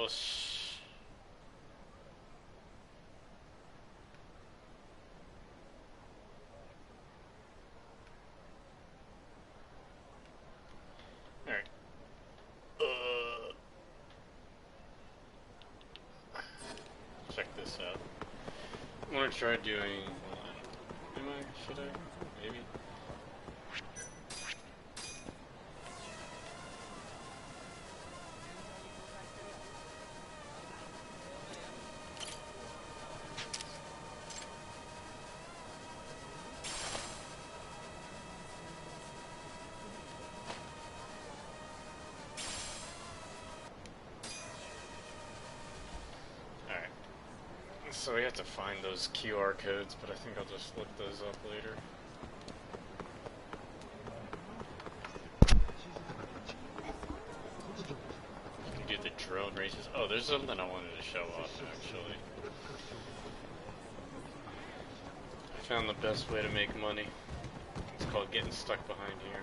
Yosh. Alright. Check this out. I'm gonna try doing... Am I? Should I? Maybe? So we have to find those QR codes, but I think I'll just look those up later. You can do the drone races. Oh, there's something I wanted to show off, actually. I found the best way to make money. It's called getting stuck behind here.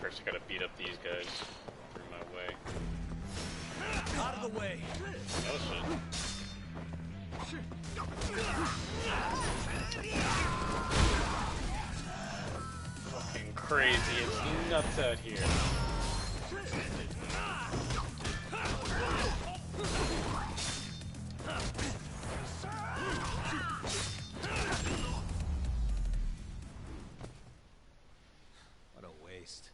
First I gotta beat up these guys through my way. Out of the way! Oh shit. Fucking crazy, it's nuts out here. What a waste.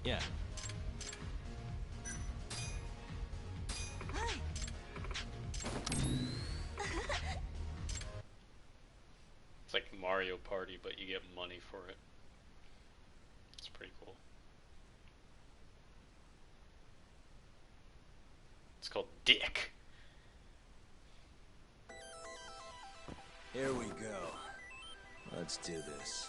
Yeah. It's like Mario Party, but you get money for it. It's pretty cool. It's called Dick. Here we go. Let's do this.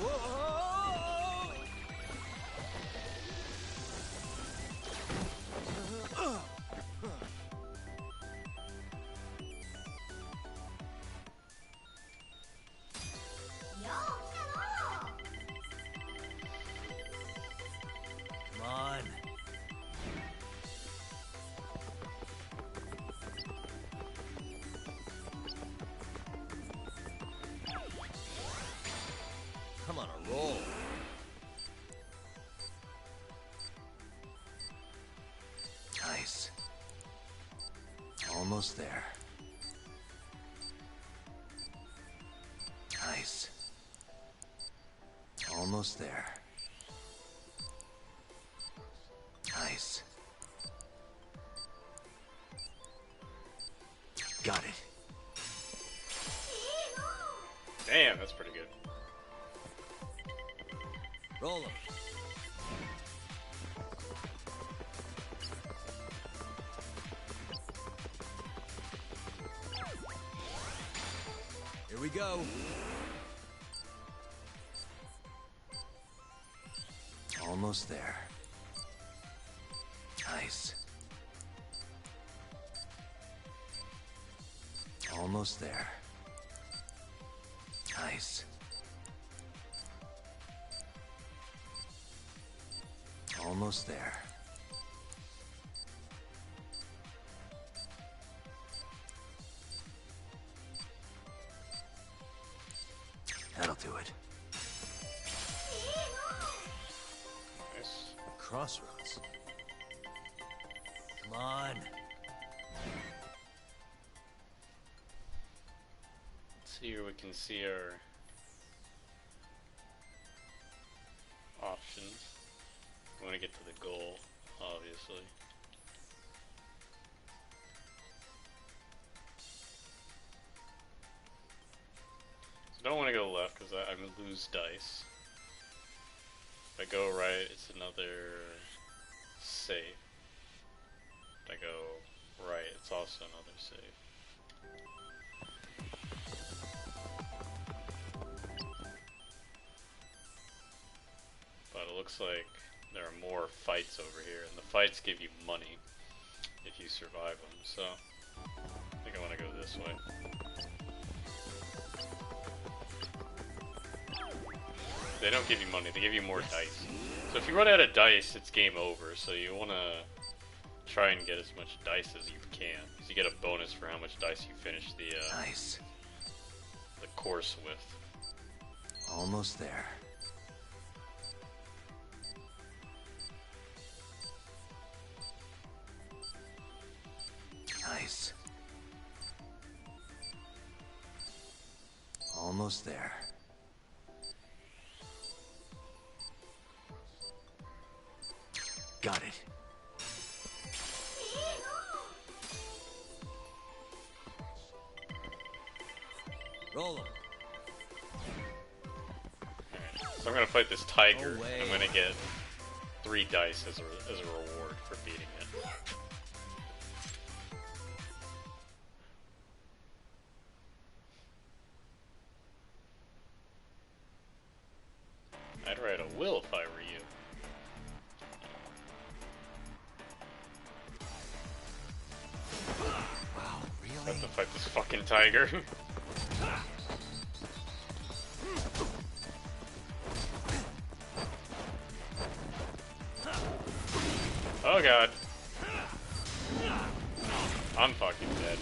Whoa! Come on. I'm on a roll. Nice. Almost there. Nice. Almost there. Nice. Got it. Damn, that's pretty good. Roll 'em. Here we go. Almost there. Nice. Almost there. Nice. Almost there. That'll do it. Nice. Crossroads. Come on. Let's see here we can see our options. We want to get to the goal, obviously. lose dice. If I go right, it's another save. If I go right, it's also another save. But it looks like there are more fights over here, and the fights give you money if you survive them, so I think I want to go this way. They don't give you money, they give you more dice. So if you run out of dice, it's game over, so you want to try and get as much dice as you can, because you get a bonus for how much dice you finish the course with. Almost there. Nice. Almost there. Got it. Roll 'em. So I'm gonna fight this tiger, and I'm gonna get 3 dice as a reward for beating it. I'd write a will if I were you. Wow, really? I have to fight this fucking tiger. Oh god. I'm fucking dead.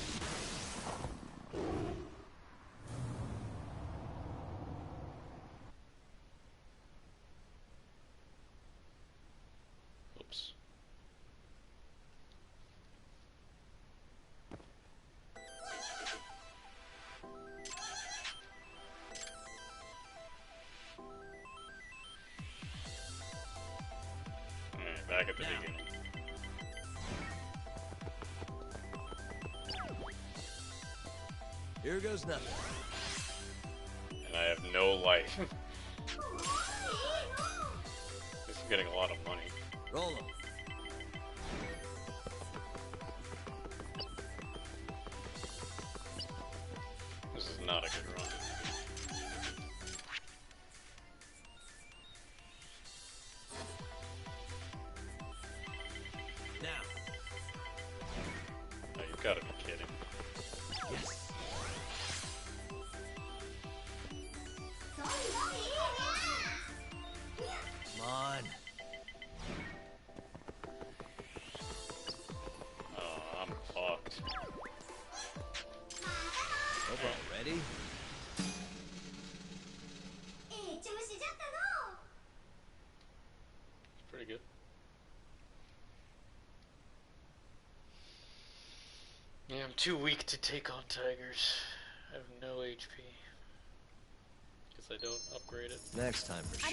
Oops. Alright, back at the beginning. Here goes nothing. And I have no life. This is getting a lot of money. Roll 'em. This is not a good run. Now. Oh, you've got to be kidding. Yes. Come on. Oh, I'm fucked. Okay, ready? It's pretty good. Yeah, I'm too weak to take on tigers. I have no HP. Because I don't upgrade it. Next time for sure. I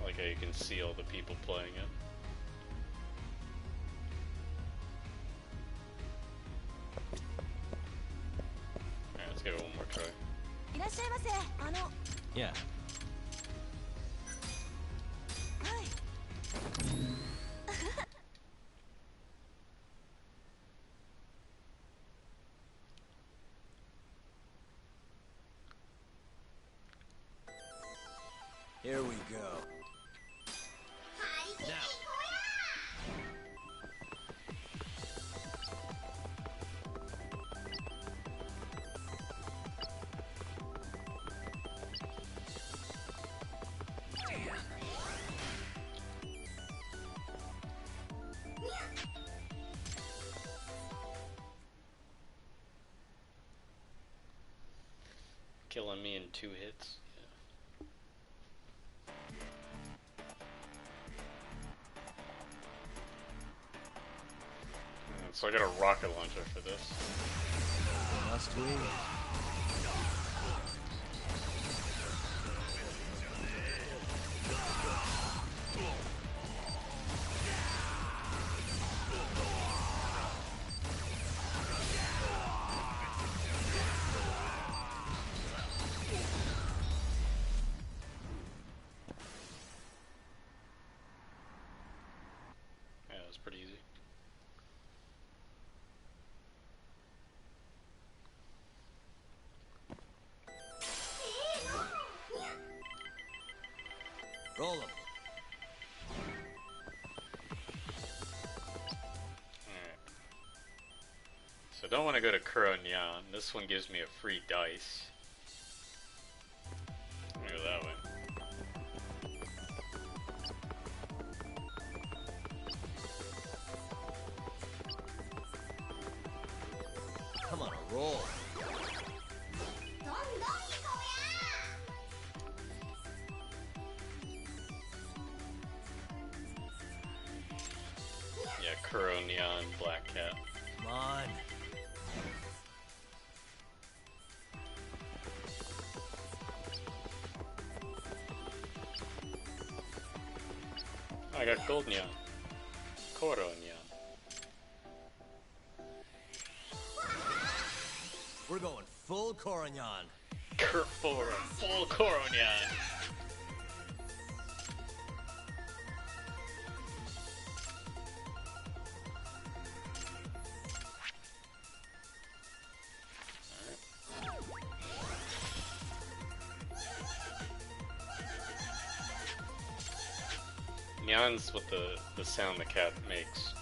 like how you can see all the people playing it. Alright, let's give it one more try. Yeah. Here we go. Now. Damn. Killing me in 2 hits. So I got a rocket launcher for this. Must we? Roll him. Alright. So I don't want to go to Kuronyan. This one gives me a free dice. I'm gonna go that way. Come on, a roll. Yeah, Kuronyan Black Cat. Come on. I got Gold Nyan. Koro Nyan. We're going full Koronyan. Full Koro Nyan. Nyan's what the sound the cat makes.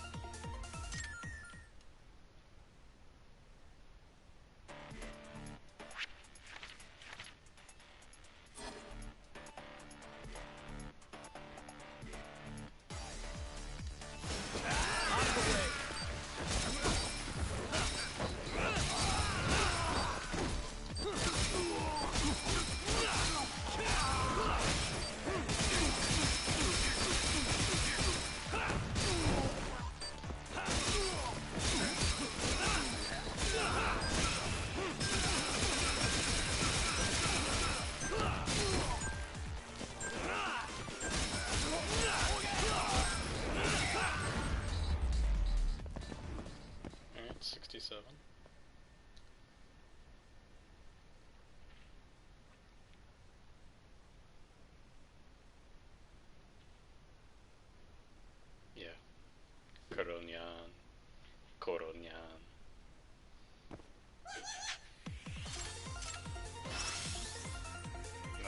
Alright, 67. Yeah. Koronyan. Koronyan.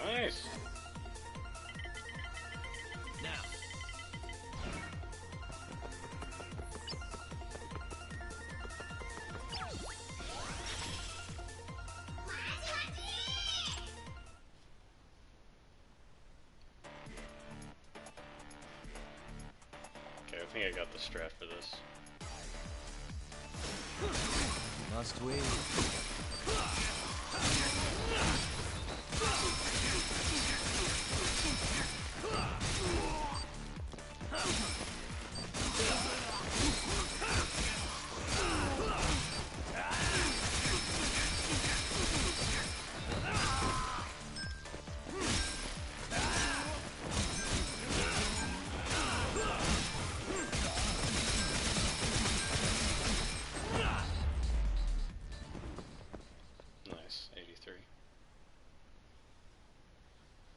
Nice! Now. Okay, I think I got the strat for this. Must we? Nice, 83.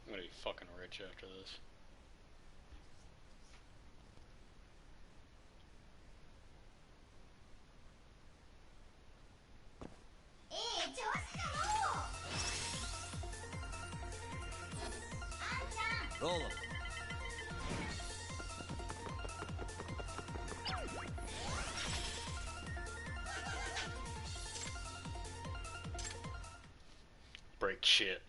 I'm gonna be fucking rich after this. Roll him. Break shit.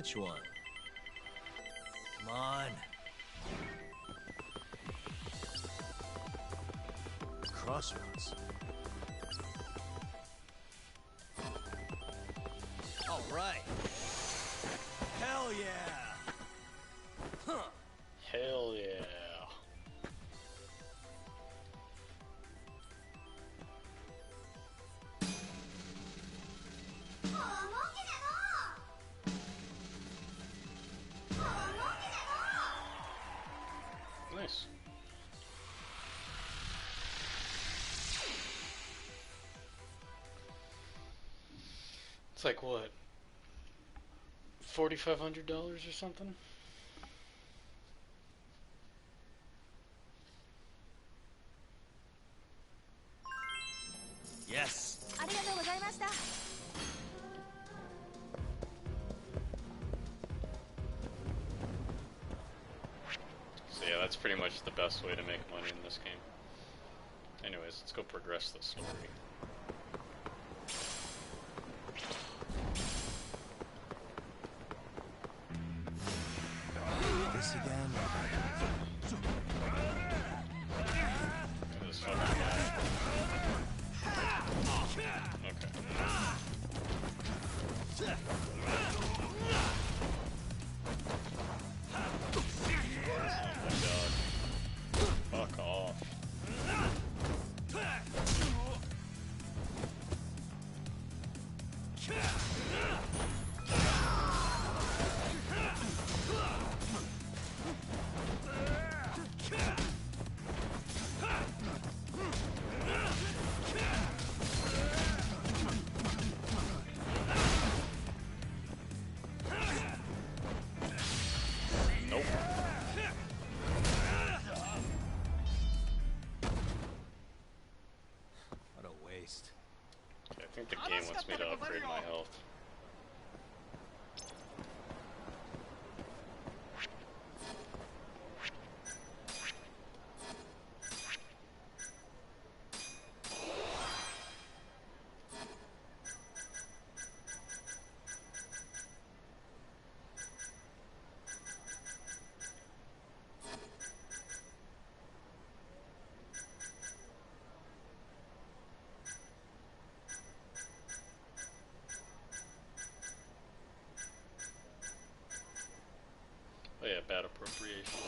Which one? Come on. Crossroads. All right. Hell yeah. Huh. Hell yeah. Nice. It's like what? $4,500 or something? Yes. ありがとうございました。 So yeah, that's pretty much the best way to make money in this game. Anyways, let's go progress the story. This again. This fucking guy. Okay. Fuck off. Nope. What a waste. I think the game wants me to upgrade my health. Oh yeah, bad appropriation.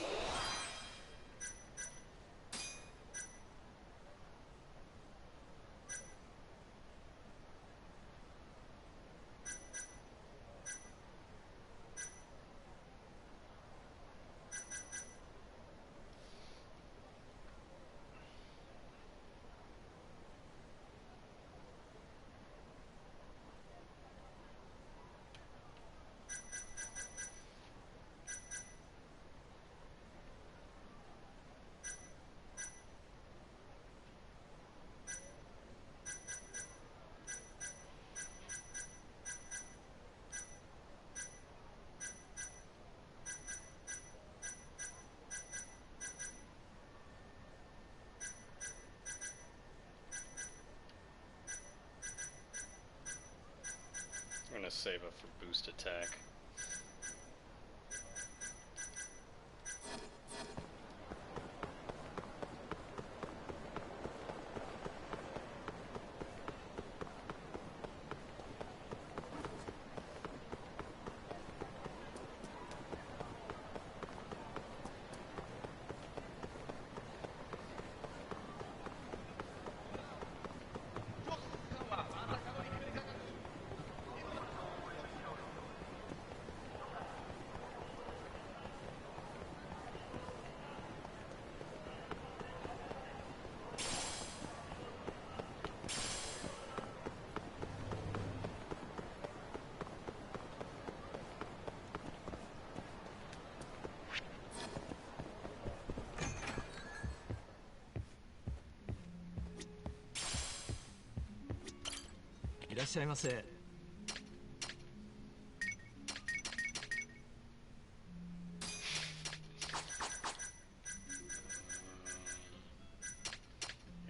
I'm gonna save up for boost attack.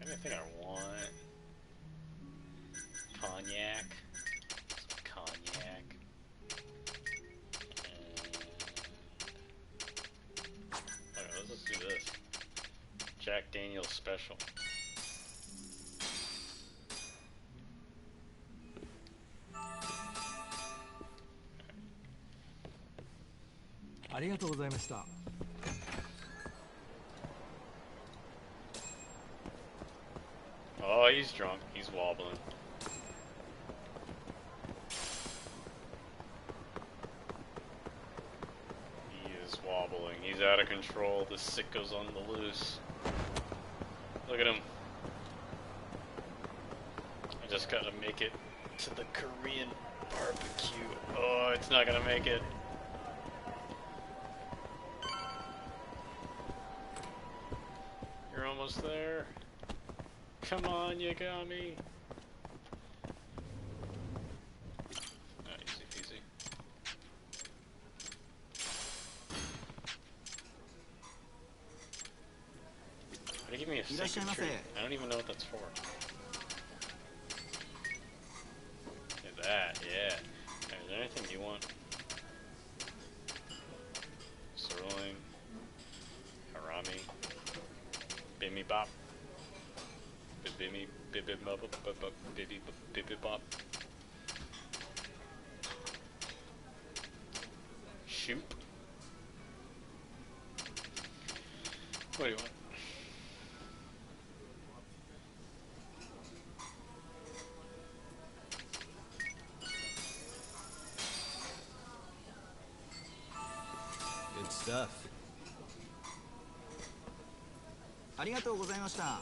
Anything I want. Cognac. Some cognac. Jack Daniels special. Oh, he's drunk. He's wobbling. He is wobbling. He's out of control. The sicko's on the loose. Look at him. I just gotta make it to the Korean barbecue. Oh, it's not gonna make it. You're almost there. Come on, you got me. Easy peasy. Why do you give me a second treat? I don't even know what that's for. Look at that, yeah. Is there anything you want? Sirloin. Harami. Bimmy bop. Bimmy bibib bop bibby bibib bop. Shoop. What do you want? Good stuff. ありがとうございました。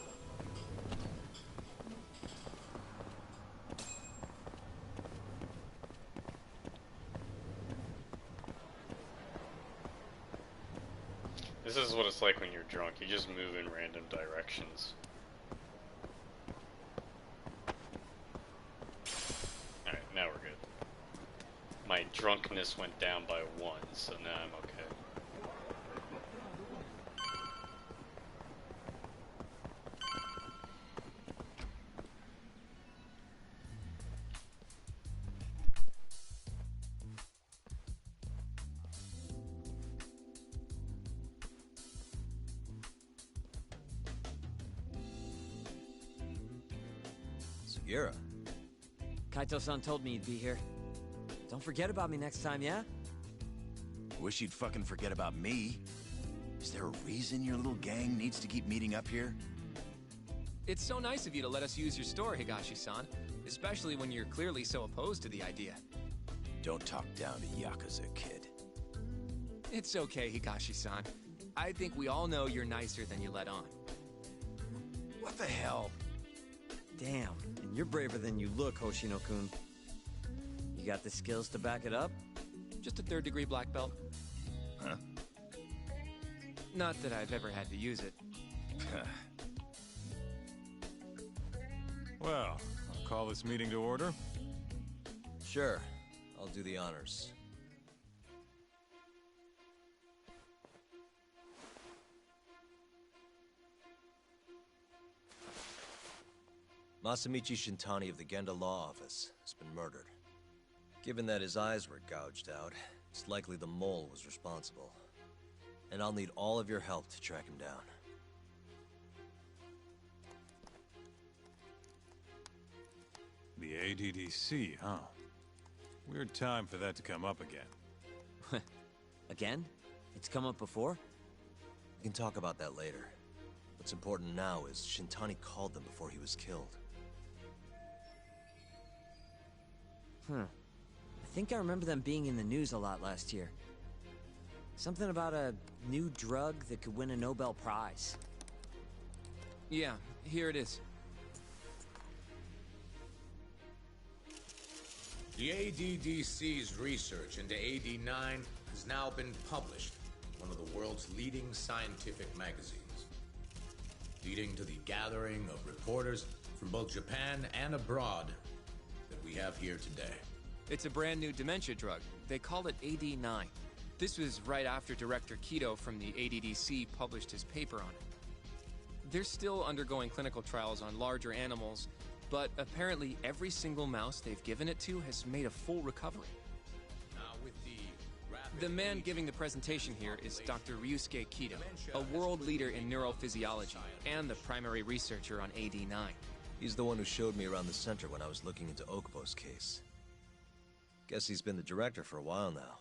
This is what it's like when you're drunk. You just move in random directions. Alright, now we're good. My drunkenness went down by 1, so now I'm okay. Yura. Kaito-san told me you'd be here. Don't forget about me next time, yeah? Wish you'd fucking forget about me. Is there a reason your little gang needs to keep meeting up here? It's so nice of you to let us use your store, Higashi-san. Especially when you're clearly so opposed to the idea. Don't talk down to Yakuza, kid. It's okay, Higashi-san. I think we all know you're nicer than you let on. What the hell? Damn, and you're braver than you look, Hoshino-kun. You got the skills to back it up? Just a 3rd-degree black belt. Huh? Not that I've ever had to use it. Well, I'll call this meeting to order. Sure. I'll do the honors. Masamichi Shintani of the Genda Law Office has been murdered. Given that his eyes were gouged out, it's likely the mole was responsible. And I'll need all of your help to track him down. The ADDC, huh? Weird time for that to come up again. Again? It's come up before? We can talk about that later. What's important now is Shintani called them before he was killed. I think I remember them being in the news a lot last year. Something about a new drug that could win a Nobel Prize. Yeah, here it is. The ADDC's research into AD9 has now been published in one of the world's leading scientific magazines, leading to the gathering of reporters from both Japan and abroad that we have here today. It's a brand new dementia drug. They call it AD9. This was right after Director Kido from the ADDC published his paper on it. They're still undergoing clinical trials on larger animals, but apparently every single mouse they've given it to has made a full recovery. Now, with the rapid The man giving the presentation here is Dr. Ryusuke Kido, a world leader in neurophysiology and the primary researcher on AD9. He's the one who showed me around the center when I was looking into Okubo's case. Guess he's been the director for a while now.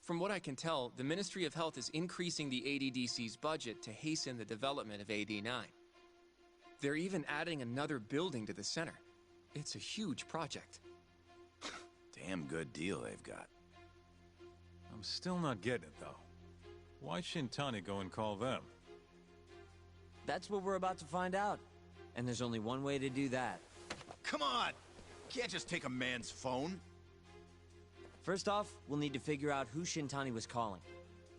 From what I can tell, the Ministry of Health is increasing the ADDC's budget to hasten the development of AD9. They're even adding another building to the center. It's a huge project. Damn good deal they've got. I'm still not getting it, though. Why Shintani go and call them? That's what we're about to find out. And there's only one way to do that. Come on! Can't just take a man's phone. First off, we'll need to figure out who Shintani was calling.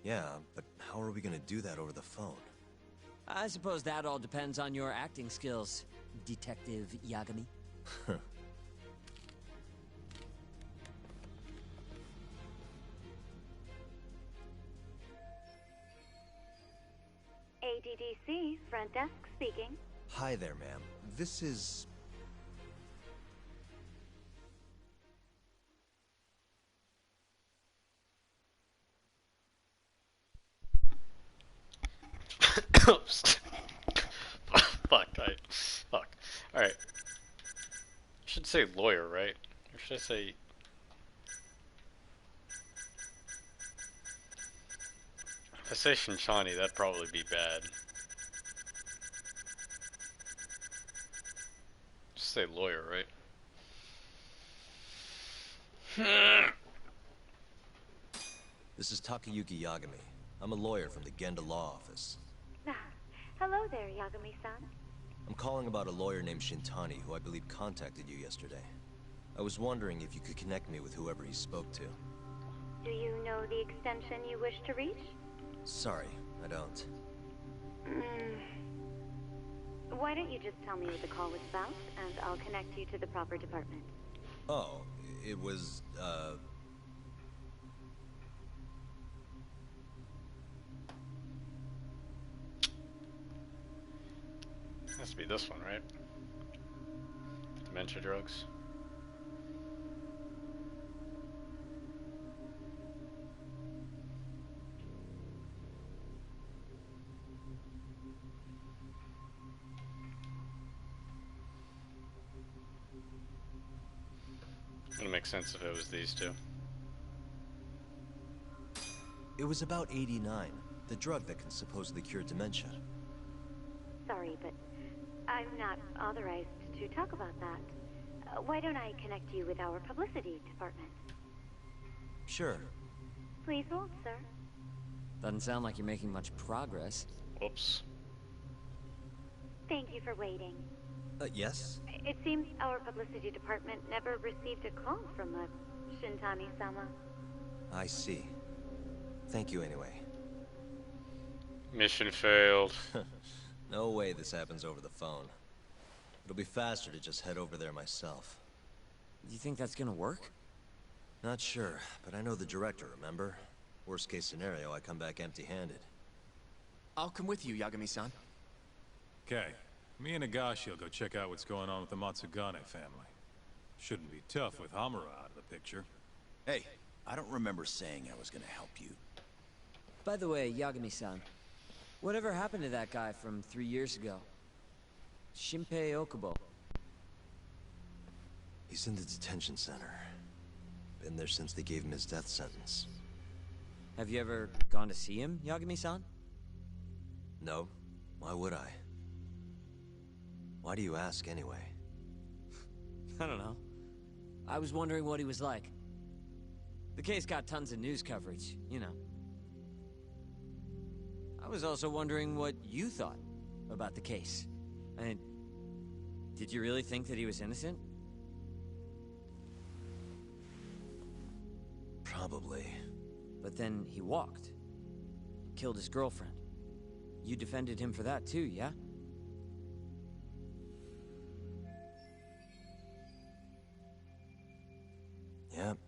Yeah, but how are we gonna do that over the phone? I suppose that all depends on your acting skills, Detective Yagami. ADDC, front desk speaking. Hi there, ma'am. This is... Fuck. Alright. I should say lawyer, right? Or should I say... If I say Shinchani, that'd probably be bad. Just say lawyer, right? This is Takayuki Yagami. I'm a lawyer from the Genda Law Office. Hello there, Yagami-san. I'm calling about a lawyer named Shintani who I believe contacted you yesterday. I was wondering if you could connect me with whoever he spoke to. Do you know the extension you wish to reach? Sorry, I don't. Why don't you just tell me what the call was about, and I'll connect you to the proper department. Oh, it was, Has to be this one, right? Dementia drugs. It'd make sense if it was these two. It was about 89, the drug that can supposedly cure dementia. Sorry, but I'm not authorized to talk about that. Why don't I connect you with our publicity department? Sure. Please hold, sir. Doesn't sound like you're making much progress. Whoops. Thank you for waiting. Yes? It seems our publicity department never received a call from a Shintani-sama. I see. Thank you anyway. Mission failed. No way this happens over the phone. It'll be faster to just head over there myself. You think that's gonna work? Not sure, but I know the director, remember? Worst case scenario, I come back empty-handed. I'll come with you, Yagami-san. Okay. Me and Nagashi will go check out what's going on with the Matsugane family. Shouldn't be tough with Hamura out of the picture. Hey, I don't remember saying I was gonna help you. By the way, Yagami-san, whatever happened to that guy from 3 years ago? Shinpei Okubo. He's in the detention center. Been there since they gave him his death sentence. Have you ever gone to see him, Yagami-san? No. Why would I? Why do you ask anyway? I don't know. I was wondering what he was like. The case got tons of news coverage, you know. I was also wondering what you thought about the case. I mean, did you really think that he was innocent? Probably. But then he walked. Killed his girlfriend. You defended him for that too, yeah? Yep.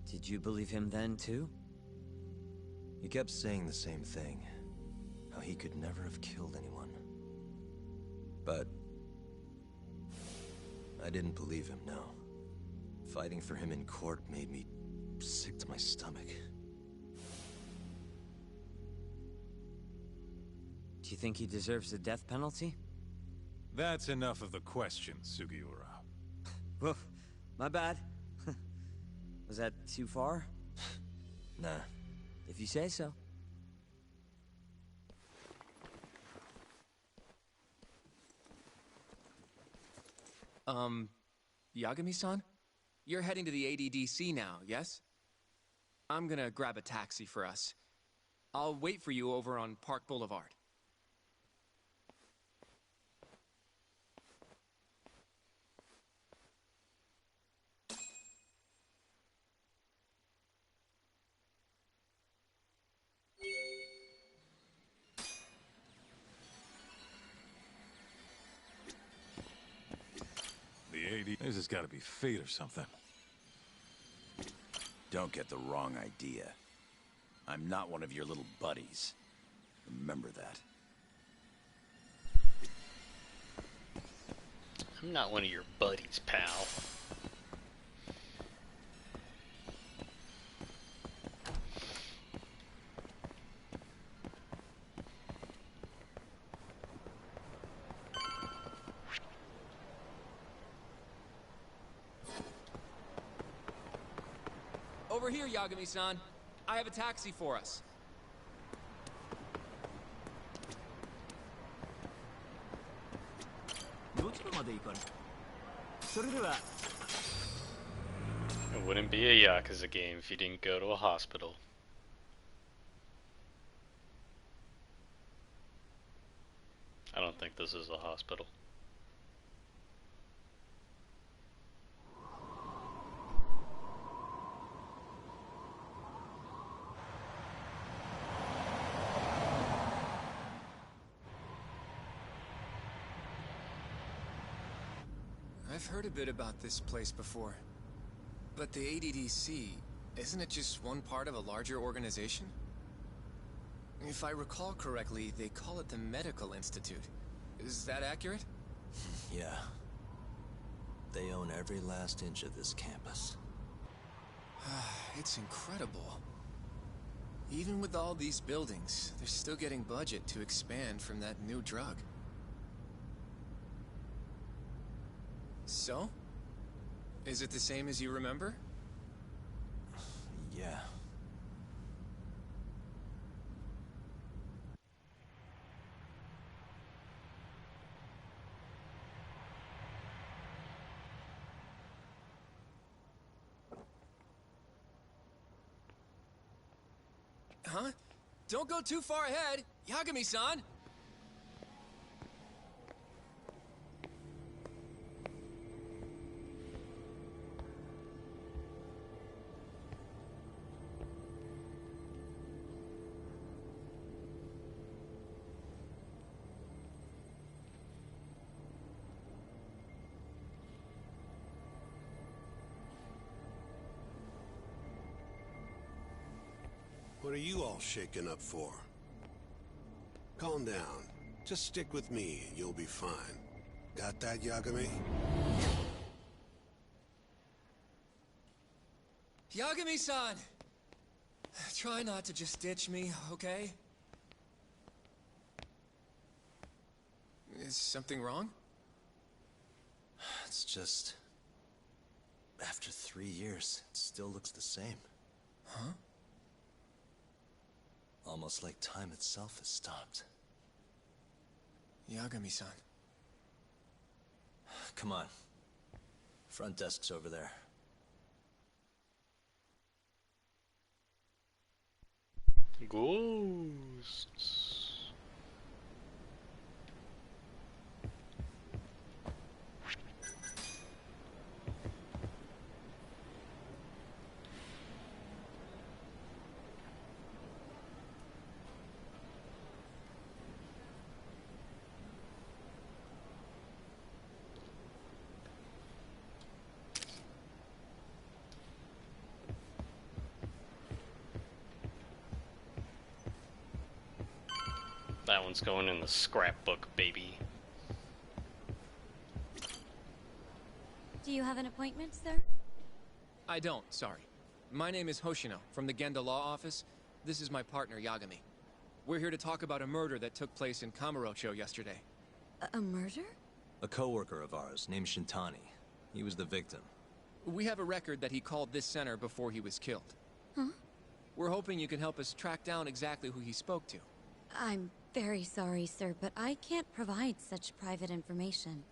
Did you believe him then too? He kept saying the same thing. How he could never have killed anyone. But... I didn't believe him, no. Fighting for him in court made me sick to my stomach. Do you think he deserves the death penalty? That's enough of the questions, Sugiura. Woof. My bad. Was that too far? Nah. If you say so. Yagami-san? You're heading to the ADDC now, yes? I'm gonna grab a taxi for us. I'll wait for you over on Park Boulevard. The AD... This has got to be fate or something. Don't get the wrong idea. I'm not one of your little buddies. Remember that. I'm not one of your buddies, pal. Over here, Yagami-san. I have a taxi for us. It wouldn't be a Yakuza game if you didn't go to a hospital. I don't think this is a hospital. I've heard a bit about this place before. But the ADDC, isn't it just one part of a larger organization? If I recall correctly, they call it the Medical Institute. Is that accurate? Yeah. They own every last inch of this campus. It's incredible. Even with all these buildings, they're still getting budget to expand from that new drug. So? Is it the same as you remember? Yeah. Huh? Don't go too far ahead, Yagami-san! What are you all shaken up for? Calm down. Just stick with me and you'll be fine. Got that, Yagami? Yagami-san! Try not to just ditch me, okay? Is something wrong? It's just... After 3 years, it still looks the same. Huh? Almost like time itself has stopped. Yagami-san. Come on. Front desk's over there. Ghosts. That one's going in the scrapbook, baby. Do you have an appointment, sir? I don't, sorry. My name is Hoshino, from the Genda Law Office. This is my partner, Yagami. We're here to talk about a murder that took place in Kamurocho yesterday. A murder? A coworker of ours named Shintani. He was the victim. We have a record that he called this center before he was killed. Huh? We're hoping you can help us track down exactly who he spoke to. I'm very sorry, sir, but I can't provide such private information.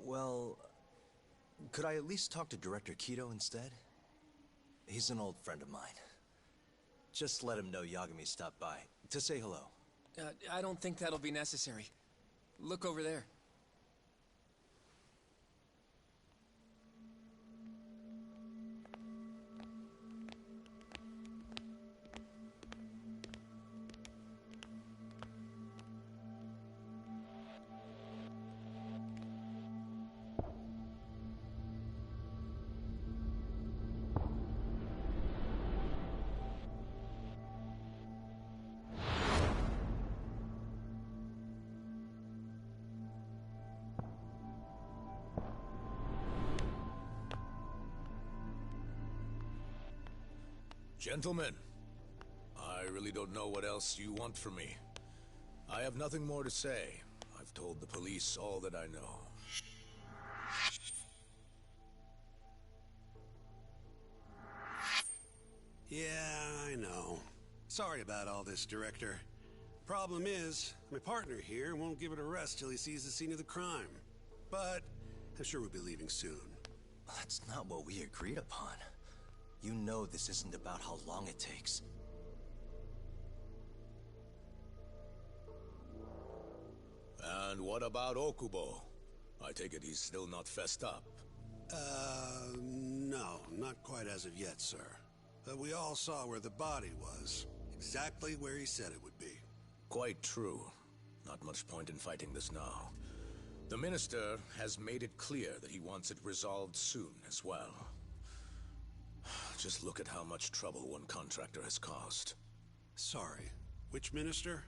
Well, could I at least talk to Director Kido instead? He's an old friend of mine. Just let him know Yagami stopped by, to say hello. I don't think that'll be necessary. Look over there. Gentlemen, I really don't know what else you want from me. I have nothing more to say. I've told the police all that I know. Yeah, I know. Sorry about all this, Director. Problem is, my partner here won't give it a rest till he sees the scene of the crime. But I'm sure we'll be leaving soon. That's not what we agreed upon. You know this isn't about how long it takes. And what about Okubo? I take it he's still not fessed up. No, not quite as of yet, sir. But we all saw where the body was. Exactly where he said it would be. Quite true. Not much point in fighting this now. The Minister has made it clear that he wants it resolved soon as well. Just look at how much trouble one contractor has caused. Sorry, which minister?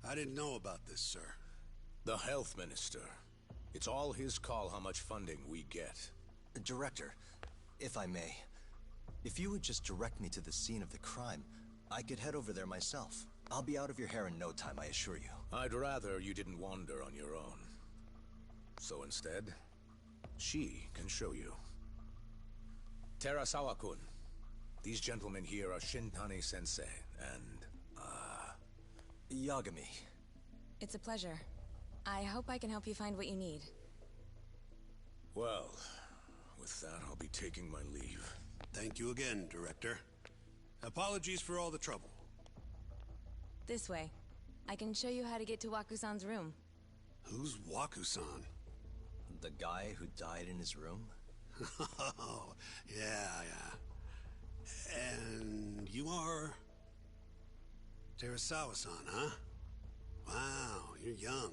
I didn't know about this, sir. The Health Minister. It's all his call how much funding we get. Director, if I may, if you would just direct me to the scene of the crime, I could head over there myself. I'll be out of your hair in no time, I assure you. I'd rather you didn't wander on your own. So instead, she can show you. Terasawa-kun, these gentlemen here are Shintani-sensei and, Yagami. It's a pleasure. I hope I can help you find what you need. Well, with that, I'll be taking my leave. Thank you again, Director. Apologies for all the trouble. This way. I can show you how to get to Waku-san's room. Who's Waku-san? The guy who died in his room? Oh, yeah. And you are... Terasawa-san, huh? Wow, you're young.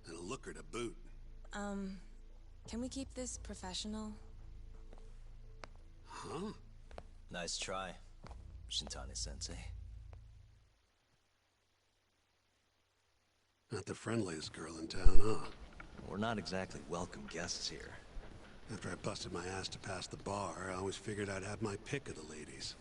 And a looker to boot. Can we keep this professional? Huh? Nice try, Shintani-sensei. Not the friendliest girl in town, huh? We're not exactly welcome guests here. After I busted my ass to pass the bar, I always figured I'd have my pick of the ladies.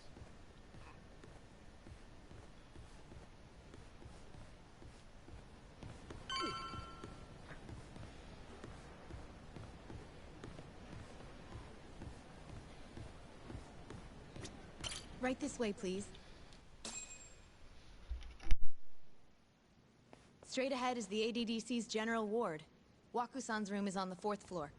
Right this way, please. Straight ahead is the ADDC's general ward. Waku-san's room is on the 4th floor.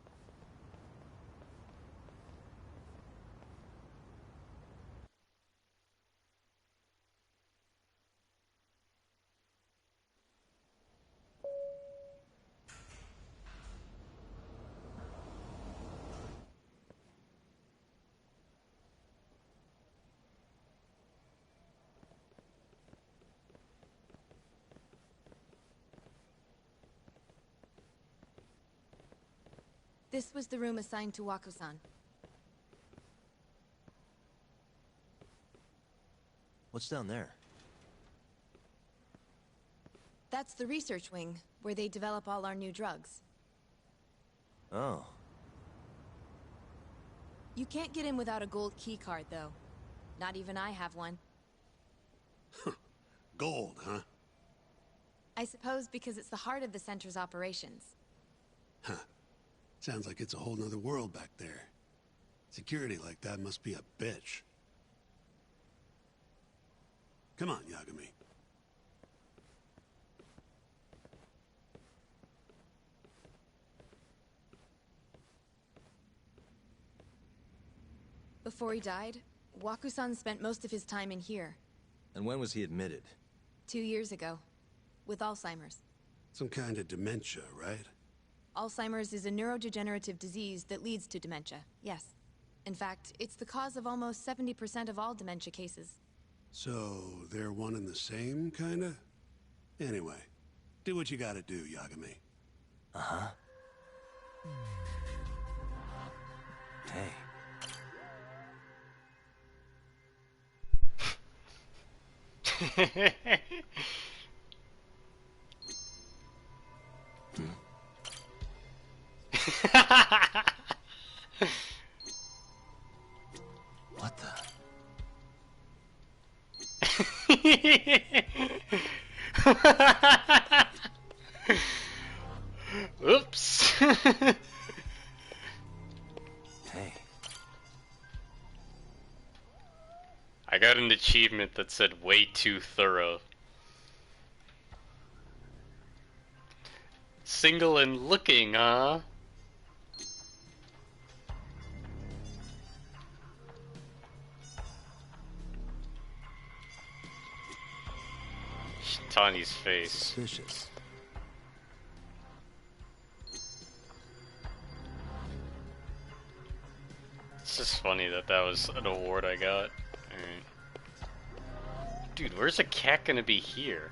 This was the room assigned to Waku-san. What's down there? That's the research wing, where they develop all our new drugs. Oh. You can't get in without a gold key card, though. Not even I have one. Gold, huh? I suppose because it's the heart of the center's operations. Huh. Sounds like it's a whole nother world back there. Security like that must be a bitch. Come on, Yagami. Before he died, Waku-san spent most of his time in here. And when was he admitted? 2 years ago. With Alzheimer's. Some kind of dementia, right? Alzheimer's is a neurodegenerative disease that leads to dementia, yes. In fact, it's the cause of almost 70% of all dementia cases. So, they're one and the same, kinda? Anyway, do what you gotta do, Yagami. Uh-huh. Hey. What the? Oops. Hey. I got an achievement that said way too thorough. Single and looking, huh? Tani's face. Suspicious. It's just funny that that was an award I got. Alright. Dude, where's a cat gonna be here?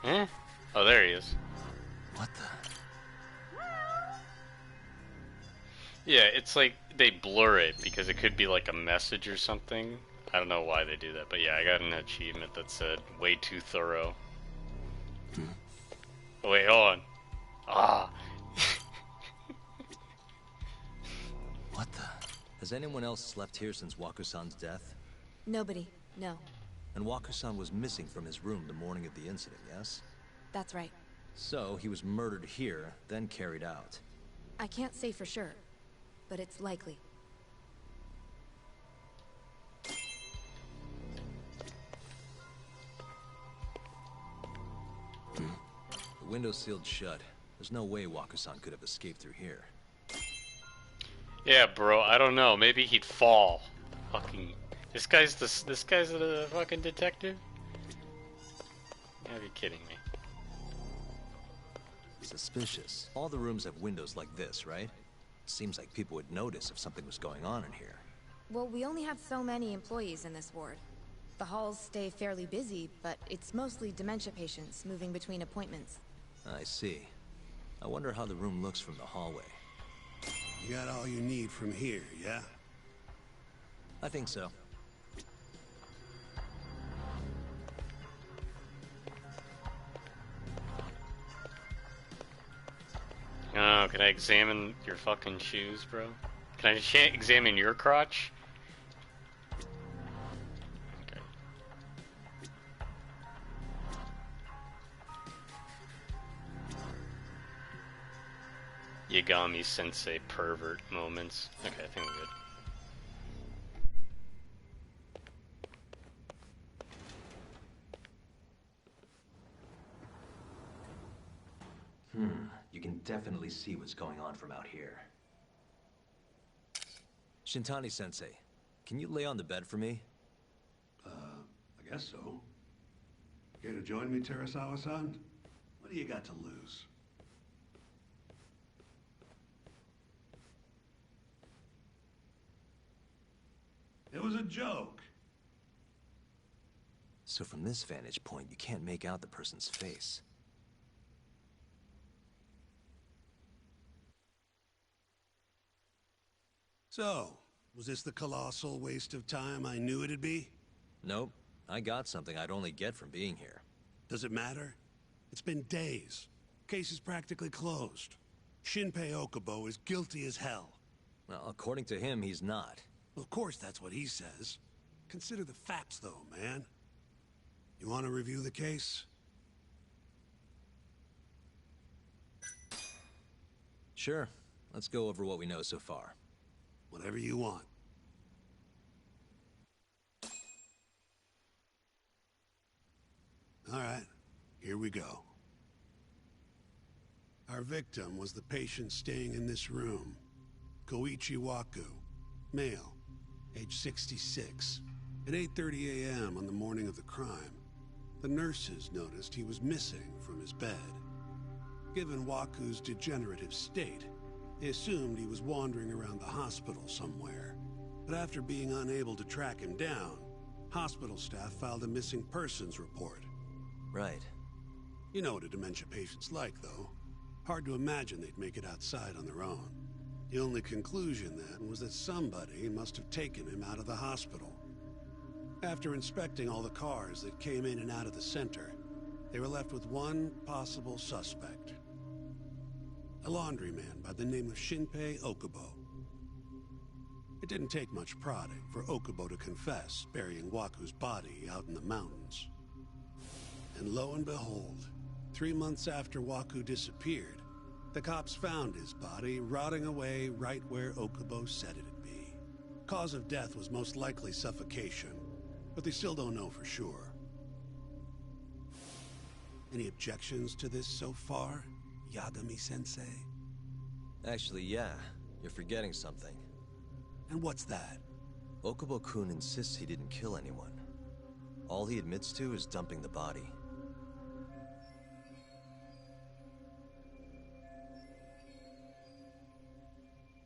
Huh? Oh, there he is. What the? Yeah, it's like they blur it because it could be like a message or something. I don't know why they do that, but yeah, I got an achievement that said way too thorough. Oh, wait, hold on. Ah. What the? Has anyone else slept here since Waku-san's death? Nobody, no. And Waku-san was missing from his room the morning of the incident, yes? That's right. So, he was murdered here, then carried out. I can't say for sure, but it's likely. The window's sealed shut. There's no way Waku-san could have escaped through here. Yeah, bro, I don't know. Maybe he'd fall. Fucking... This guy's the fucking detective? You gotta be kidding me. Suspicious. All the rooms have windows like this, right? Seems like people would notice if something was going on in here. Well, we only have so many employees in this ward. The halls stay fairly busy, but it's mostly dementia patients moving between appointments. I see. I wonder how the room looks from the hallway. You got all you need from here, yeah? I think so. Oh, can I examine your fucking shoes, bro? Can I examine your crotch? Okay. Yagami sensei pervert moments. Okay, I think we're good. You can definitely see what's going on from out here. Shintani-sensei, can you lay on the bed for me? I guess so. Care to join me, Terasawa-san? What do you got to lose? It was a joke. So from this vantage point, you can't make out the person's face. So, was this the colossal waste of time I knew it'd be? Nope. I got something I'd only get from being here. Does it matter? It's been days. Case is practically closed. Shinpei Okubo is guilty as hell. Well, according to him, he's not. Well, of course that's what he says. Consider the facts, though, man. You want to review the case? Sure. Let's go over what we know so far. Whatever you want. All right, here we go. Our victim was the patient staying in this room. Koichi Waku, male, age 66. At 8:30 a.m. on the morning of the crime, the nurses noticed he was missing from his bed. Given Waku's degenerative state, they assumed he was wandering around the hospital somewhere. But after being unable to track him down, hospital staff filed a missing persons report. Right. You know what a dementia patient's like, though. Hard to imagine they'd make it outside on their own. The only conclusion then was that somebody must have taken him out of the hospital. After inspecting all the cars that came in and out of the center, they were left with one possible suspect. A laundryman by the name of Shinpei Okubo. It didn't take much prodding for Okubo to confess burying Waku's body out in the mountains. And lo and behold, 3 months after Waku disappeared, the cops found his body rotting away right where Okubo said it'd be. Cause of death was most likely suffocation, but they still don't know for sure. Any objections to this so far, Yagami-sensei? Actually, yeah. You're forgetting something. And what's that? Okubo-kun insists he didn't kill anyone. All he admits to is dumping the body.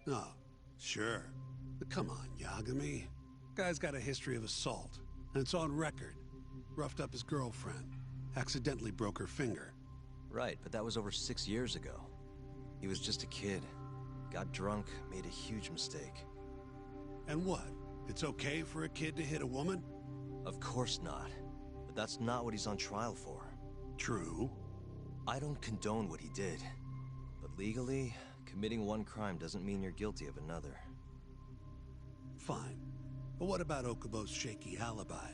Oh, sure. But come on, Yagami. Guy's got a history of assault, and it's on record. Roughed up his girlfriend. Accidentally broke her finger. Right, but that was over 6 years ago. He was just a kid. Got drunk, made a huge mistake. And what? It's okay for a kid to hit a woman? Of course not. But that's not what he's on trial for. True. I don't condone what he did. But legally, committing one crime doesn't mean you're guilty of another. Fine. But what about Okubo's shaky alibi?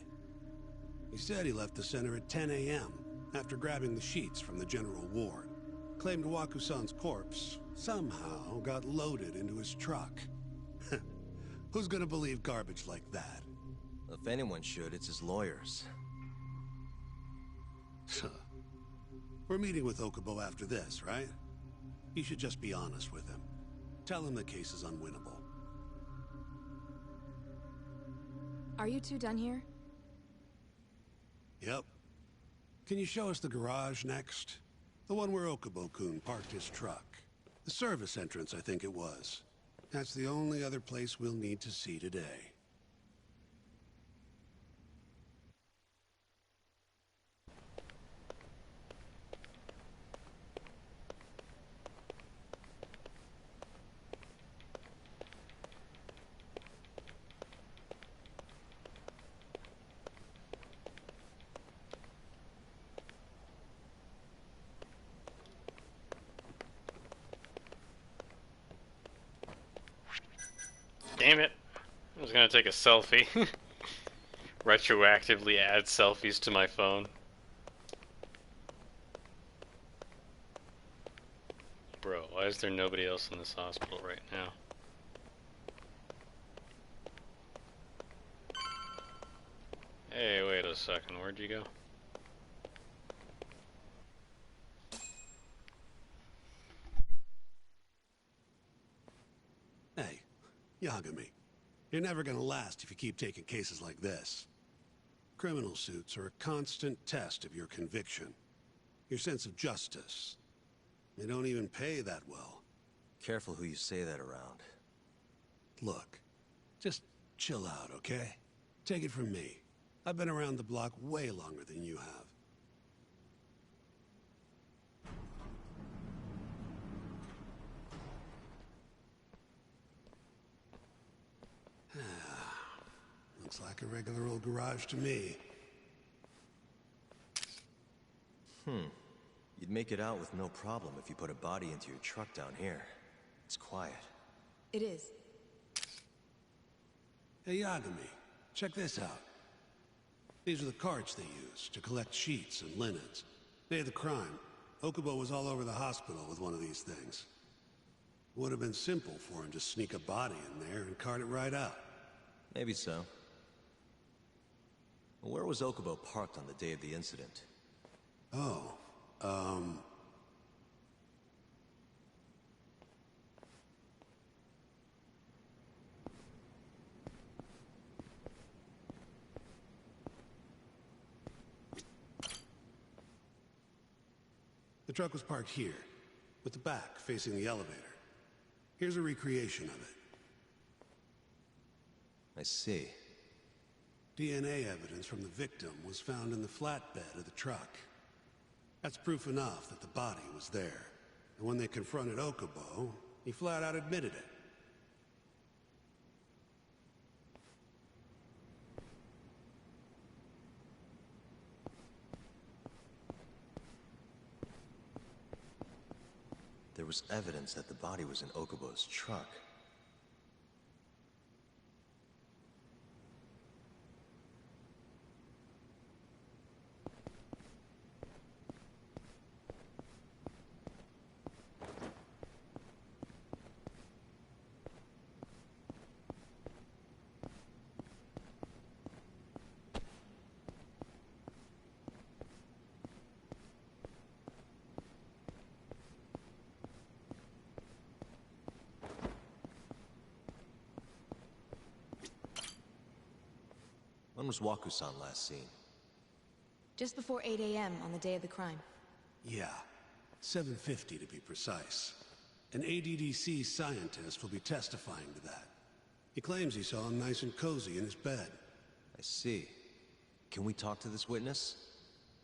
He said he left the center at 10 a.m. after grabbing the sheets from the general ward. Claimed Waku-san's corpse somehow got loaded into his truck. Who's gonna believe garbage like that? If anyone should, it's his lawyers. We're meeting with Okubo after this, right? You should just be honest with him. Tell him the case is unwinnable. Are you two done here? Yep. Can you show us the garage next? The one where Okubo-kun parked his truck. The service entrance, I think it was. That's the only other place we'll need to see today. Damn it. I was gonna take a selfie. Retroactively add selfies to my phone. Bro, why is there nobody else in this hospital right now? Hey, wait a second, where'd you go? Hey, Yagami. You're never gonna last if you keep taking cases like this. Criminal suits are a constant test of your conviction. Your sense of justice. They don't even pay that well. Careful who you say that around. Look, just chill out, okay? Take it from me. I've been around the block way longer than you have. Looks like a regular old garage to me. You'd make it out with no problem if you put a body into your truck down here. It's quiet. It is. Hey, Yagami, check this out. These are the carts they use to collect sheets and linens. Day of the crime, Okubo was all over the hospital with one of these things. Would have been simple for him to sneak a body in there and cart it right out. Maybe so. Where was Okubo parked on the day of the incident? Oh, the truck was parked here, with the back facing the elevator. Here's a recreation of it. I see. DNA evidence from the victim was found in the flatbed of the truck. That's proof enough that the body was there. And when they confronted Okubo, he flat out admitted it. There was evidence that the body was in Okubo's truck. When was Waku-san last seen? Just before 8 a.m. on the day of the crime. Yeah, 7:50 to be precise. An ADDC scientist will be testifying to that. He claims he saw him nice and cozy in his bed. I see. Can we talk to this witness?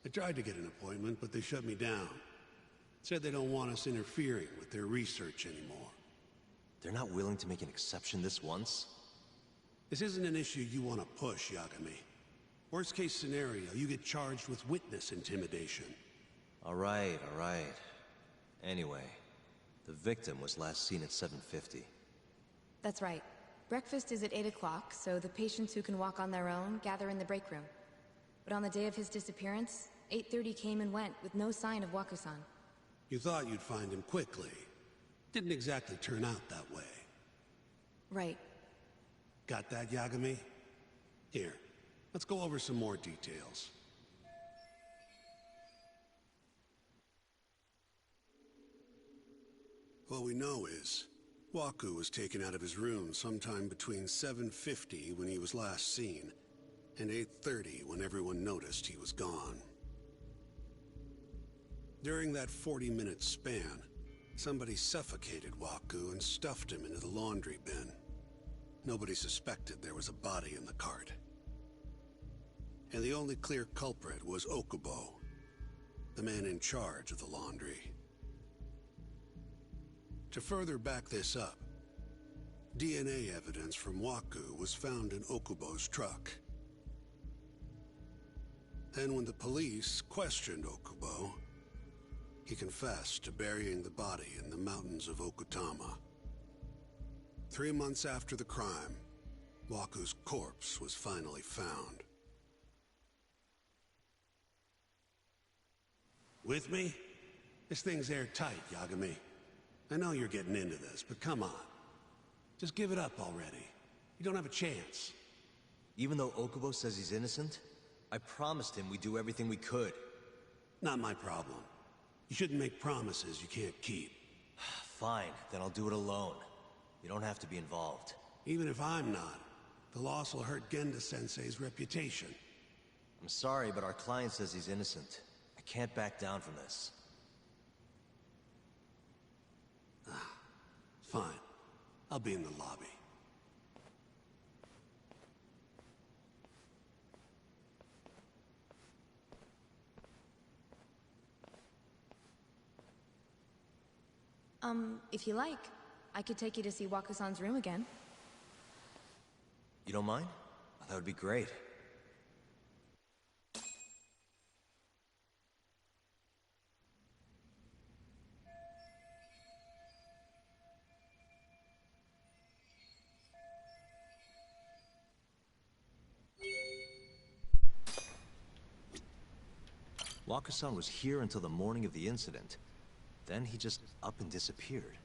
I tried to get an appointment, but they shut me down. Said they don't want us interfering with their research anymore. They're not willing to make an exception this once? This isn't an issue you want to push, Yagami. Worst case scenario, you get charged with witness intimidation. All right. Anyway, the victim was last seen at 7:50. That's right. Breakfast is at 8 o'clock, so the patients who can walk on their own gather in the break room. But on the day of his disappearance, 8:30 came and went with no sign of Waku-san. You thought you'd find him quickly. Didn't exactly turn out that way. Right. Got that, Yagami? Here, let's go over some more details. What we know is, Waku was taken out of his room sometime between 7:50 when he was last seen, and 8:30 when everyone noticed he was gone. During that 40-minute span, somebody suffocated Waku and stuffed him into the laundry bin. Nobody suspected there was a body in the cart. And the only clear culprit was Okubo, the man in charge of the laundry. To further back this up, DNA evidence from Waku was found in Okubo's truck. Then when the police questioned Okubo, he confessed to burying the body in the mountains of Okutama. 3 months after the crime, Waku's corpse was finally found. With me? This thing's airtight, Yagami. I know you're getting into this, but come on. Just give it up already. You don't have a chance. Even though Okubo says he's innocent, I promised him we'd do everything we could. Not my problem. You shouldn't make promises you can't keep. Fine, then I'll do it alone. You don't have to be involved. Even if I'm not, the loss will hurt Genda-sensei's reputation. I'm sorry, but our client says he's innocent. I can't back down from this. Fine. I'll be in the lobby. If you like, I could take you to see Waku-san's room again. You don't mind? That would be great. Waka-san was here until the morning of the incident. Then he just up and disappeared.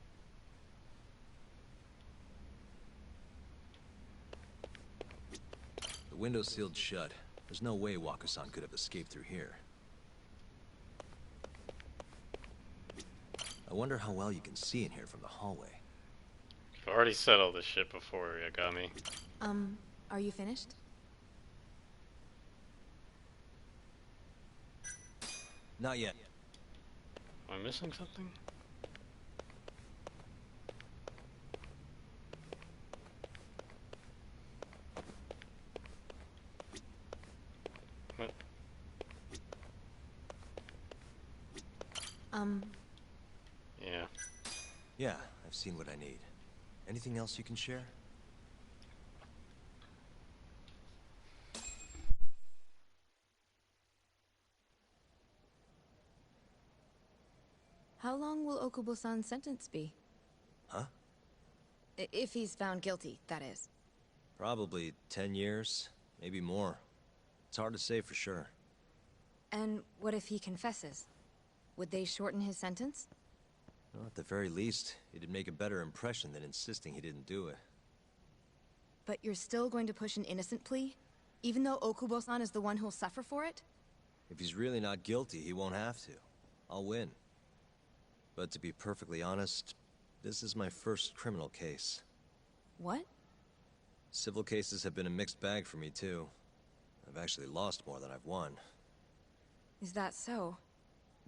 The window's sealed shut. There's no way Waka-san could have escaped through here. I wonder how well you can see in here from the hallway. I've already said all this shit before, Yagami. Are you finished? Not yet. Am I missing something? What? Yeah. Yeah, I've seen what I need. Anything else you can share? How long will Okubo-san's sentence be? Huh? If he's found guilty, that is. Probably 10 years, maybe more. It's hard to say for sure. And what if he confesses? Would they shorten his sentence? Well, at the very least, it'd make a better impression than insisting he didn't do it. But you're still going to push an innocent plea? Even though Okubo-san is the one who'll suffer for it? If he's really not guilty, he won't have to. I'll win. But to be perfectly honest, this is my first criminal case. What? Civil cases have been a mixed bag for me, too. I've actually lost more than I've won. Is that so?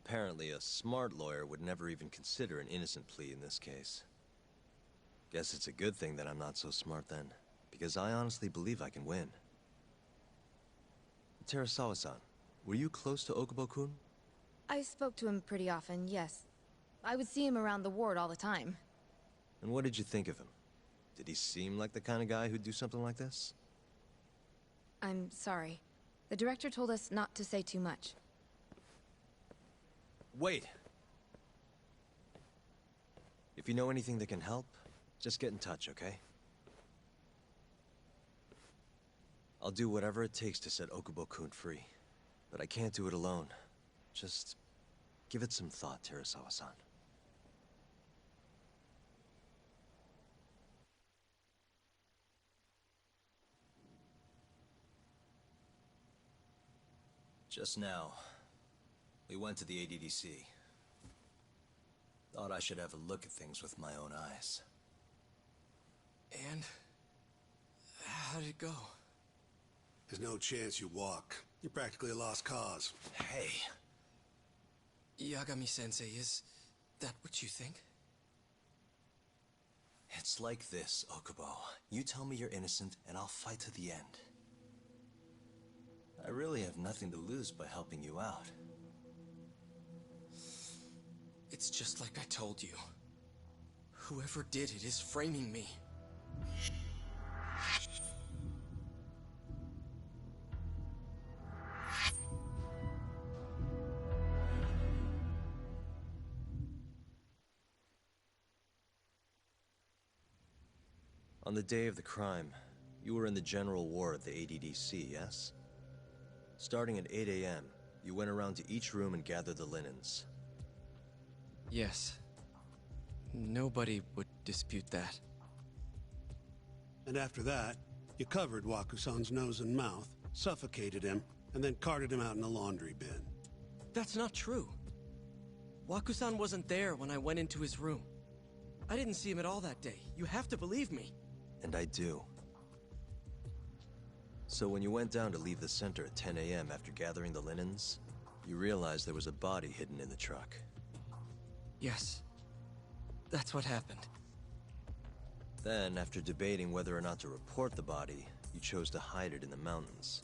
Apparently, a smart lawyer would never even consider an innocent plea in this case. Guess it's a good thing that I'm not so smart then, because I honestly believe I can win. Terasawa-san, were you close to Okubo-kun? I spoke to him pretty often, yes. I would see him around the ward all the time. And what did you think of him? Did he seem like the kind of guy who'd do something like this? I'm sorry. The director told us not to say too much. Wait! If you know anything that can help, just get in touch, okay? I'll do whatever it takes to set Okubo-kun free. But I can't do it alone. Just give it some thought, Terasawa-san. Just now, we went to the ADDC. Thought I should have a look at things with my own eyes. And how did it go? There's no chance you walk. You're practically a lost cause. Hey. Yagami-sensei, is that what you think? It's like this, Okubo. You tell me you're innocent, and I'll fight to the end. I really have nothing to lose by helping you out. It's just like I told you. Whoever did it is framing me. On the day of the crime, you were in the general ward of the ADDC, yes? Starting at 8 a.m., you went around to each room and gathered the linens. Yes. Nobody would dispute that. And after that, you covered Waku-san's nose and mouth, suffocated him, and then carted him out in a laundry bin. That's not true. Waku-san wasn't there when I went into his room. I didn't see him at all that day. You have to believe me. And I do. So when you went down to leave the center at 10 a.m. after gathering the linens, you realized there was a body hidden in the truck. Yes. That's what happened. Then, after debating whether or not to report the body, you chose to hide it in the mountains.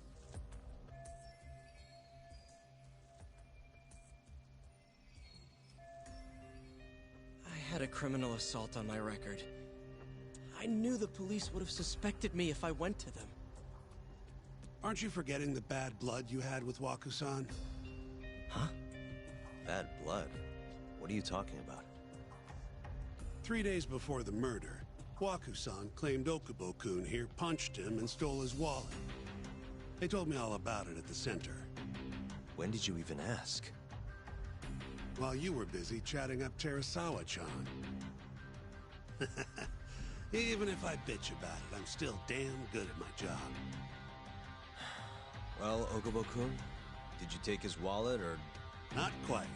I had a criminal assault on my record. I knew the police would have suspected me if I went to them. Aren't you forgetting the bad blood you had with Waku-san? Huh? Bad blood? What are you talking about? 3 days before the murder, Waku-san claimed Okubo-kun here punched him and stole his wallet. They told me all about it at the center. When did you even ask? While you were busy chatting up Terasawa-chan. Even if I bitch about it, I'm still damn good at my job. Well, Okubo-kun, did you take his wallet, or...? Not quite.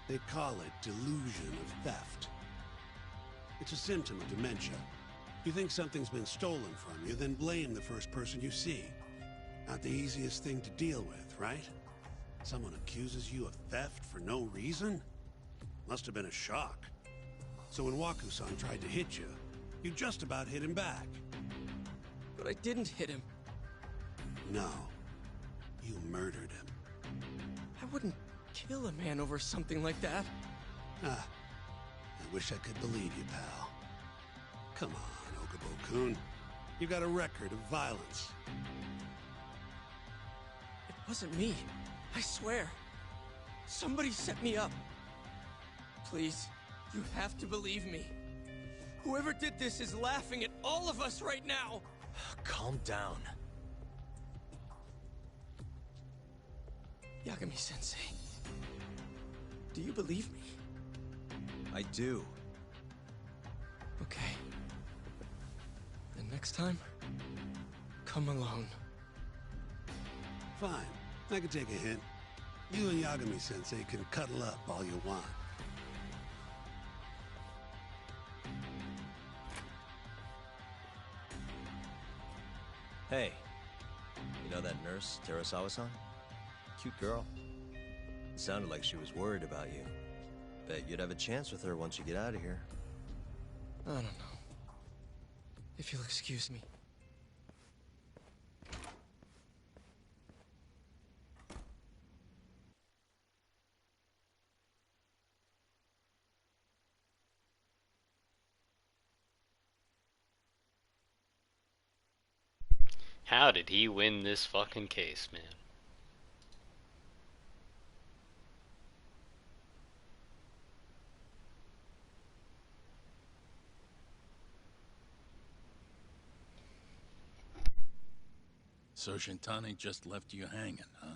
They call it delusion of theft. It's a symptom of dementia. You think something's been stolen from you, then blame the first person you see. Not the easiest thing to deal with, right? Someone accuses you of theft for no reason? Must have been a shock. So when Waku-san tried to hit you, you just about hit him back. But I didn't hit him. No. You murdered him. I wouldn't kill a man over something like that. Ah. I wish I could believe you, pal. Come on, Okubo-kun. You got a record of violence. It wasn't me. I swear. Somebody set me up. Please, you have to believe me. Whoever did this is laughing at all of us right now. Calm down. Yagami-sensei, do you believe me? I do. Okay. Then next time, come alone. Fine. I can take a hint. You and Yagami-sensei can cuddle up all you want. Hey, you know that nurse, Terasawa-san? Cute girl. It sounded like she was worried about you. Bet you'd have a chance with her once you get out of here. I don't know. If you'll excuse me. How did he win this fucking case, man? So Shintani just left you hanging, huh?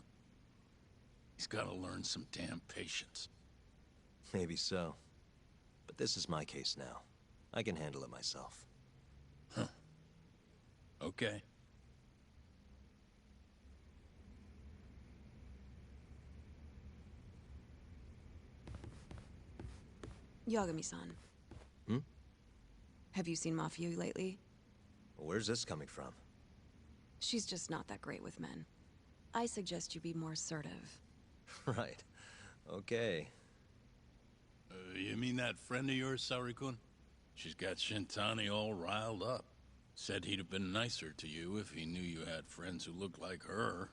He's gotta learn some damn patience. Maybe so. But this is my case now. I can handle it myself. Huh. Okay. Yagami-san. Hmm? Have you seen Mafia lately? Where's this coming from? She's just not that great with men. I suggest you be more assertive. Right. Okay. You mean that friend of yours, Saori-kun? She's got Shintani all riled up. Said he'd have been nicer to you if he knew you had friends who looked like her.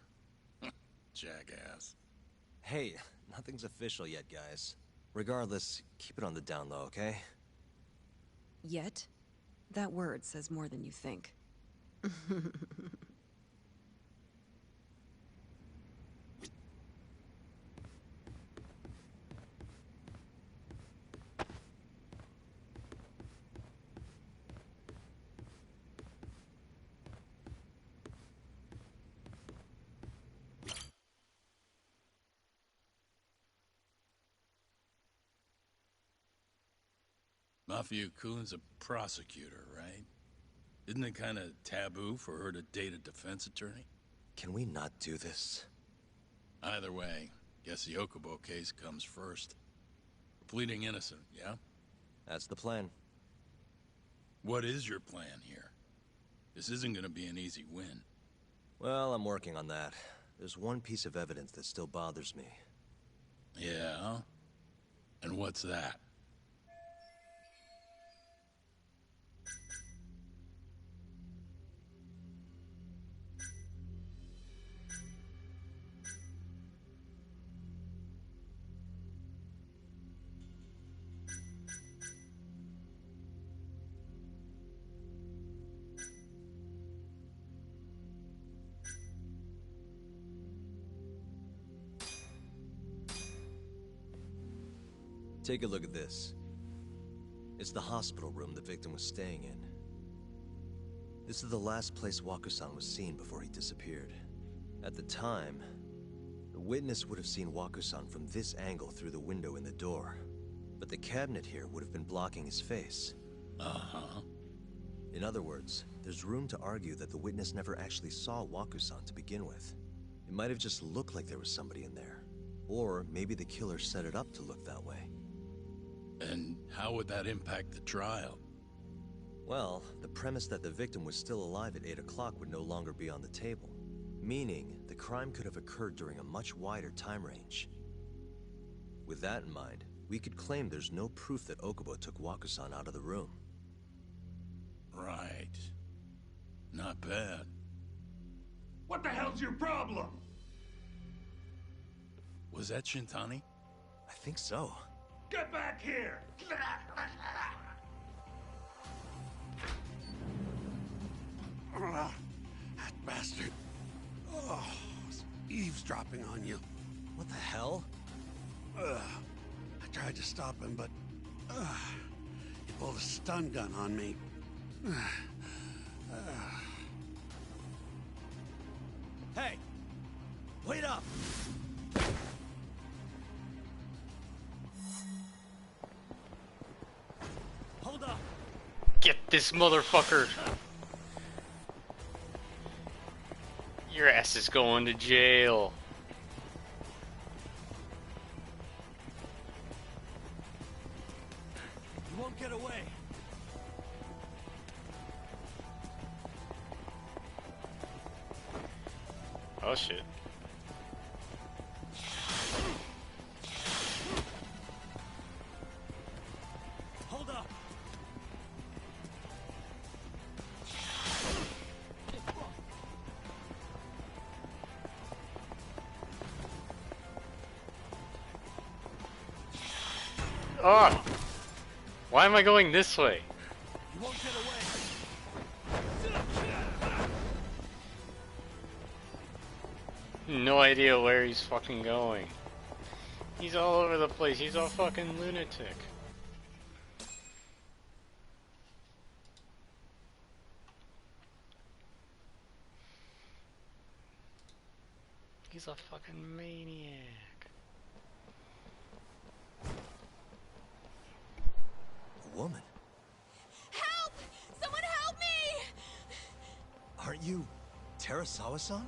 Jackass. Hey, nothing's official yet, guys. Regardless, keep it on the down low, okay? Yet? That word says more than you think. Mafia-kun's a prosecutor, right? Isn't it kind of taboo for her to date a defense attorney? Can we not do this? Either way, guess the Okubo case comes first. Pleading innocent, yeah? That's the plan. What is your plan here? This isn't gonna be an easy win. Well, I'm working on that. There's one piece of evidence that still bothers me. Yeah? And what's that? Take a look at this. It's the hospital room the victim was staying in. This is the last place Waku-san was seen before he disappeared. At the time, the witness would have seen Waku-san from this angle through the window in the door. But the cabinet here would have been blocking his face. Uh-huh. In other words, there's room to argue that the witness never actually saw Waku-san to begin with. It might have just looked like there was somebody in there. Or maybe the killer set it up to look that way. And how would that impact the trial? Well, the premise that the victim was still alive at 8 o'clock would no longer be on the table. Meaning, the crime could have occurred during a much wider time range. With that in mind, we could claim there's no proof that Okubo took Waku-san out of the room. Right. Not bad. What the hell's your problem? Was that Shintani? I think so. Get back here! That bastard. Oh, he's eavesdropping on you. What the hell? I tried to stop him, but he pulled a stun gun on me. Hey! Wait up! Hold up! Get this motherfucker! Your ass is going to jail. You won't get away. Oh shit. Hold up! Oh! Why am I going this way? You won't get away. No idea where he's fucking going. He's all over the place. He's a fucking lunatic. He's a fucking maniac. A woman? Help! Someone help me! Aren't you Terasawa-san?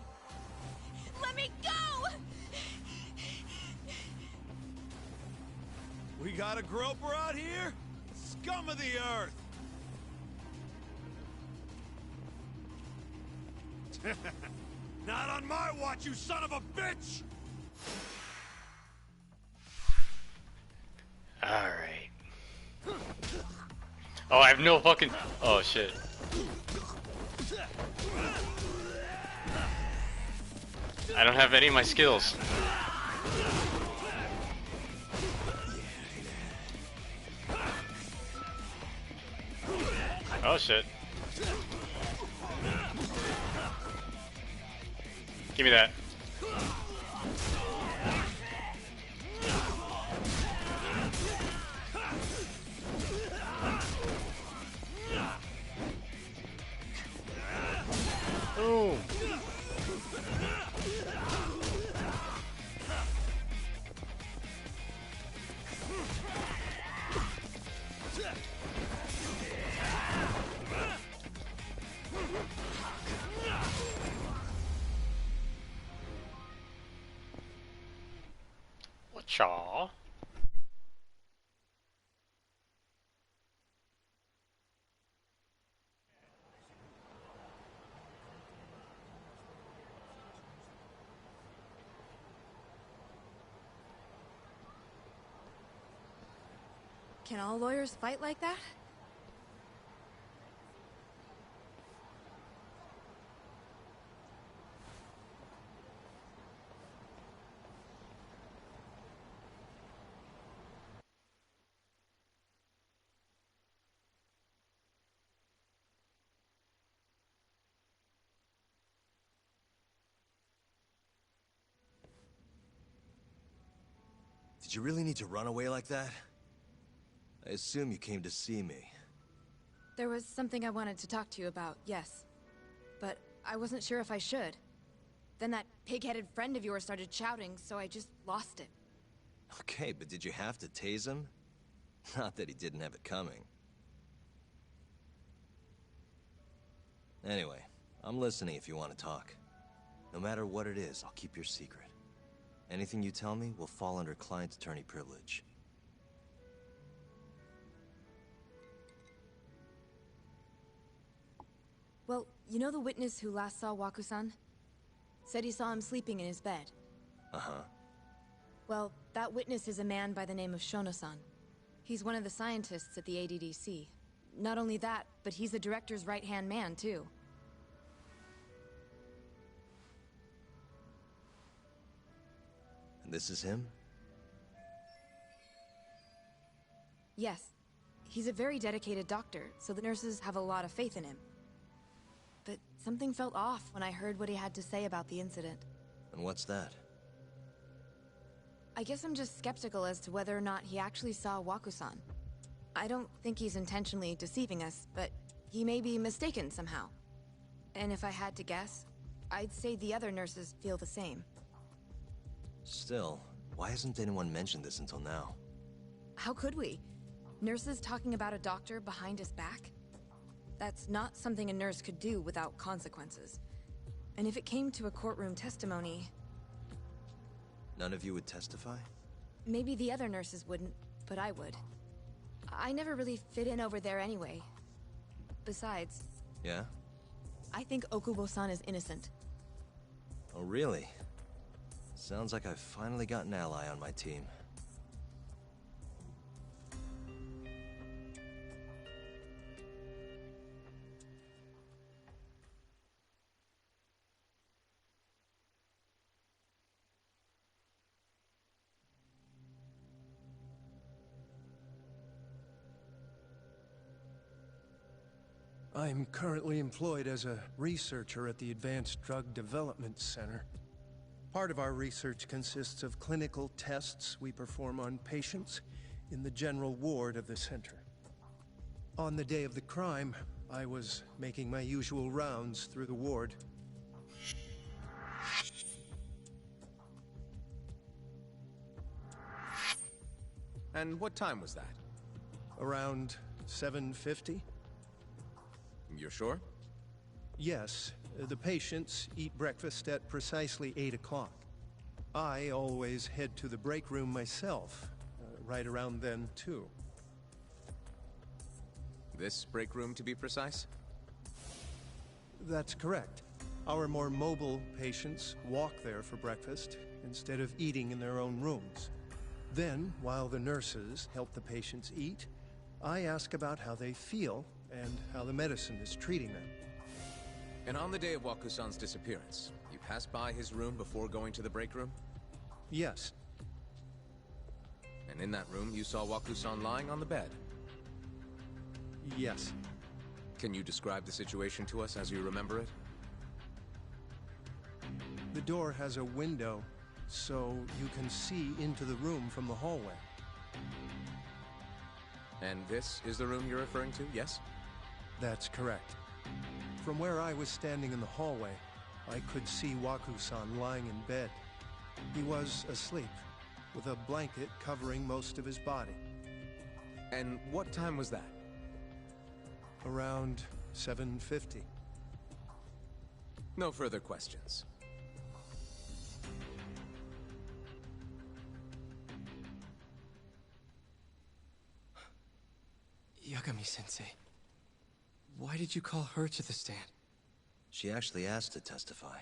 Let me go! We got a groper out here? Scum of the earth! Not on my watch, you son of a bitch! Alright. Oh, I have no fucking... Oh, shit. I don't have any of my skills. Oh, shit. Give me that. Boom. Whatcha? Can all lawyers fight like that? Did you really need to run away like that? I assume you came to see me. There was something I wanted to talk to you about, yes. But I wasn't sure if I should. Then that pig-headed friend of yours started shouting, so I just lost it. Okay, but did you have to tase him? Not that he didn't have it coming. Anyway, I'm listening if you want to talk. No matter what it is, I'll keep your secret. Anything you tell me will fall under client attorney privilege. Well, you know the witness who last saw Waku-san? Said he saw him sleeping in his bed. Uh-huh. Well, that witness is a man by the name of Shono-san. He's one of the scientists at the ADDC. Not only that, but he's the director's right-hand man, too. And this is him? Yes. He's a very dedicated doctor, so the nurses have a lot of faith in him. But something felt off when I heard what he had to say about the incident. And what's that? I guess I'm just skeptical as to whether or not he actually saw Waku-san. I don't think he's intentionally deceiving us, but he may be mistaken somehow. And if I had to guess, I'd say the other nurses feel the same. Still, why hasn't anyone mentioned this until now? How could we? Nurses talking about a doctor behind his back? That's not something a nurse could do without consequences. And if it came to a courtroom testimony... None of you would testify? Maybe the other nurses wouldn't, but I would. I never really fit in over there anyway. Besides... Yeah? I think Okubo-san is innocent. Oh, really? Sounds like I've finally got an ally on my team. I'm currently employed as a researcher at the Advanced Drug Development Center. Part of our research consists of clinical tests we perform on patients in the general ward of the center. On the day of the crime, I was making my usual rounds through the ward. And what time was that? Around 7:50? You're sure? Yes. The patients eat breakfast at precisely 8 o'clock. I always head to the break room myself, right around then, too. This break room, to be precise? That's correct. Our more mobile patients walk there for breakfast instead of eating in their own rooms. Then, while the nurses help the patients eat, I ask about how they feel and how the medicine is treating them. And on the day of Waku-san's disappearance, you passed by his room before going to the break room? Yes. And in that room, you saw Waku-san lying on the bed? Yes. Can you describe the situation to us as you remember it? The door has a window, so you can see into the room from the hallway. And this is the room you're referring to, yes? That's correct. From where I was standing in the hallway, I could see Waku-san lying in bed. He was asleep, with a blanket covering most of his body. And what time was that? Around 7:50. No further questions. Yagami-sensei, why did you call her to the stand? She actually asked to testify.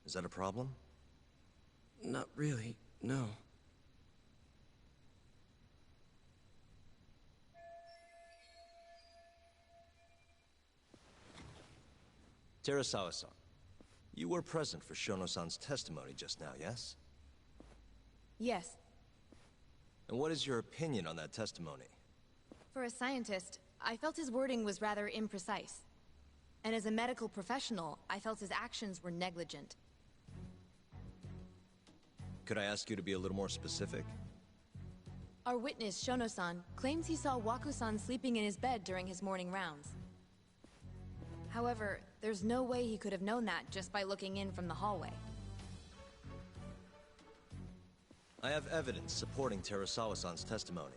Is that a problem? Not really, no. Terasawa-san, you were present for Shono-san's testimony just now, yes? Yes. And what is your opinion on that testimony? For a scientist, I felt his wording was rather imprecise. And as a medical professional, I felt his actions were negligent. Could I ask you to be a little more specific? Our witness, Shono-san, claims he saw Waku-san sleeping in his bed during his morning rounds. However, there's no way he could have known that just by looking in from the hallway. I have evidence supporting Terasawa-san's testimony.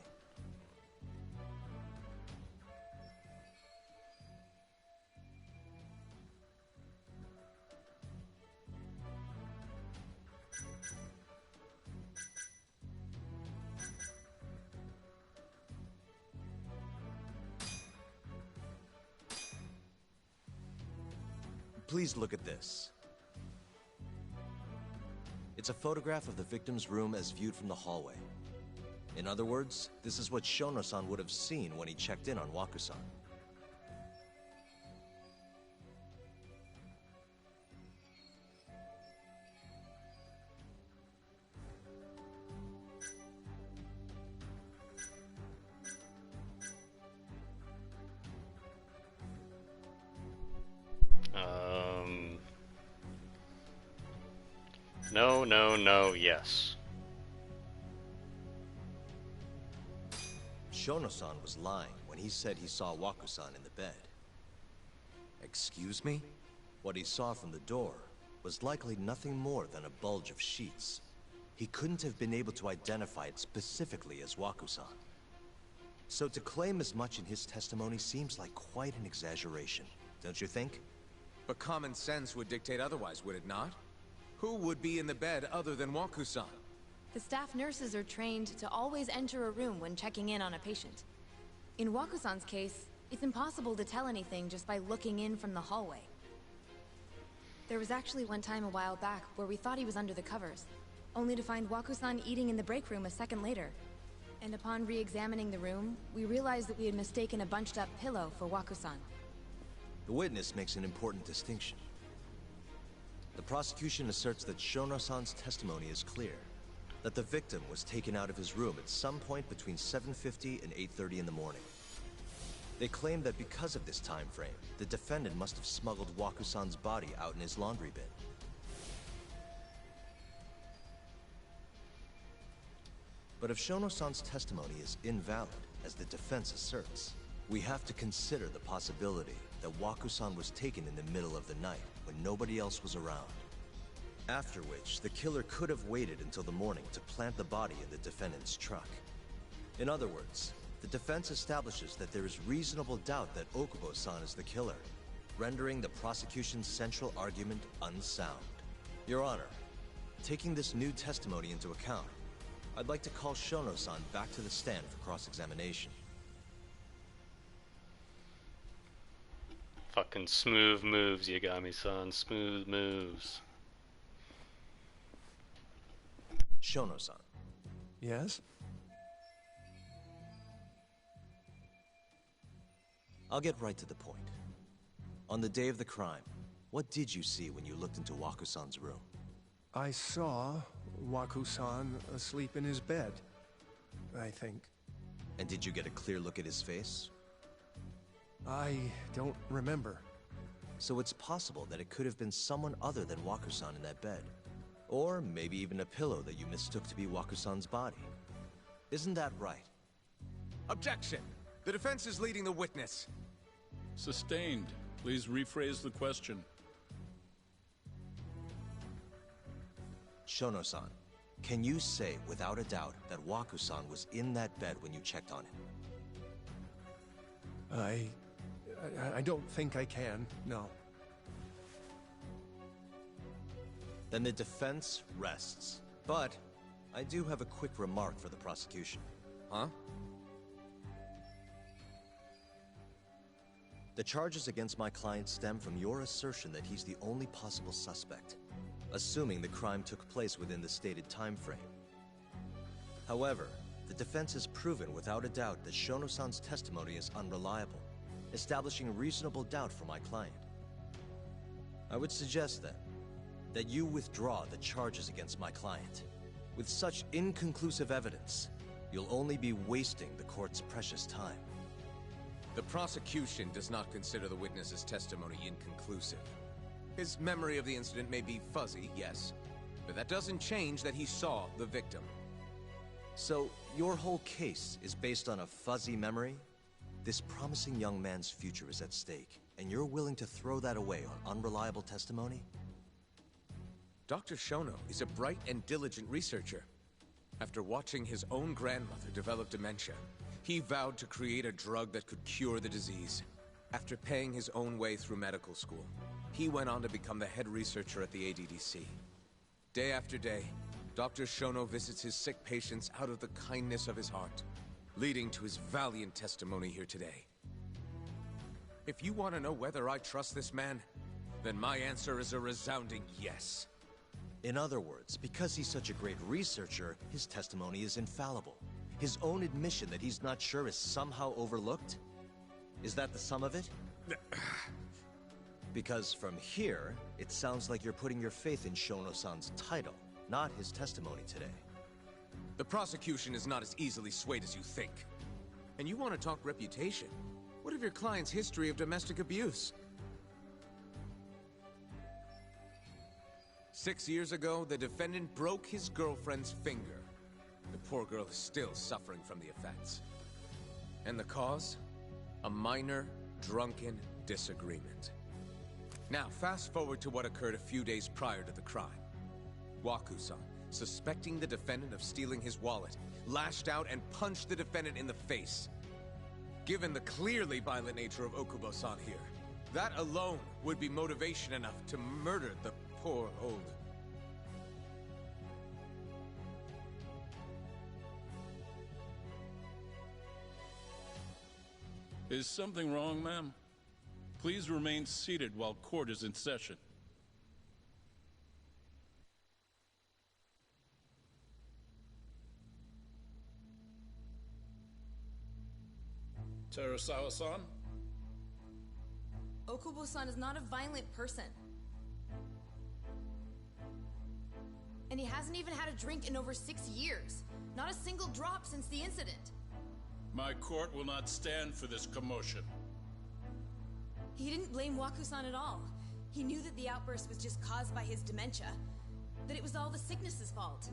Please look at this. It's a photograph of the victim's room as viewed from the hallway. In other words, this is what Shono-san would have seen when he checked in on Waku-san. No, yes. Shono-san was lying when he said he saw Waku-san in the bed. Excuse me? What he saw from the door was likely nothing more than a bulge of sheets. He couldn't have been able to identify it specifically as Waku-san. So to claim as much in his testimony seems like quite an exaggeration, don't you think? But common sense would dictate otherwise, would it not? Who would be in the bed other than Waku-san? The staff nurses are trained to always enter a room when checking in on a patient. In Waku-san's case, it's impossible to tell anything just by looking in from the hallway. There was actually one time a while back where we thought he was under the covers, only to find Waku-san eating in the break room a second later. And upon re-examining the room, we realized that we had mistaken a bunched-up pillow for Waku-san. The witness makes an important distinction. The prosecution asserts that Shono-san's testimony is clear, that the victim was taken out of his room at some point between 7:50 and 8:30 in the morning. They claim that because of this time frame, the defendant must have smuggled Waku-san's body out in his laundry bin. But if Shono-san's testimony is invalid, as the defense asserts, we have to consider the possibility that Waku-san was taken in the middle of the night when nobody else was around. After which, the killer could have waited until the morning to plant the body in the defendant's truck. In other words, the defense establishes that there is reasonable doubt that Okubo-san is the killer, rendering the prosecution's central argument unsound. Your Honor, taking this new testimony into account, I'd like to call Shono-san back to the stand for cross-examination. Fucking smooth moves, Yagami-san. Smooth moves. Shono-san. Yes? I'll get right to the point. On the day of the crime, what did you see when you looked into Waku-san's room? I saw Waku-san asleep in his bed, I think. And did you get a clear look at his face? I don't remember. So it's possible that it could have been someone other than Waku-san in that bed. Or maybe even a pillow that you mistook to be Waku-san's body. Isn't that right? Objection! The defense is leading the witness. Sustained. Please rephrase the question. Shono-san, can you say without a doubt that Waku-san was in that bed when you checked on him? I don't think I can, no. Then the defense rests. But I do have a quick remark for the prosecution. Huh? The charges against my client stem from your assertion that he's the only possible suspect, assuming the crime took place within the stated time frame. However, the defense has proven without a doubt that Shono-san's testimony is unreliable, establishing reasonable doubt for my client. I would suggest then that you withdraw the charges against my client. With such inconclusive evidence, you'll only be wasting the court's precious time. The prosecution does not consider the witness's testimony inconclusive. His memory of the incident may be fuzzy, yes, but that doesn't change that he saw the victim. So, your whole case is based on a fuzzy memory? This promising young man's future is at stake, and you're willing to throw that away on unreliable testimony? Dr. Shono is a bright and diligent researcher. After watching his own grandmother develop dementia, he vowed to create a drug that could cure the disease. After paying his own way through medical school, he went on to become the head researcher at the ADDC. Day after day, Dr. Shono visits his sick patients out of the kindness of his heart, leading to his valiant testimony here today. If you want to know whether I trust this man, then my answer is a resounding yes. In other words, because he's such a great researcher, his testimony is infallible. His own admission that he's not sure is somehow overlooked? Is that the sum of it? Because from here, it sounds like you're putting your faith in Shono-san's title, not his testimony today. The prosecution is not as easily swayed as you think. And you want to talk reputation? What of your client's history of domestic abuse? 6 years ago, the defendant broke his girlfriend's finger. The poor girl is still suffering from the effects. And the cause? A minor, drunken disagreement. Now, fast forward to what occurred a few days prior to the crime. Waku-san, suspecting the defendant of stealing his wallet, lashed out and punched the defendant in the face. Given the clearly violent nature of Okubo-san here, that alone would be motivation enough to murder the poor old... Is something wrong, ma'am? Please remain seated while court is in session. Terasawa-san? Okubo-san is not a violent person. And he hasn't even had a drink in over 6 years. Not a single drop since the incident. My court will not stand for this commotion. He didn't blame Waku-san at all. He knew that the outburst was just caused by his dementia. That it was all the sickness's fault.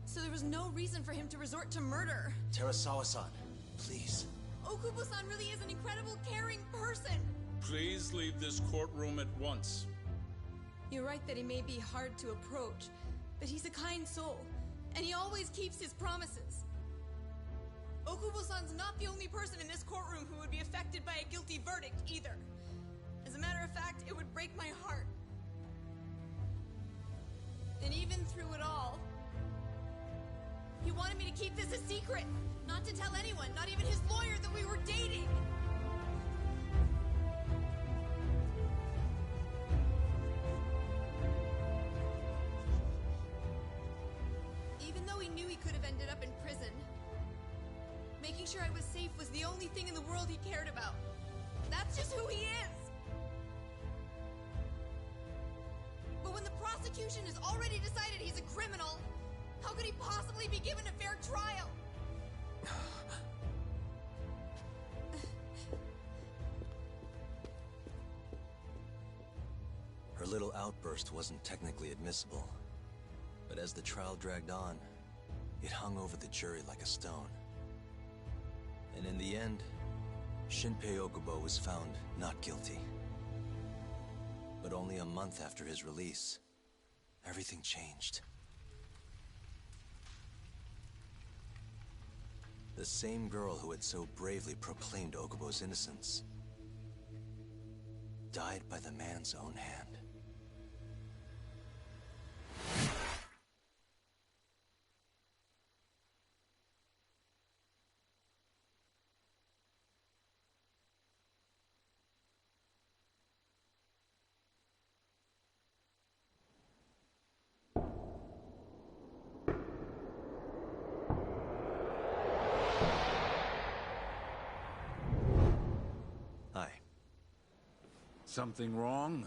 So there was no reason for him to resort to murder. Terasawa-san, please. Okubo-san really is an incredible, caring person. Please leave this courtroom at once. You're right that he may be hard to approach, but he's a kind soul, and he always keeps his promises. Okubo-san's not the only person in this courtroom who would be affected by a guilty verdict, either. As a matter of fact, it would break my heart. And even through it all, he wanted me to keep this a secret, not to tell anyone, not even his lawyer, that we were dating. Even though he knew he could have ended up in prison, making sure I was safe was the only thing in the world he cared about. That's just who he is! But when the prosecution has already decided he's a criminal, how could he possibly be given a fair trial? Her little outburst wasn't technically admissible, but as the trial dragged on, it hung over the jury like a stone. And in the end, Shinpei Okubo was found not guilty. But only a month after his release, everything changed. The same girl who had so bravely proclaimed Okubo's innocence died by the man's own hand. Something wrong?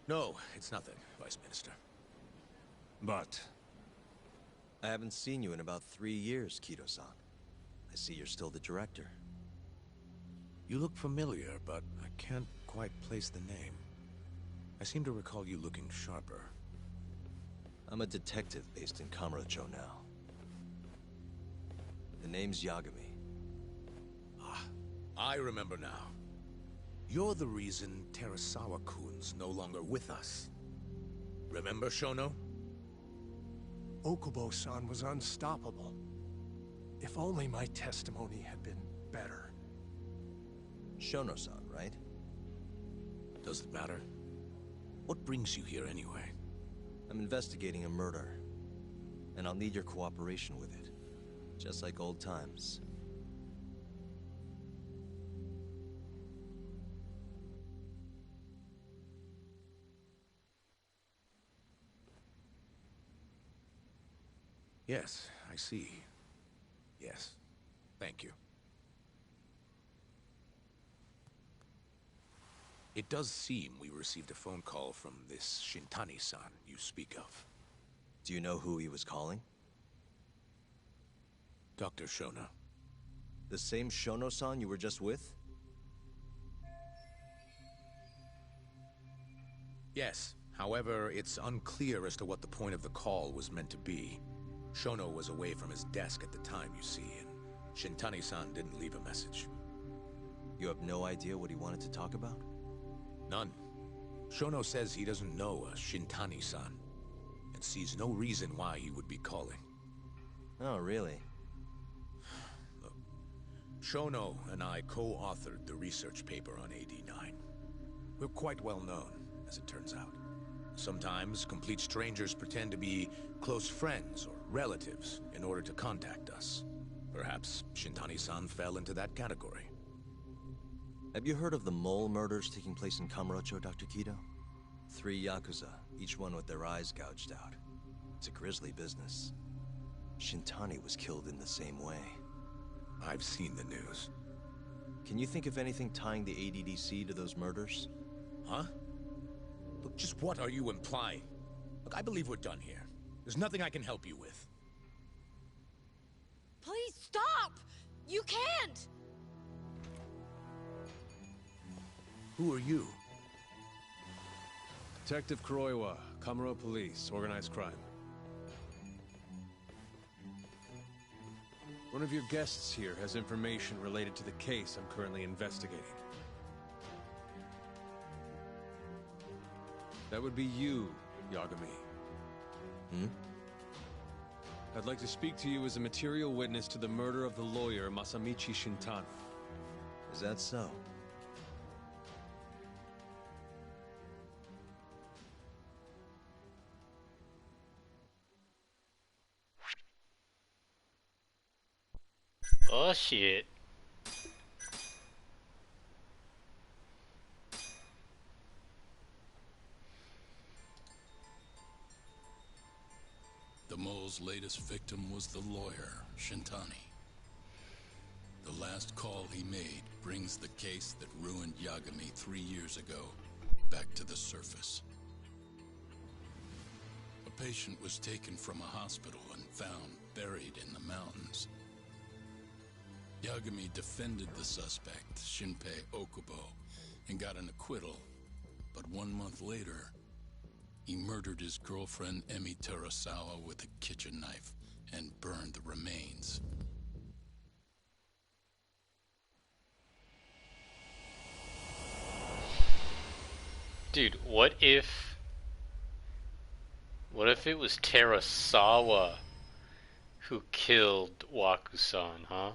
No, it's nothing, Vice Minister. But... I haven't seen you in about 3 years, Kido-san. I see you're still the director. You look familiar, but I can't quite place the name. I seem to recall you looking sharper. I'm a detective based in Kamurocho now. The name's Yagami. Ah, I remember now. You're the reason Terasawa-kun's no longer with us. Remember, Shono? Okubo-san was unstoppable. If only my testimony had been better. Shono-san, right? Does it matter? What brings you here anyway? I'm investigating a murder. And I'll need your cooperation with it. Just like old times. Yes, I see. Yes. Thank you. It does seem we received a phone call from this Shintani-san you speak of. Do you know who he was calling? Dr. Shono. The same Shono-san you were just with? Yes. However, it's unclear as to what the point of the call was meant to be. Shono was away from his desk at the time, you see, and Shintani-san didn't leave a message. You have no idea what he wanted to talk about? None. Shono says he doesn't know a Shintani-san, and sees no reason why he would be calling. Oh, really? Look, Shono and I co-authored the research paper on AD9. We're quite well known, as it turns out. Sometimes, complete strangers pretend to be close friends or relatives in order to contact us. Perhaps Shintani-san fell into that category. Have you heard of the mole murders taking place in Kamurocho, Dr. Kido? 3 Yakuza, each one with their eyes gouged out. It's a grisly business. Shintani was killed in the same way. I've seen the news. Can you think of anything tying the ADDC to those murders? Huh? Look, just what are you implying? Look, I believe we're done here. There's nothing I can help you with. Please stop! You can't! Who are you? Detective Kuroiwa, Kamuro Police, Organized Crime. One of your guests here has information related to the case I'm currently investigating. That would be you, Yagami. Hmm? I'd like to speak to you as a material witness to the murder of the lawyer Masamichi Shintani. Is that so? Oh shit. The mole's latest victim was the lawyer, Shintani. The last call he made brings the case that ruined Yagami 3 years ago back to the surface. A patient was taken from a hospital and found buried in the mountains. Yagami defended the suspect, Shinpei Okubo, and got an acquittal. But 1 month later, he murdered his girlfriend Emi Terasawa with a kitchen knife and burned the remains. Dude, what if it was Terasawa who killed Waku-san, huh?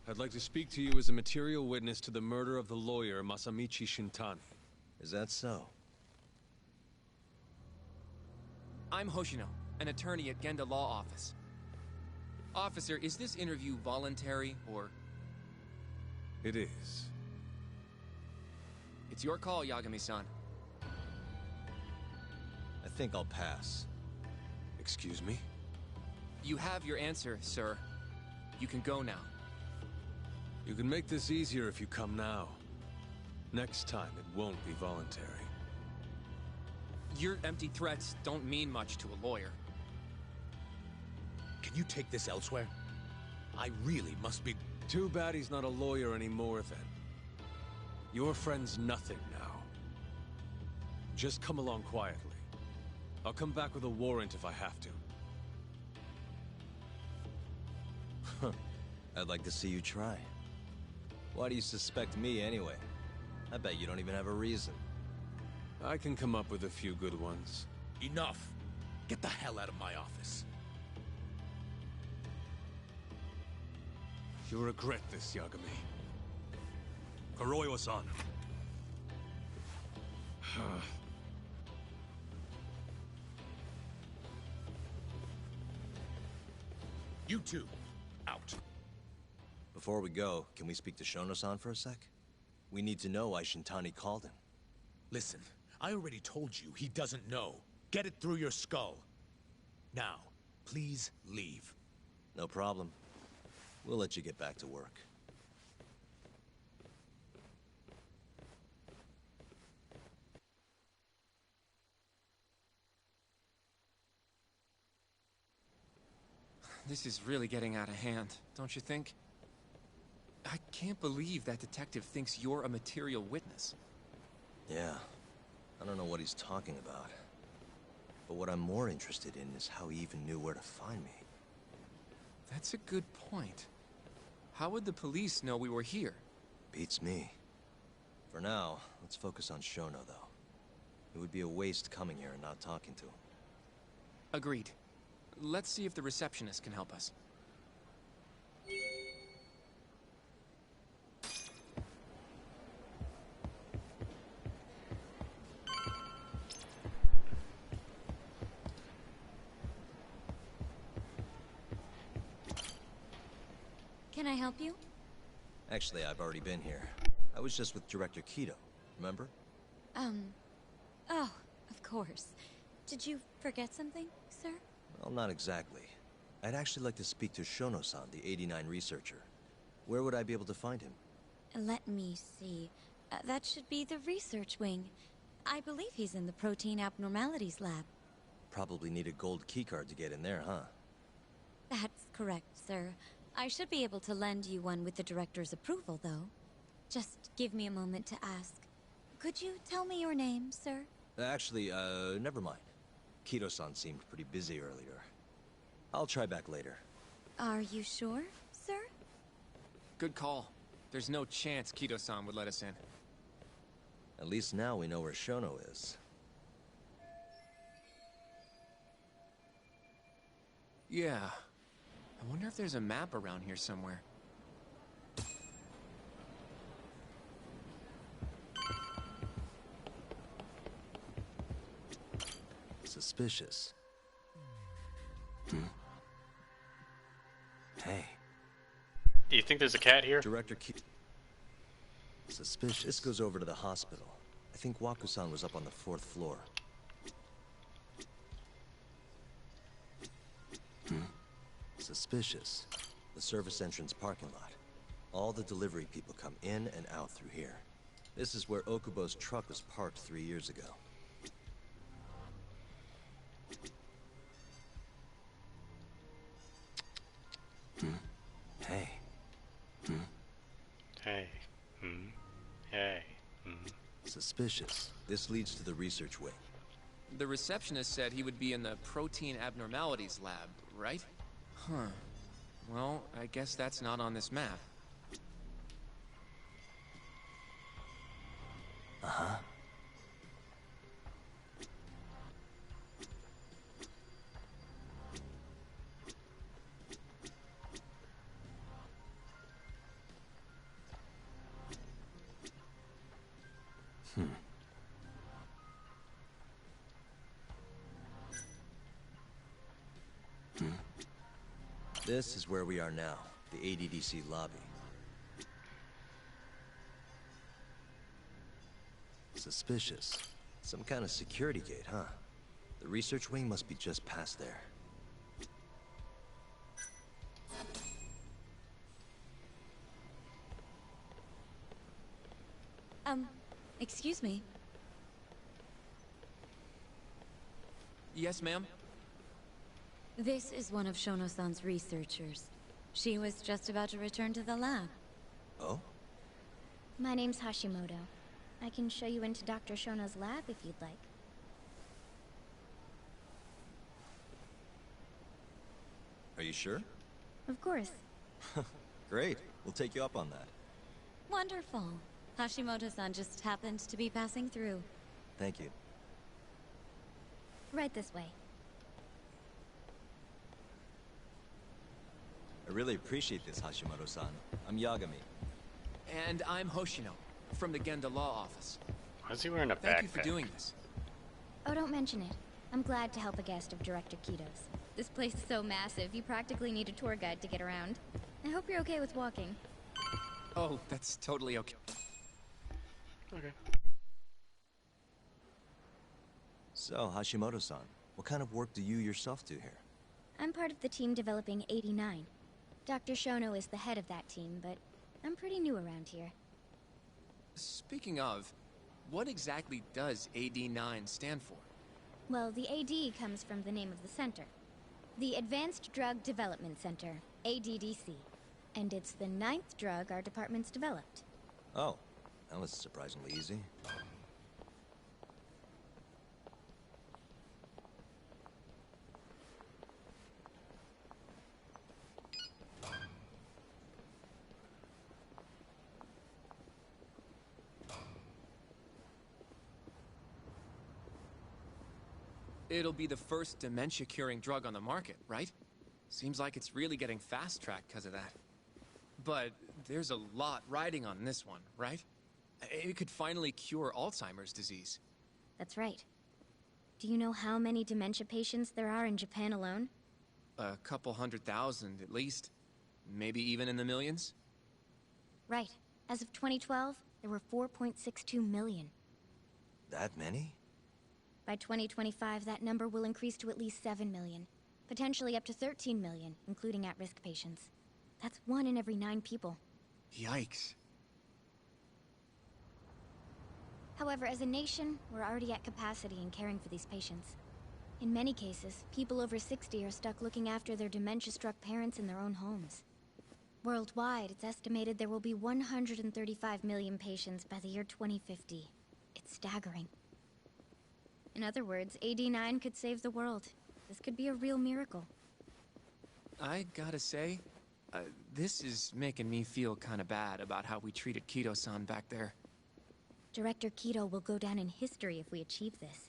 I'd like to speak to you as a material witness to the murder of the lawyer Masamichi Shintani. Is that so? I'm Hoshino, an attorney at Genda Law Office. Officer, is this interview voluntary, or...? It is. It's your call, Yagami-san. I think I'll pass. Excuse me? You have your answer, sir. You can go now. You can make this easier if you come now. Next time, it won't be voluntary. Your empty threats don't mean much to a lawyer. Can you take this elsewhere? I really must be... Too bad he's not a lawyer anymore, then. Your friend's nothing now. Just come along quietly. I'll come back with a warrant if I have to. I'd like to see you try. Why do you suspect me anyway? I bet you don't even have a reason. I can come up with a few good ones. Enough! Get the hell out of my office. You'll regret this, Yagami. Kamurocho-san. You two, out. Before we go, can we speak to Shono-san for a sec? We need to know why Shintani called him. Listen, I already told you he doesn't know. Get it through your skull. Now, please leave. No problem. We'll let you get back to work. This is really getting out of hand, don't you think? I can't believe that detective thinks you're a material witness. Yeah. I don't know what he's talking about. But what I'm more interested in is how he even knew where to find me. That's a good point. How would the police know we were here? Beats me. For now, let's focus on Shono, though. It would be a waste coming here and not talking to him. Agreed. Let's see if the receptionist can help us. Can I help you? Actually, I've already been here. I was just with Director Kido, remember? Oh, of course. Did you forget something, sir? Well, not exactly. I'd actually like to speak to Shono-san, the 89 researcher. Where would I be able to find him? Let me see. That should be the research wing. I believe he's in the protein abnormalities lab. Probably need a gold keycard to get in there, huh? That's correct, sir. I should be able to lend you one with the director's approval, though. Just give me a moment to ask. Could you tell me your name, sir? Actually, never mind. Kido-san seemed pretty busy earlier. I'll try back later. Are you sure, sir? Good call. There's no chance Kido-san would let us in. At least now we know where Shono is. Yeah. I wonder if there's a map around here somewhere. Suspicious. Hey. Do you think there's a cat here? Director Kido. Suspicious. This goes over to the hospital. I think Waku-san was up on the 4th floor. Suspicious. The service entrance parking lot. All the delivery people come in and out through here. This is where Okubo's truck was parked 3 years ago. Hey. Hey. Hey. Suspicious. This leads to the research wing. The receptionist said he would be in the protein abnormalities lab, right? Huh. Well, I guess that's not on this map. Uh-huh. This is where we are now, the ADDC lobby. Suspicious. Some kind of security gate, huh? The research wing must be just past there. Excuse me. Yes, ma'am? This is one of Shono-san's researchers. She was just about to return to the lab. Oh? My name's Hashimoto. I can show you into Dr. Shono's lab if you'd like. Are you sure? Of course. Great. We'll take you up on that. Wonderful. Hashimoto-san just happened to be passing through. Thank you. Right this way. I really appreciate this, Hashimoto-san. I'm Yagami. And I'm Hoshino, from the Genda Law Office. Why is he wearing a backpack? Thank you for doing this. Oh, don't mention it. I'm glad to help a guest of Director Kito's. This place is so massive, you practically need a tour guide to get around. I hope you're okay with walking. Oh, that's totally okay. Okay. So, Hashimoto-san, what kind of work do you yourself do here? I'm part of the team developing 89. Dr. Shono is the head of that team, but I'm pretty new around here. Speaking of, what exactly does AD9 stand for? Well, the AD comes from the name of the center. The Advanced Drug Development Center, ADDC. And it's the 9th drug our department's developed. Oh, that was surprisingly easy. It'll be the first dementia-curing drug on the market, right? Seems like it's really getting fast-tracked because of that. But there's a lot riding on this one, right? It could finally cure Alzheimer's disease. That's right. Do you know how many dementia patients there are in Japan alone? A couple 100,000 at least. Maybe even in the millions? Right. As of 2012, there were 4.62 million. That many? By 2025, that number will increase to at least 7 million. Potentially up to 13 million, including at-risk patients. That's 1 in every 9 people. Yikes. However, as a nation, we're already at capacity in caring for these patients. In many cases, people over 60 are stuck looking after their dementia-struck parents in their own homes. Worldwide, it's estimated there will be 135 million patients by the year 2050. It's staggering. In other words, AD9 could save the world. This could be a real miracle. I gotta say, this is making me feel kinda bad about how we treated Kito-san back there. Director Kito will go down in history if we achieve this.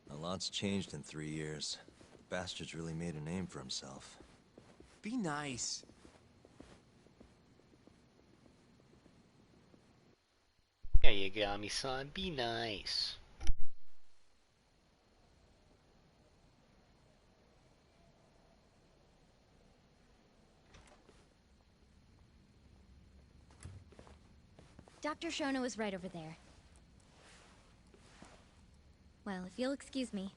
A lot's changed in 3 years. The bastard's really made a name for himself. Be nice. Yeah, you got me, son. Be nice. Dr. Shono is right over there. Well, if you'll excuse me.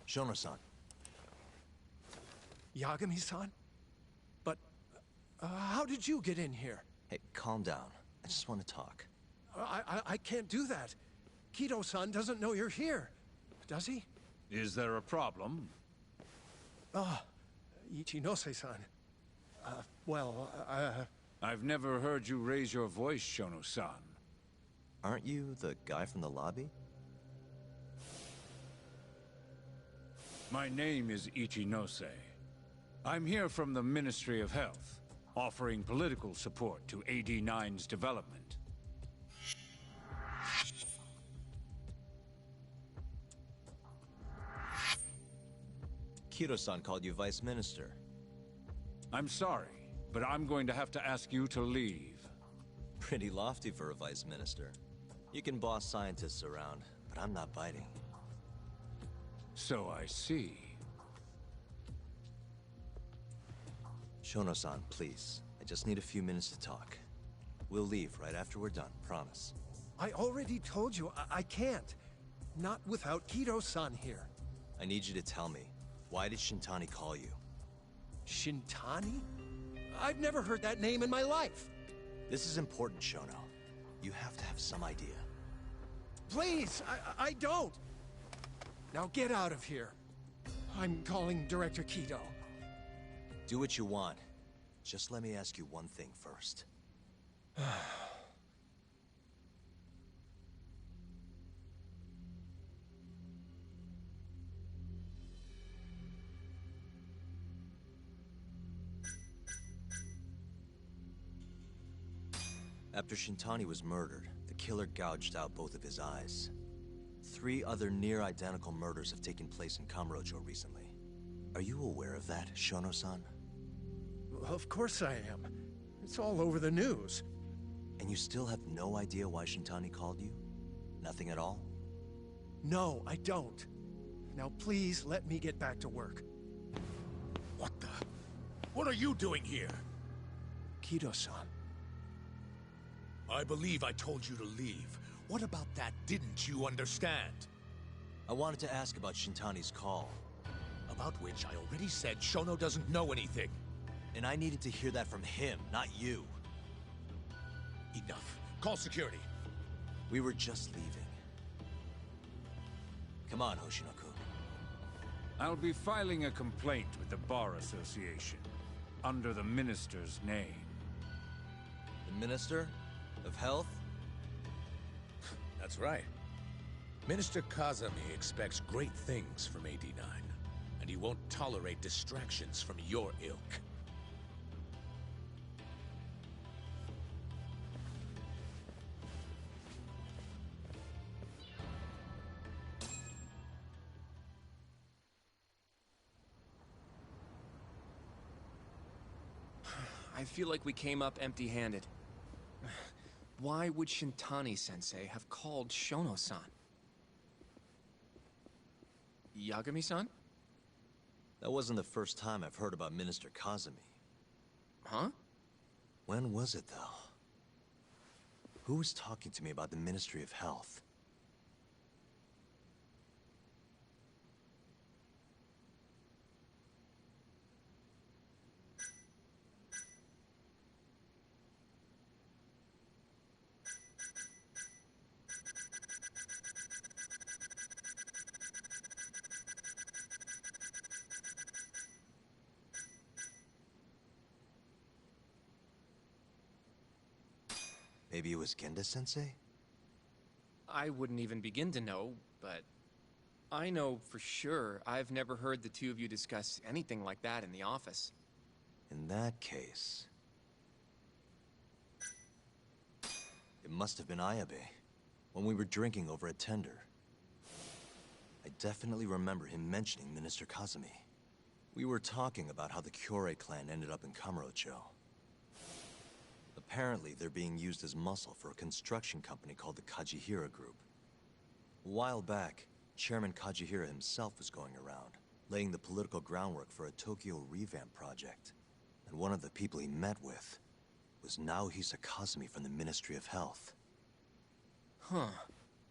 Shono-san. Yagami-san? But, how did you get in here? Hey, calm down. I just want to talk. I can't do that. Kito-san doesn't know you're here. Does he? Is there a problem? Ichinose-san. I've never heard you raise your voice, Shono-san. Aren't you the guy from the lobby? My name is Ichinose. I'm here from the Ministry of Health, offering political support to AD9's development. Kito-san called you Vice Minister. I'm sorry, but I'm going to have to ask you to leave. Pretty lofty for a Vice Minister. You can boss scientists around, but I'm not biting. So I see. Shono-san, please. I just need a few minutes to talk. We'll leave right after we're done, promise. I already told you, I can't. Not without Kito-san here. I need you to tell me, why did Shintani call you? Shintani? I've never heard that name in my life. This is important, Shono. You have to have some idea. Please, I don't. Now get out of here. I'm calling Director Kido. Do what you want. Just let me ask you one thing first. After Shintani was murdered, the killer gouged out both of his eyes. 3 other near-identical murders have taken place in Kamurocho recently. Are you aware of that, Shono-san? Of course I am. It's all over the news. And you still have no idea why Shintani called you? Nothing at all? No, I don't. Now please let me get back to work. What the? What are you doing here? Kido-san. I believe I told you to leave. What about that didn't you understand? I wanted to ask about Shintani's call. About which I already said Shono doesn't know anything. And I needed to hear that from him, not you. Enough. Call security. We were just leaving. Come on, Hoshino-kun. I'll be filing a complaint with the Bar Association, under the Minister's name. The Minister? Of Health? That's right. Minister Kazami expects great things from AD9, and he won't tolerate distractions from your ilk. I feel like we came up empty-handed. Why would Shintani-sensei have called Shono-san? Yagami-san? That wasn't the first time I've heard about Minister Kazami. Huh? When was it, though? Who was talking to me about the Ministry of Health? Maybe it was Genda-sensei? I wouldn't even begin to know, but I know for sure I've never heard the two of you discuss anything like that in the office. In that case... it must have been Ayabe, when we were drinking over at Tender. I definitely remember him mentioning Minister Kazami. We were talking about how the Kyorei clan ended up in Kamurocho. Apparently, they're being used as muscle for a construction company called the Kajihira Group. A while back, Chairman Kajihira himself was going around, laying the political groundwork for a Tokyo revamp project. And one of the people he met with was Naohisa Kazami from the Ministry of Health. Huh.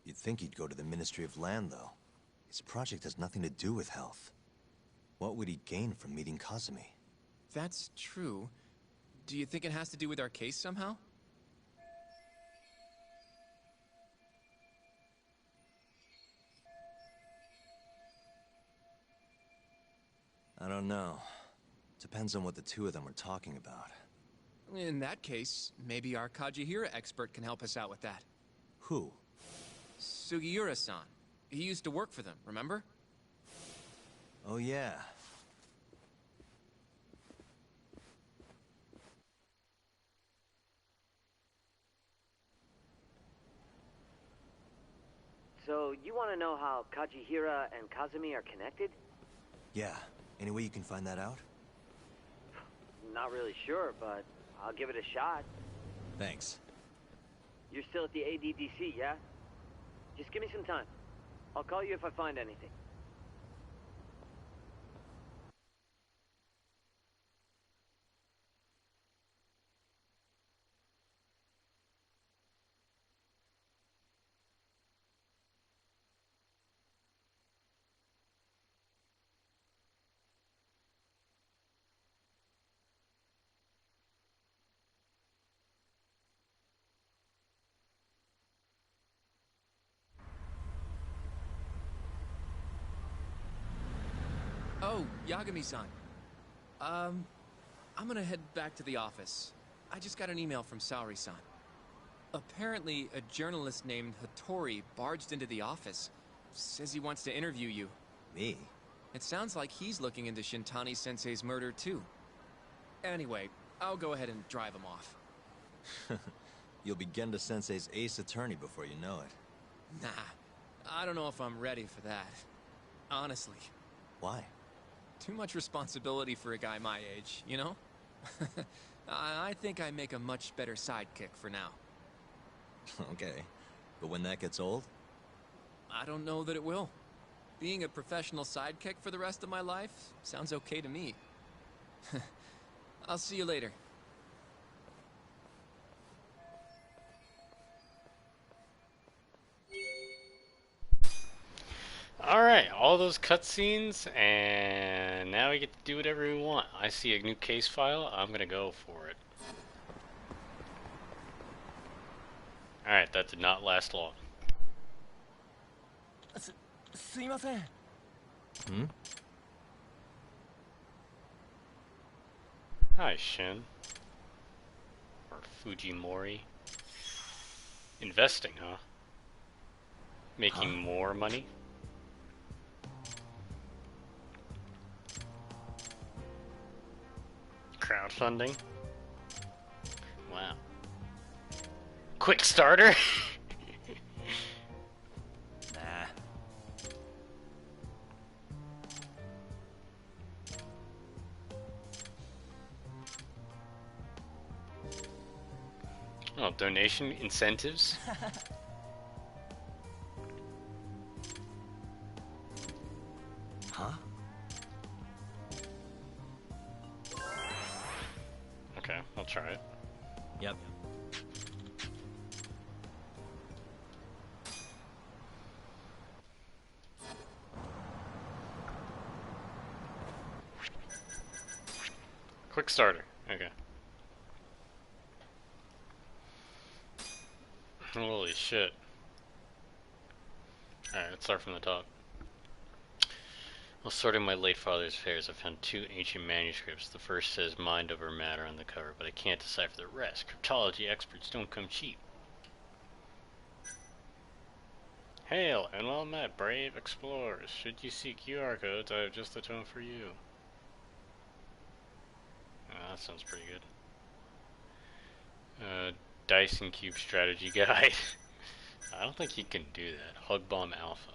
You'd think he'd go to the Ministry of Land, though. His project has nothing to do with health. What would he gain from meeting Kazami? That's true. Do you think it has to do with our case somehow? I don't know. Depends on what the two of them were talking about. In that case, maybe our Kajihira expert can help us out with that. Who? Sugiura-san. He used to work for them, remember? Oh yeah. So, you want to know how Kajihira and Kazumi are connected? Yeah. Any way you can find that out? Not really sure, but I'll give it a shot. Thanks. You're still at the ADDC, yeah? Just give me some time. I'll call you if I find anything. Yagami-san. I'm gonna head back to the office. I just got an email from Saori-san. Apparently, a journalist named Hattori barged into the office. Says he wants to interview you. Me? It sounds like he's looking into Shintani-sensei's murder, too. Anyway, I'll go ahead and drive him off. You'll be Genda-sensei's ace attorney before you know it. Nah, I don't know if I'm ready for that. Honestly. Why? Too much responsibility for a guy my age, you know? I think I make a much better sidekick for now. Okay, but when that gets old? I don't know that it will. Being a professional sidekick for the rest of my life sounds okay to me. I'll see you later. Alright, all those cutscenes, and now we get to do whatever we want. I see a new case file, I'm gonna go for it. Alright, that did not last long. Hmm? Hi, Shin. Or Fujimori. Investing, huh? Making more money? Crowdfunding? Wow. Quick starter? Nah. Oh, donation incentives? Huh? Okay, I'll try it. Yep. Quick starter. Okay. Holy shit. Alright, let's start from the top. While sorting my late father's affairs, I found two ancient manuscripts. The first says mind over matter on the cover, but I can't decipher the rest. Cryptology experts don't come cheap. Hail and well met, brave explorers. Should you seek QR codes, I have just the tone for you. That sounds pretty good. Dice and Cube Strategy Guide. I don't think you can do that. Hug Bomb Alpha.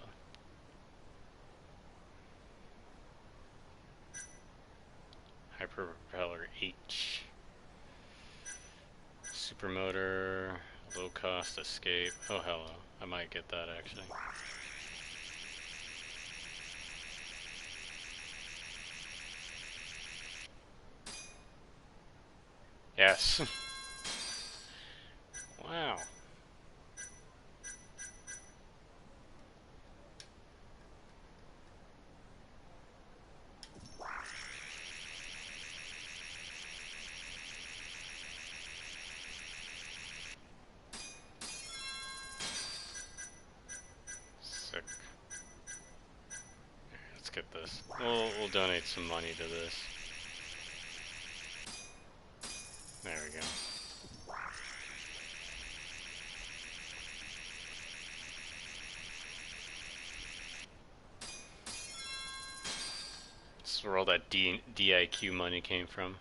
Hyper Propeller H. Supermotor. Low cost escape. Oh, hello. I might get that actually. Yes. Wow. Sick. Let's get this. We'll donate some money to this. There we go. That's where all that DIQ money came from.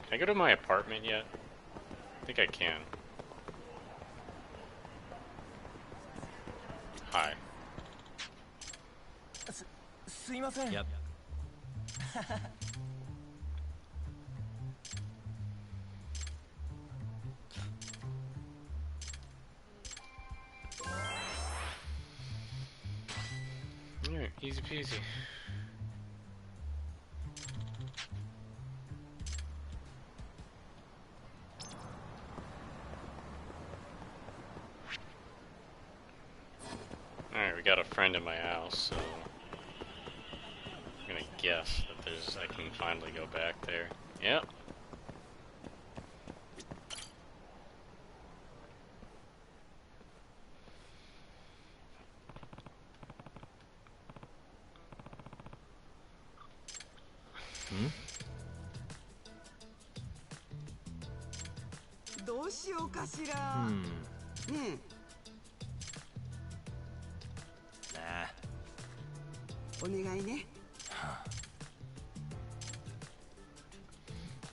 Can I go to my apartment yet? I think I can. Hi. Yep. Alright, easy peasy. Alright, we got a friend in my house, so I'm gonna guess that I can finally go back there. Yep. Hmm? どうしようかしら。Hmm. ね Nah. え、お願いね。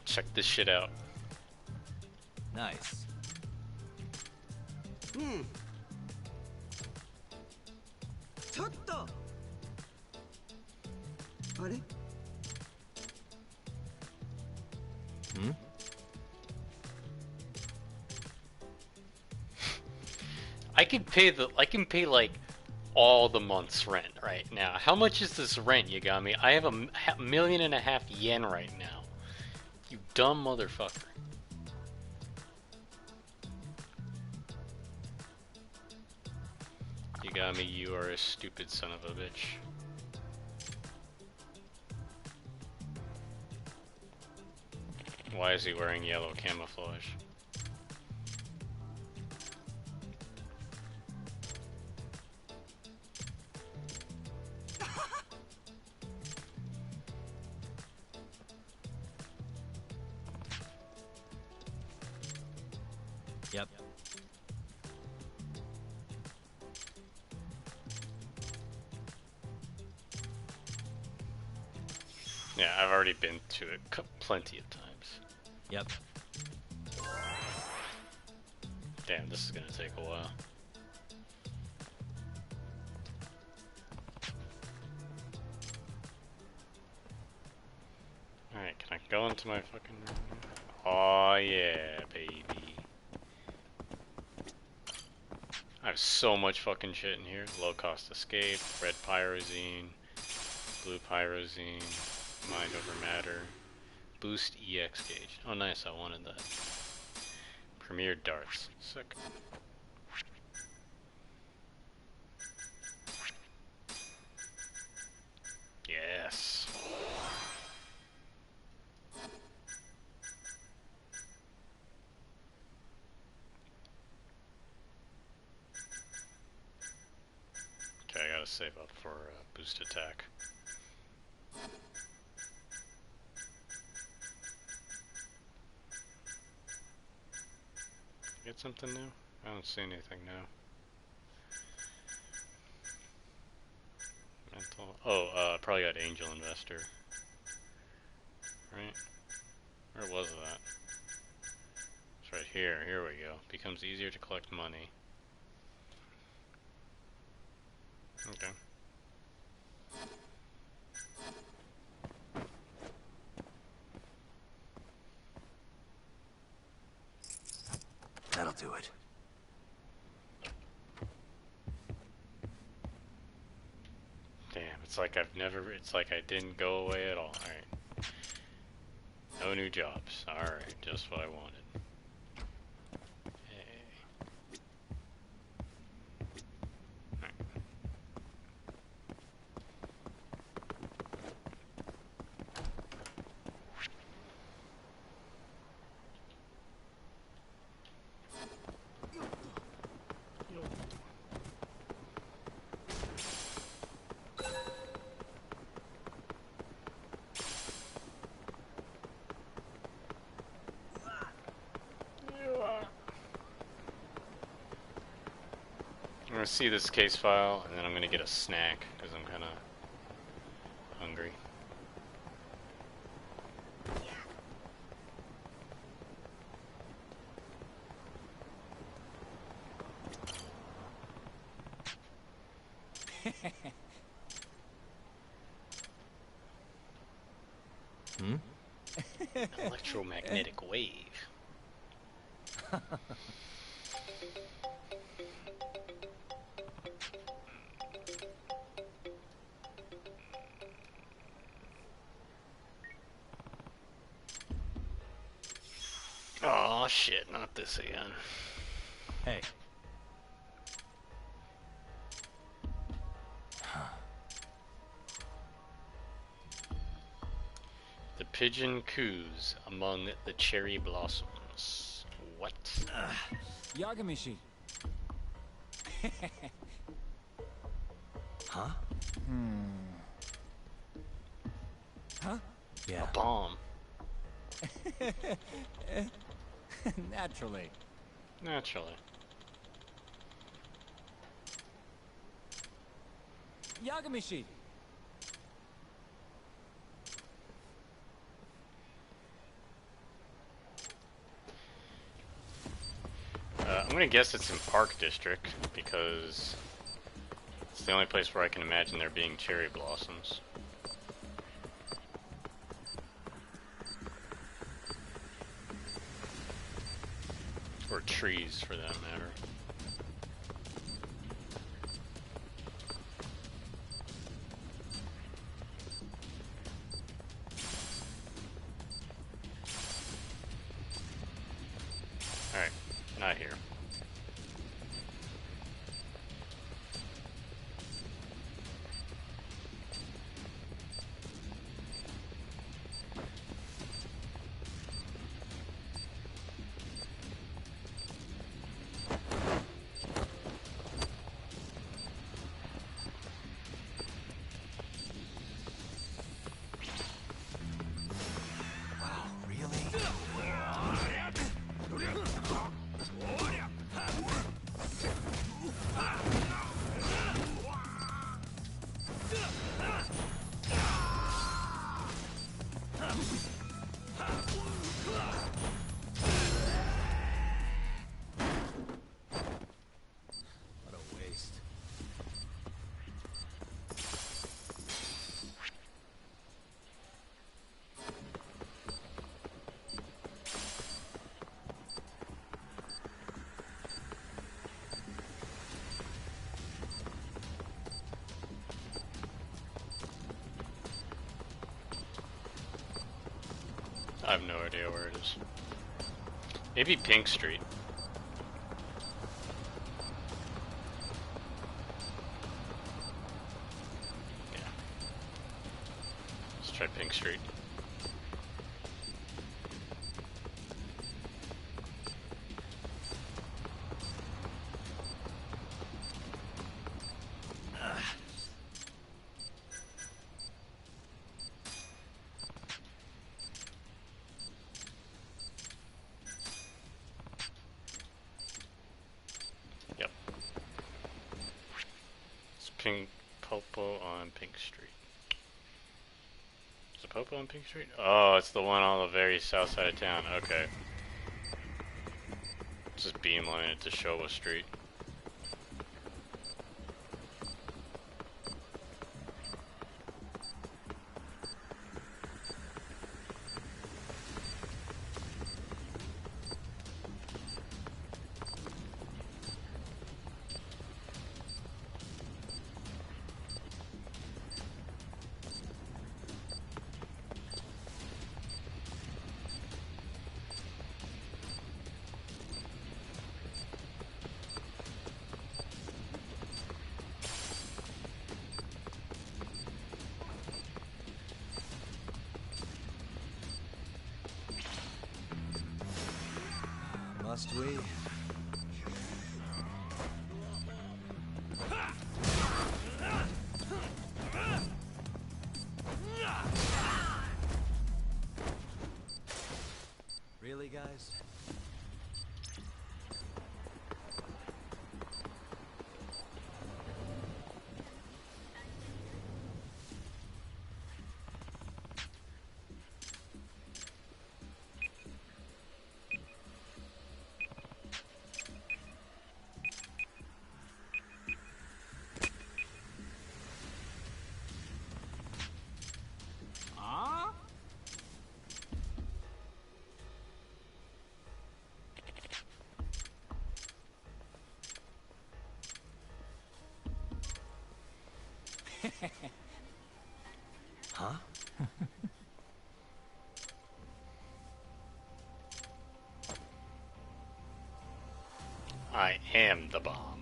Check this shit out. Nice. ねえ。ちょっと。あれ？ Hmm? I can pay like all the month's rent right now. How much is this rent, Yagami? I have a million and a half yen right now. You dumb motherfucker. Yagami, you are a stupid son of a bitch. Why is he wearing yellow camouflage? Yep. Yeah, I've already been to it plenty of times. Yep. Damn, this is gonna take a while. Alright, can I go into my fucking room now? Oh yeah, baby. I have so much fucking shit in here. Low cost escape, red pyrozine, blue pyrozine, mind over matter, boost EX gauge. Oh nice, I wanted that. Premier darts. Sick. Yes. Okay, I gotta save up for boost attack. Get something new? I don't see anything new. Mental. Oh, probably got Angel Investor. Right? Where was that? It's right here. Here we go. Becomes easier to collect money. Okay. That'll do it. Damn, it's like it's like I didn't go away at all. Alright. No new jobs. Alright, just what I wanted. I'm gonna see this case file, and then I'm gonna get a snack, because I'm kinda hungry. Hmm? Electromagnetic wave. Oh shit, not this again. Hey. The pigeon coos among the cherry blossoms. What? Yagamishi. Huh? Huh? Yeah. A bomb. Naturally. Naturally. Yagamishi! I'm gonna guess it's in Park District, because it's the only place where I can imagine there being cherry blossoms. Or trees, for that matter. Alright, not here. I have no idea where it is. Maybe Pink Street. Yeah. Let's try Pink Street. Yep. It's Pink Popo on Pink Street. Is it Popo on Pink Street? Oh, it's the one on the very south side of town. Okay. Just beamline it to Showa Street. Must we? Really, guys? Huh? I am the bomb.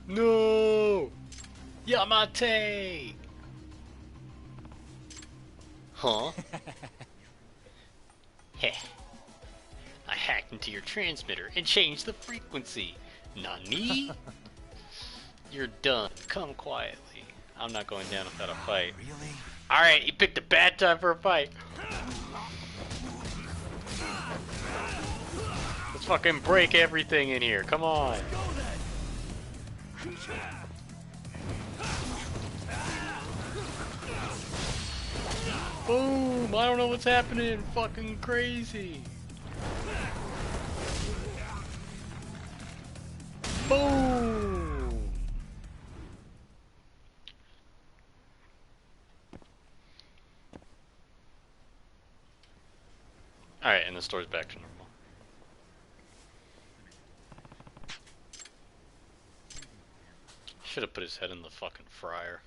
No! Yamate! Huh? Heh. I hacked into your transmitter and changed the frequency. Nani? You're done. Come quietly. I'm not going down without a fight. Really? Alright, you picked a bad time for a fight. Let's fucking break everything in here. Come on. Boom! I don't know what's happening. Fucking crazy. Boom! Alright, and the store's back to normal. Should have put his head in the fucking fryer.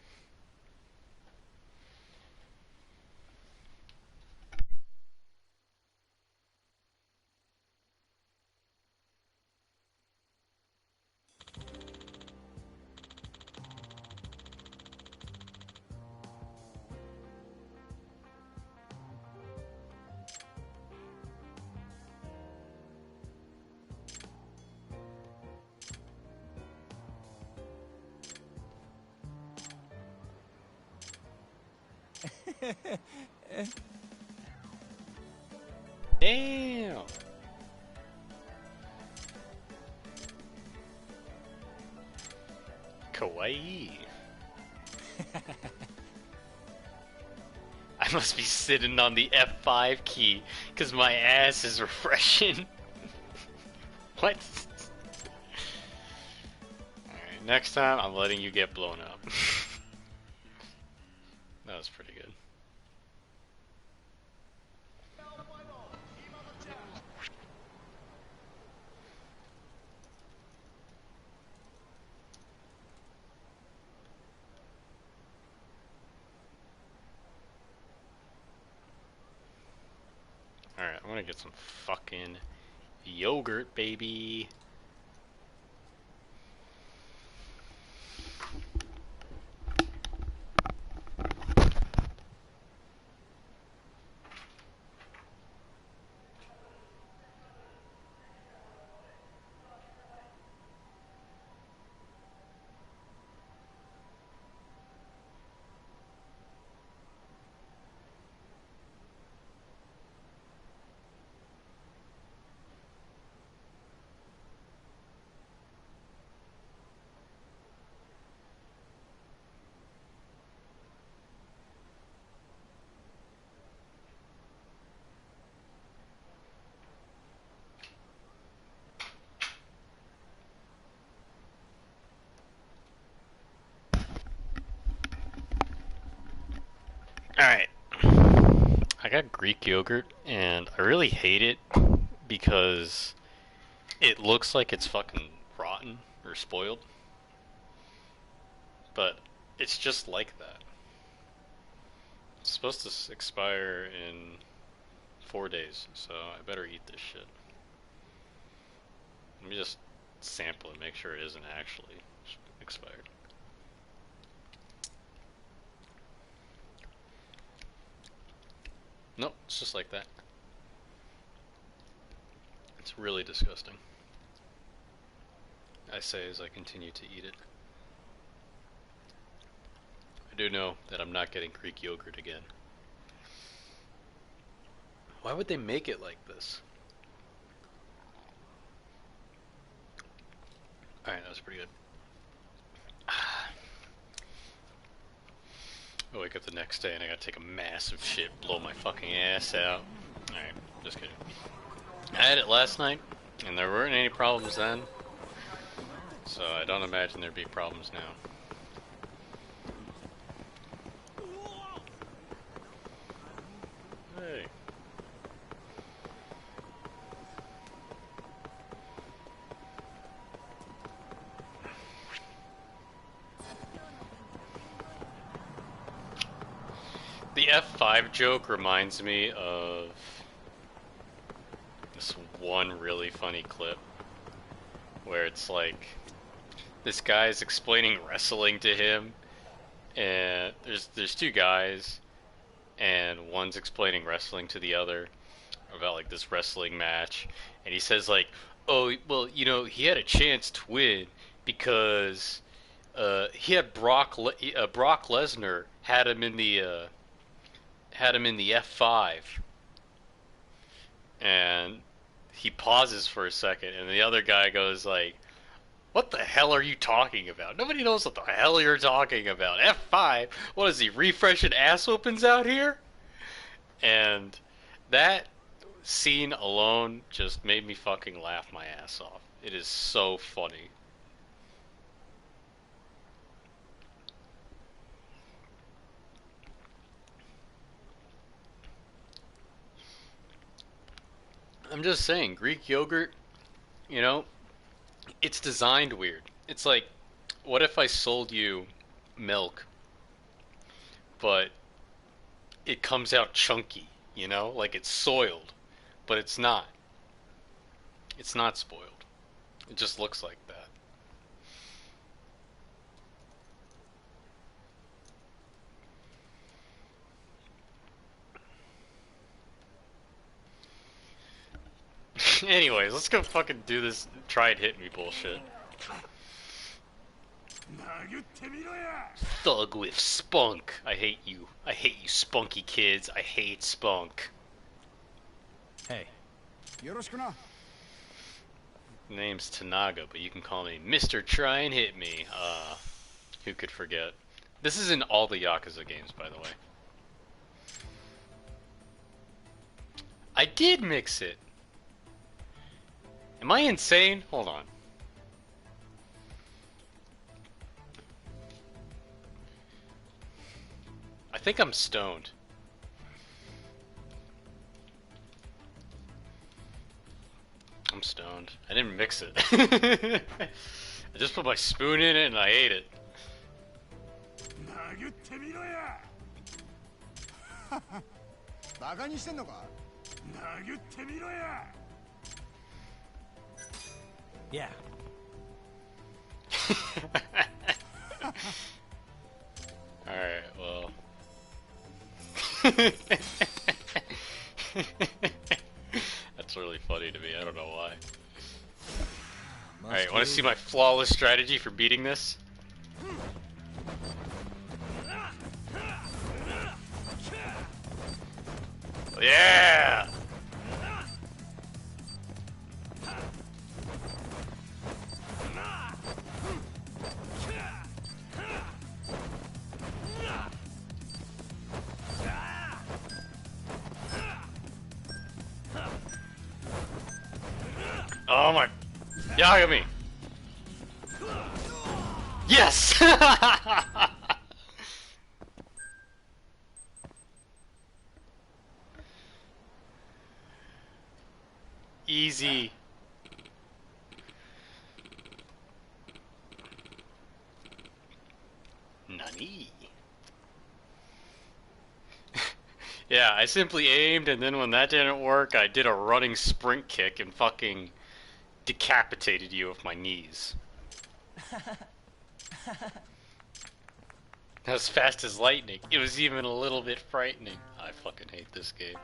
Damn! Kawaii. I must be sitting on the F5 key because my ass is refreshing. What? Alright, next time I'm letting you get blown up. That was pretty good. Alright, I'm gonna get some fucking yogurt, baby. Alright. I got Greek yogurt, and I really hate it because it looks like it's fucking rotten or spoiled. But it's just like that. It's supposed to expire in 4 days, so I better eat this shit. Let me just sample it, make sure it isn't actually expired. Nope, it's just like that. It's really disgusting. I say as I continue to eat it. I do know that I'm not getting Greek yogurt again. Why would they make it like this? Alright, that was pretty good. I wake up the next day and I gotta take a massive shit, blow my fucking ass out. Alright, just kidding. I had it last night, and there weren't any problems then. So I don't imagine there'd be problems now. Hey. The F5 joke reminds me of this one really funny clip where it's like this guy's explaining wrestling to him, and there's two guys, and one's explaining wrestling to the other about like this wrestling match, and he says like, oh well, you know, he had a chance to win because he had Brock Lesnar had him in the F5, and he pauses for a second, and the other guy goes like, what the hell are you talking about? Nobody knows what the hell you're talking about. F5? What is he, refreshing ass opens out here? And that scene alone just made me fucking laugh my ass off. It is so funny. I'm just saying, Greek yogurt, you know, it's designed weird. It's like, what if I sold you milk, but it comes out chunky, you know? Like it's soiled, but it's not. It's not spoiled. It just looks like that. Anyways, let's go fucking do this try and hit me bullshit. Thug with spunk. I hate you. I hate you spunky kids. I hate spunk. Hey. Name's Tanaga, but you can call me Mr. Try and Hit Me. Who could forget? This is in all the Yakuza games, by the way. I did mix it. Am I insane? Hold on. I think I'm stoned. I'm stoned. I didn't mix it. I just put my spoon in it and I ate it. Yeah. Alright, well. That's really funny to me. I don't know why. Alright, want to see my flawless strategy for beating this? Yeah! Oh my... Yagami! Yes! Easy. Nani? Yeah, I simply aimed, and then when that didn't work, I did a running sprint kick and fucking decapitated you with my knees. As fast as lightning. It was even a little bit frightening. I fucking hate this game.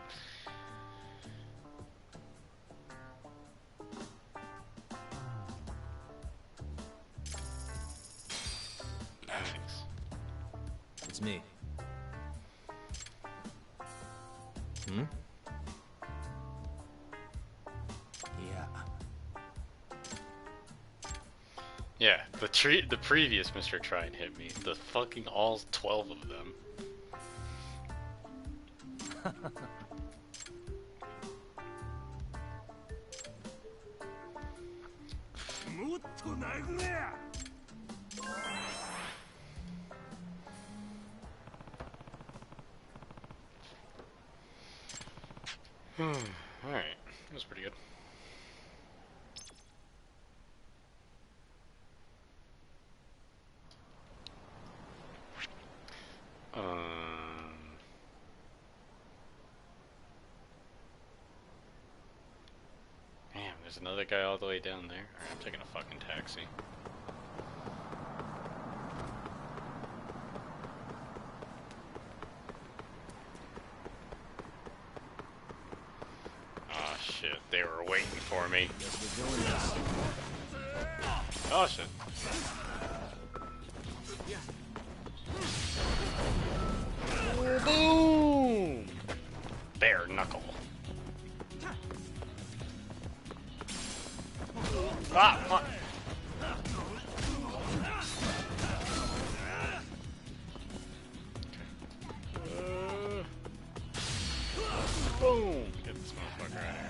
Thanks. It's me. Hmm? Yeah. Yeah, the previous Mr. Try and Hit Me. The fucking all 12 of them. Alright, that was pretty good. Damn, there's another guy all the way down there. Alright, I'm taking a fucking taxi. for me. Oh shit. Boom! Bare knuckle. Ah, fuck. Boom! Get this motherfucker out of here.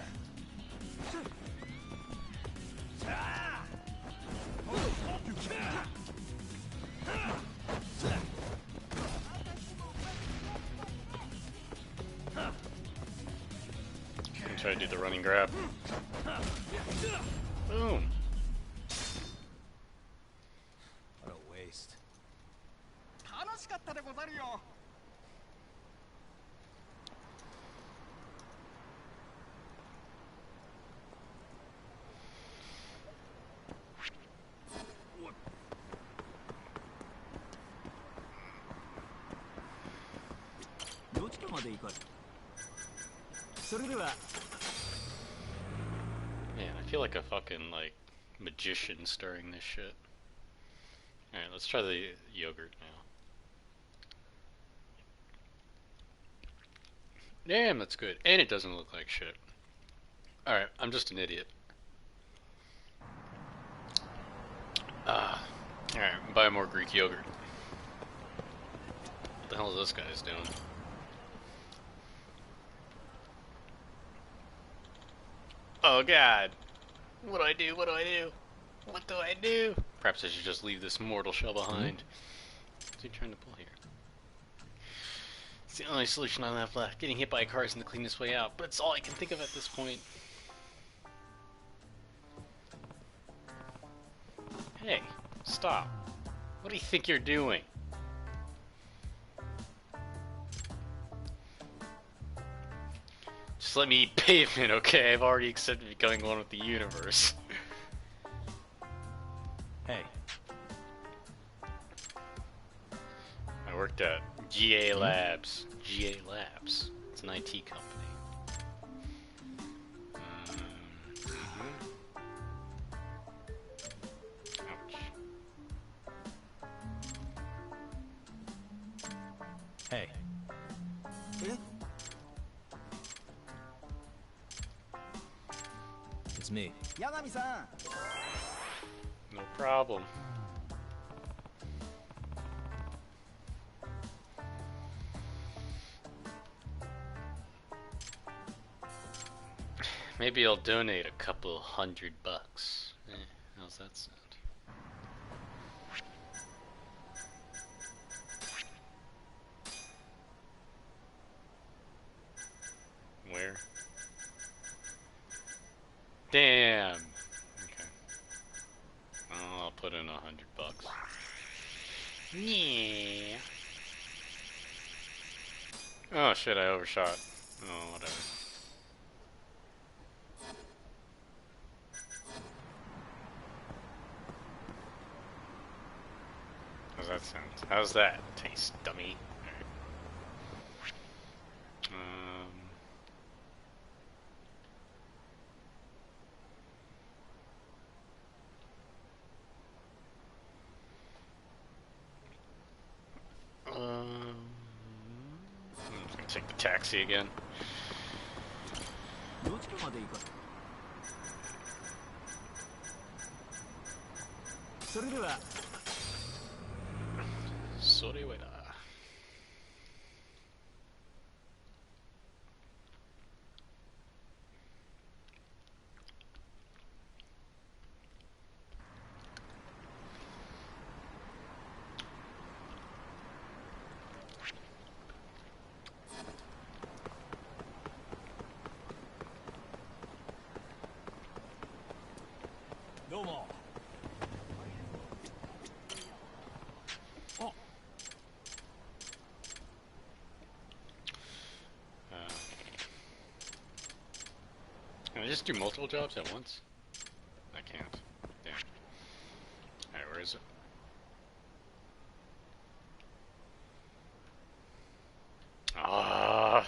I'm trying to do the running grab. Boom! What a waste. Man, I feel like a fucking, like, magician stirring this shit. Alright, let's try the yogurt now. Damn, that's good. And it doesn't look like shit. Alright, I'm just an idiot. Alright, buy more Greek yogurt. What the hell is this guy's doing? Oh god. What do I do? What do I do? What do I do? Perhaps I should just leave this mortal shell behind. What's he trying to pull here? It's the only solution I have left. Getting hit by a car isn't the cleanest way out, but it's all I can think of at this point. Hey, stop. What do you think you're doing? Just let me eat pavement, okay? I've already accepted becoming one with the universe. Hey. I worked at GA Labs. GA Labs. It's an IT company. Ouch. Hey. It's me. No problem. Maybe I'll donate a couple $100. How's that sound? Where? Damn. Okay. Well, I'll put in $100. Yeah. Oh shit! I overshot. Oh, whatever. How's that sound? How's that taste, dummy? I'm just gonna take the taxi again. Soreweda. Can I just do multiple jobs at once? I can't. Damn. Alright, where is it? Ah.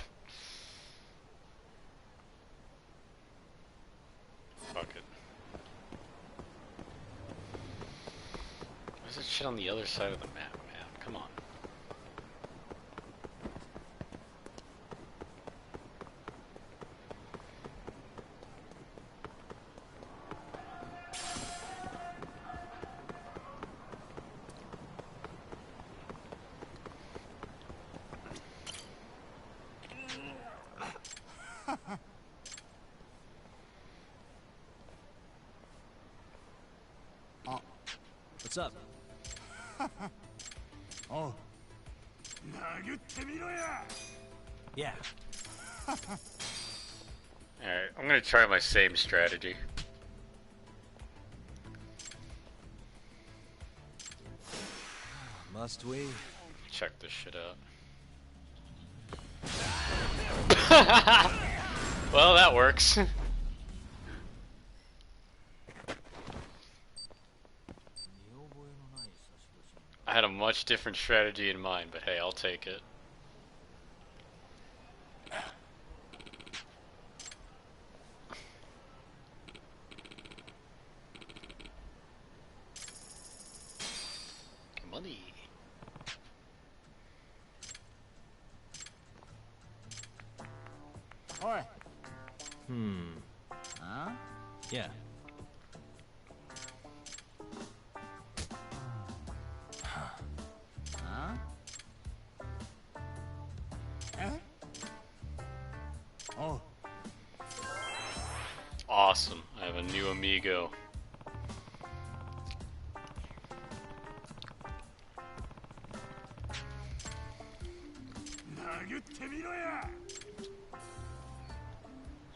shit on the other side of the map, man. Come on. What's up? Oh. Yeah. Alright, I'm gonna try my same strategy. Must we? Check this shit out. Well, that works. I had a much different strategy in mind, but hey, I'll take it. Money. Oi. Huh? Yeah. Huh? Eh? Oh. Awesome. I have a new amigo.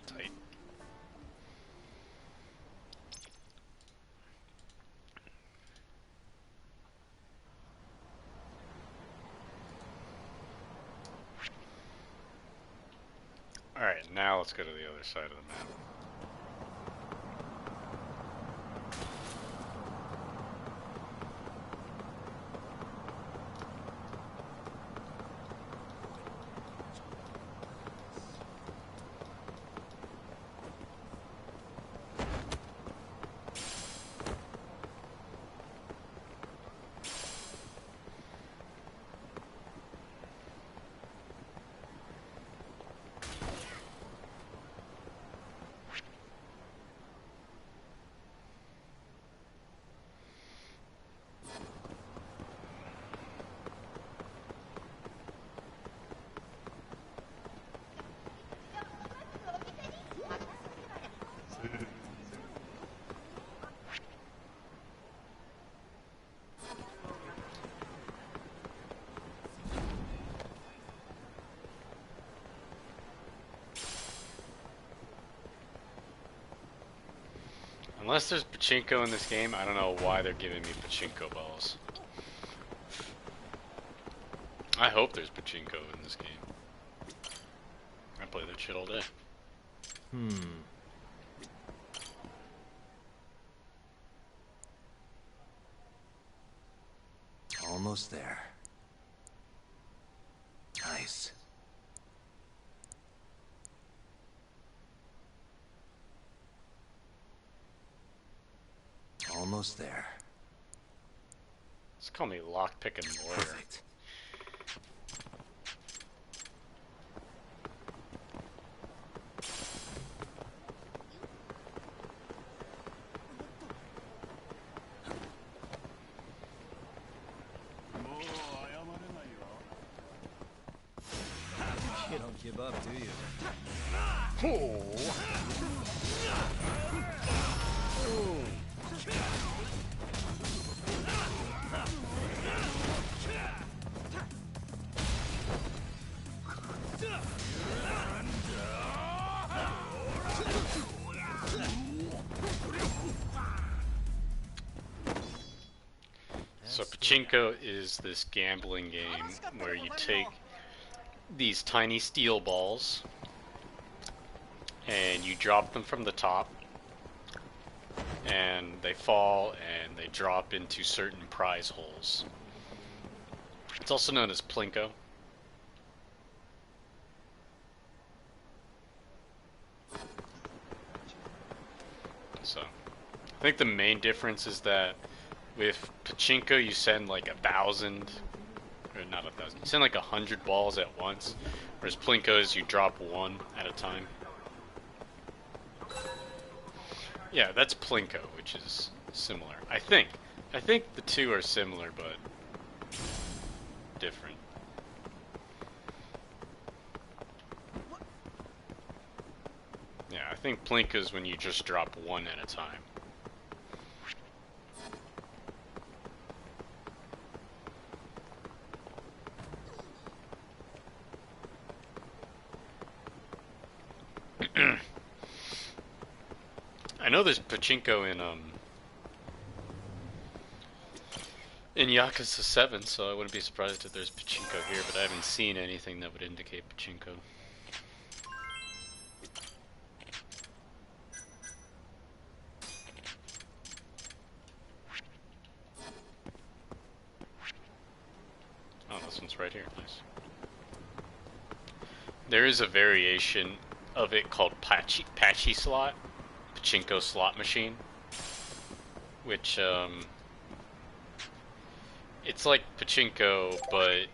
Tight. Alright, now let's go to the other side of the map. Unless there's pachinko in this game, I don't know why they're giving me pachinko balls. I hope there's pachinko in this game. I play that shit all day. Almost there. Nice. Almost there. Just call me lockpick and lawyer. Perfect. You don't give up, do you? So pachinko is this gambling game where you take these tiny steel balls and you drop them from the top and they fall and they drop into certain prize holes. It's also known as plinko. So I think the main difference is that With pachinko, you send like 1,000, or not 1,000. You send like 100 balls at once. Whereas plinko is you drop one at a time. Yeah, that's plinko, which is similar. I think the two are similar, but different. Yeah, I think plinko is when you just drop one at a time. I know there's pachinko in Yakuza 7, so I wouldn't be surprised if there's pachinko here, but I haven't seen anything that would indicate pachinko. Oh, this one's right here. Nice. There is a variation of it called Patchy slot, pachinko slot machine, which it's like pachinko, but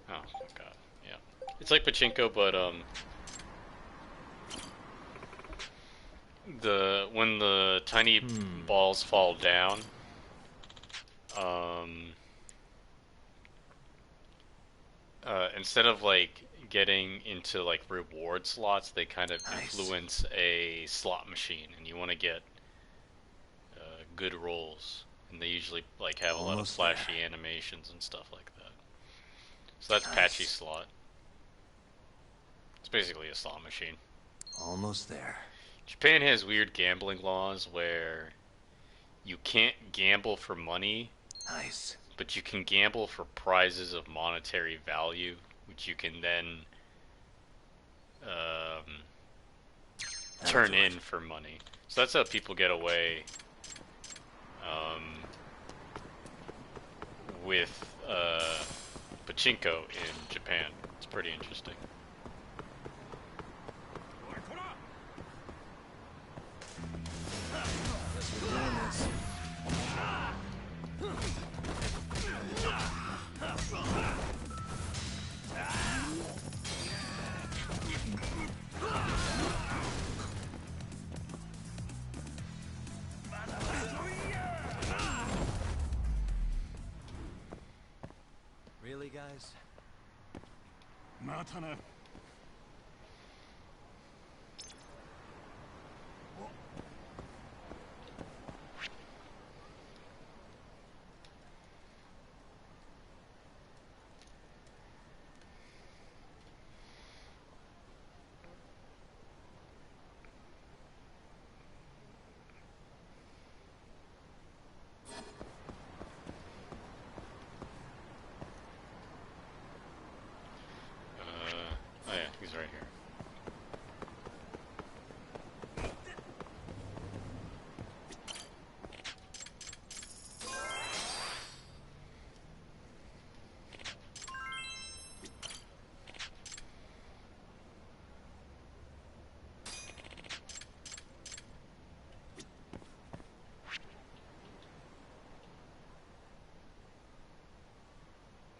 oh my god, yeah, it's like pachinko, but when the tiny balls fall down, instead of like getting into like reward slots, they kind of influence a slot machine, and you want to get good rolls, and they usually like have a lot of flashy animations and stuff like that. So that's patchy slot. It's basically a slot machine. Almost there. Japan has weird gambling laws where you can't gamble for money. Nice. But you can gamble for prizes of monetary value, which you can then turn in for money. So that's how people get away with pachinko in Japan. It's pretty interesting. Really, guys? Matana. Oh yeah, he's right here.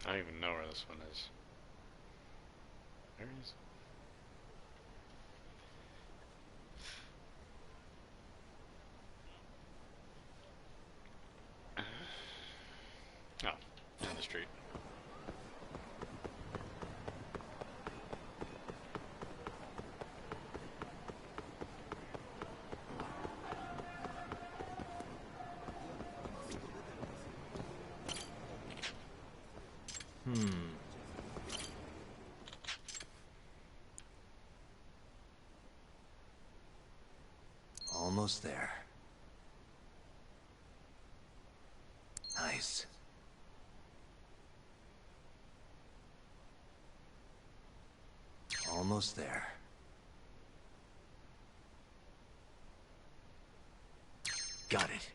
I don't even know where this one is. There he is. Oh, in the street. Almost there. Nice. Almost there. Got it.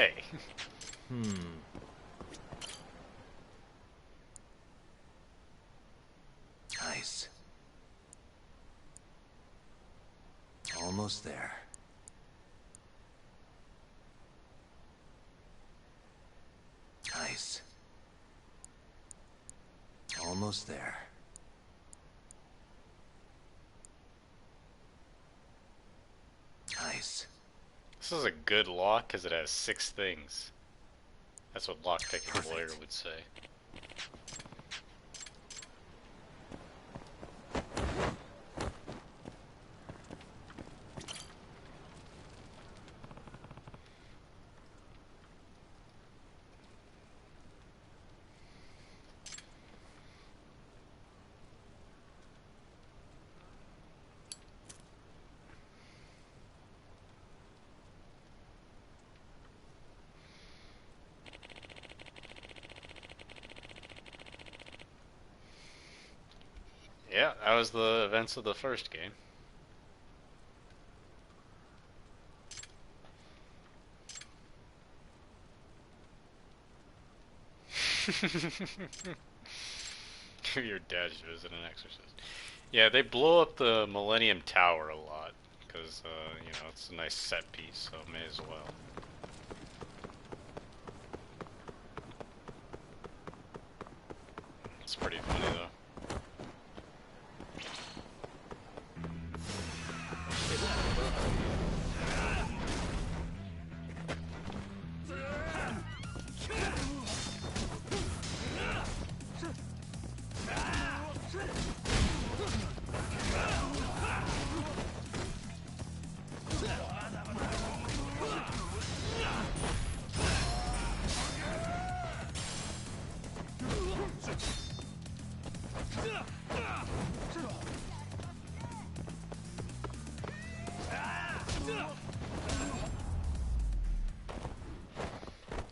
Hey. Nice. Almost there. Nice. Almost there. Nice. This is a good lock because it has 6 things. That's what lockpicking lawyer would say. Yeah, that was the events of the first game. Your dad's visit an exorcist. Yeah, they blow up the Millennium Tower a lot because, you know, it's a nice set piece, so may as well. It's pretty funny though.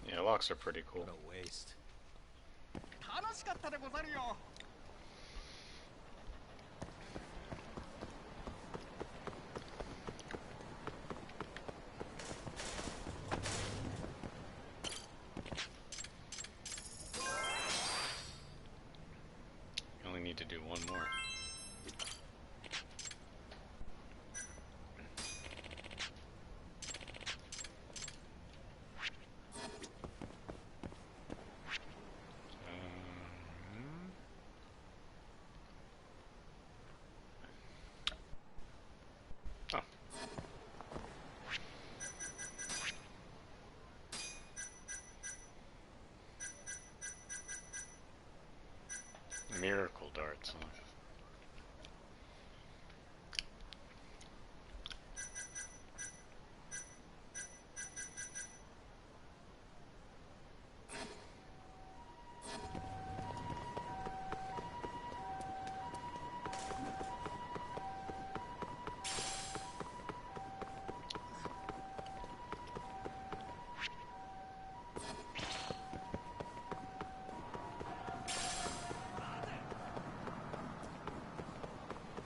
Yeah, locks are pretty cool. What a waste. You only need to do one more. Miracle darts, huh?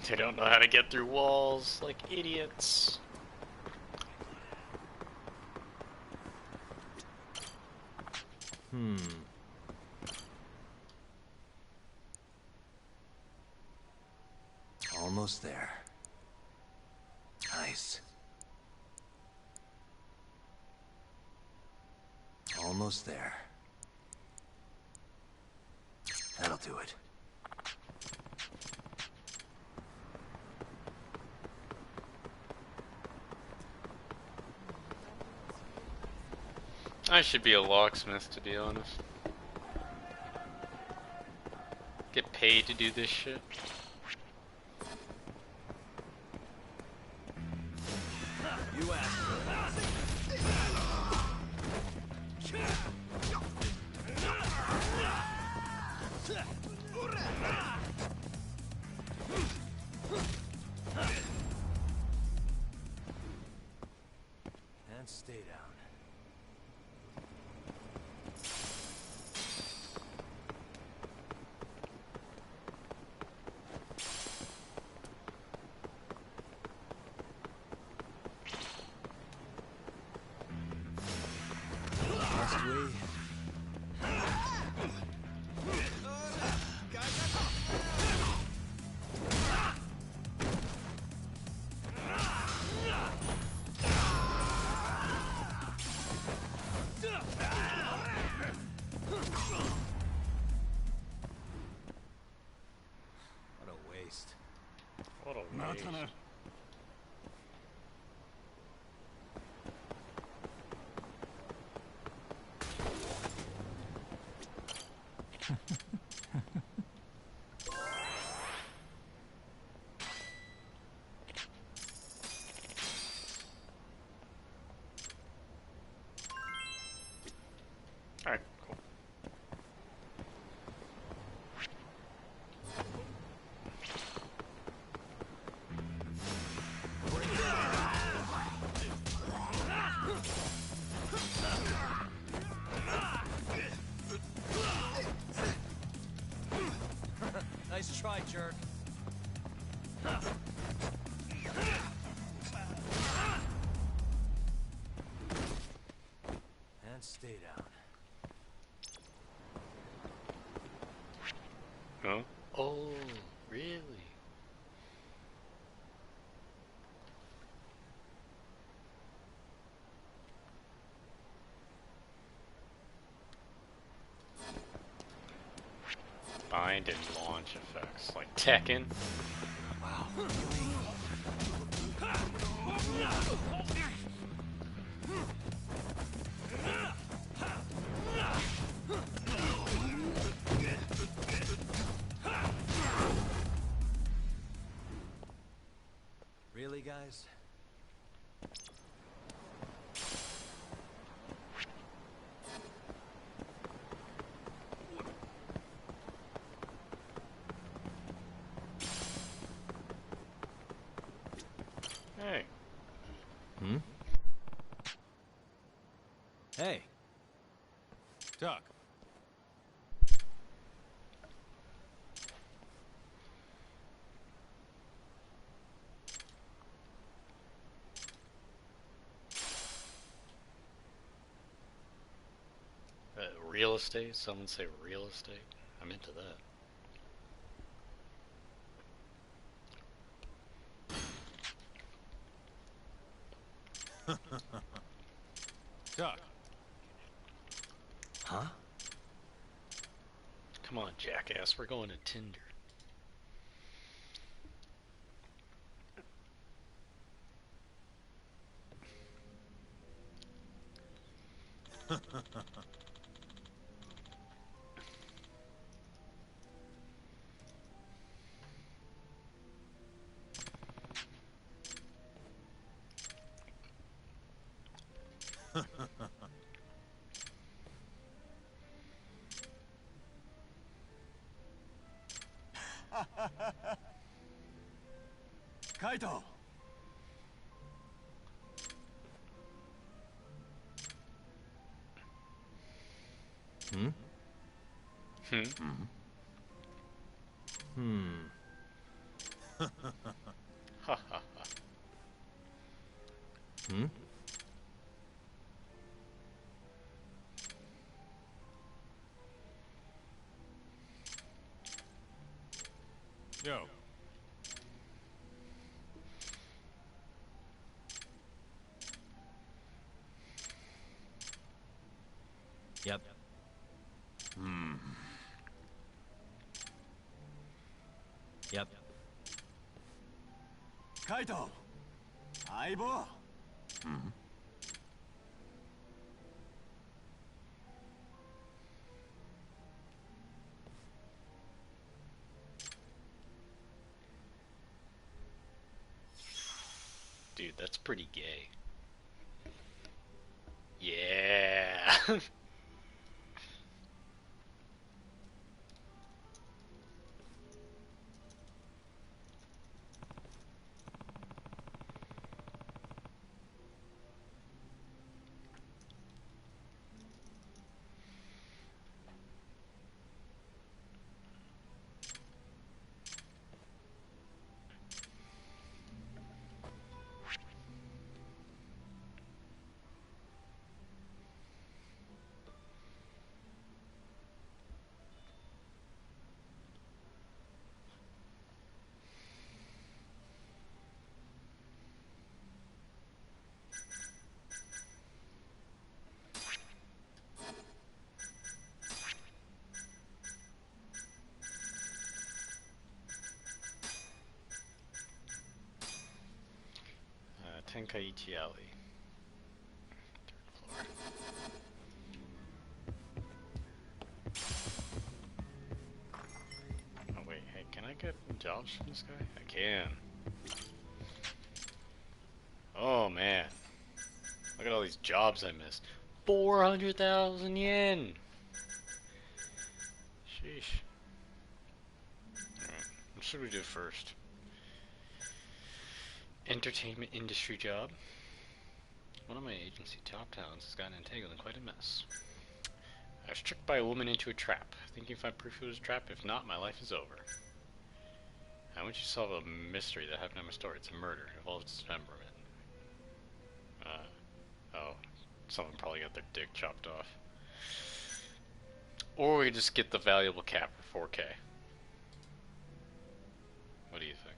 They don't know how to get through walls, like idiots. Almost there. Nice. Almost there. That'll do it. I should be a locksmith, to be honest. Get paid to do this shit. You asked for and stay down. radiation. Alright, cool. Nice try, jerk. And stay down. Huh? Oh, really? Bind and launch effects, like Tekken. Wow. Really, guys? Hey. Hmm? Hey. Doc. Real estate? Someone say real estate? I'm into that. Doc. Huh? Come on, jackass, we're going to Tinder. Kaito! Hmm? Hmm? Hmm. Ha ha ha. Hmm? Yo. Yep. Hmm. Yep. Kaito! Aibo! Hmm. Dude, that's pretty gay. Yeah. Tenkaichi Alley. Third floor. Oh wait, hey, can I get jobs from this guy? I can. Oh man. Look at all these jobs I missed. 400,000 yen! Sheesh. Alright, what should we do first? Entertainment industry job. One of my agency top talents has gotten entangled in quite a mess. I was tricked by a woman into a trap, thinking if I proved it was a trap, if not, my life is over. I want you to solve a mystery that happened in my story. It's a murder. It involves dismemberment. Oh. Someone probably got their dick chopped off. Or we just get the valuable cap for 4K. What do you think?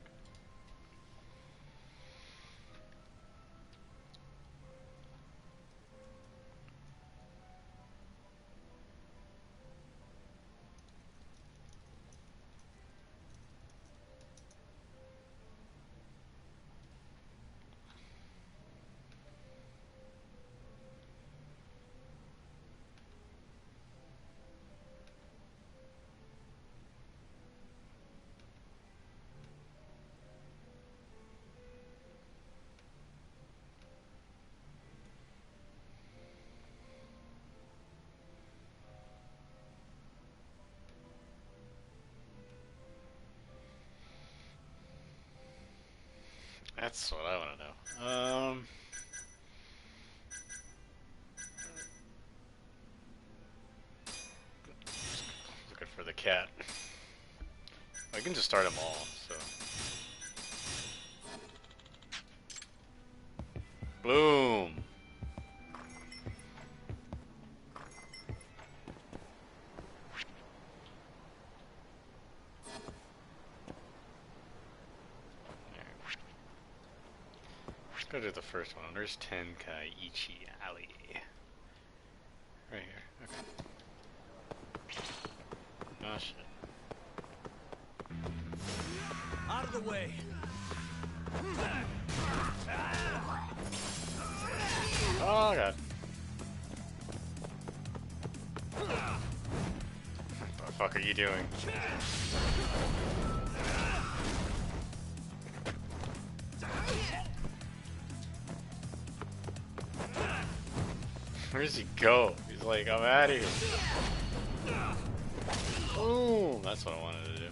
That's what I want to know. Looking for the cat. I can just start them all, so. Boom! Let's go to the first one. There's Tenkaichi Alley. Right here. Okay. Oh shit. Out of the way. Oh god. What the fuck are you doing? Where does he go? He's like, I'm out of here. Boom! That's what I wanted to do.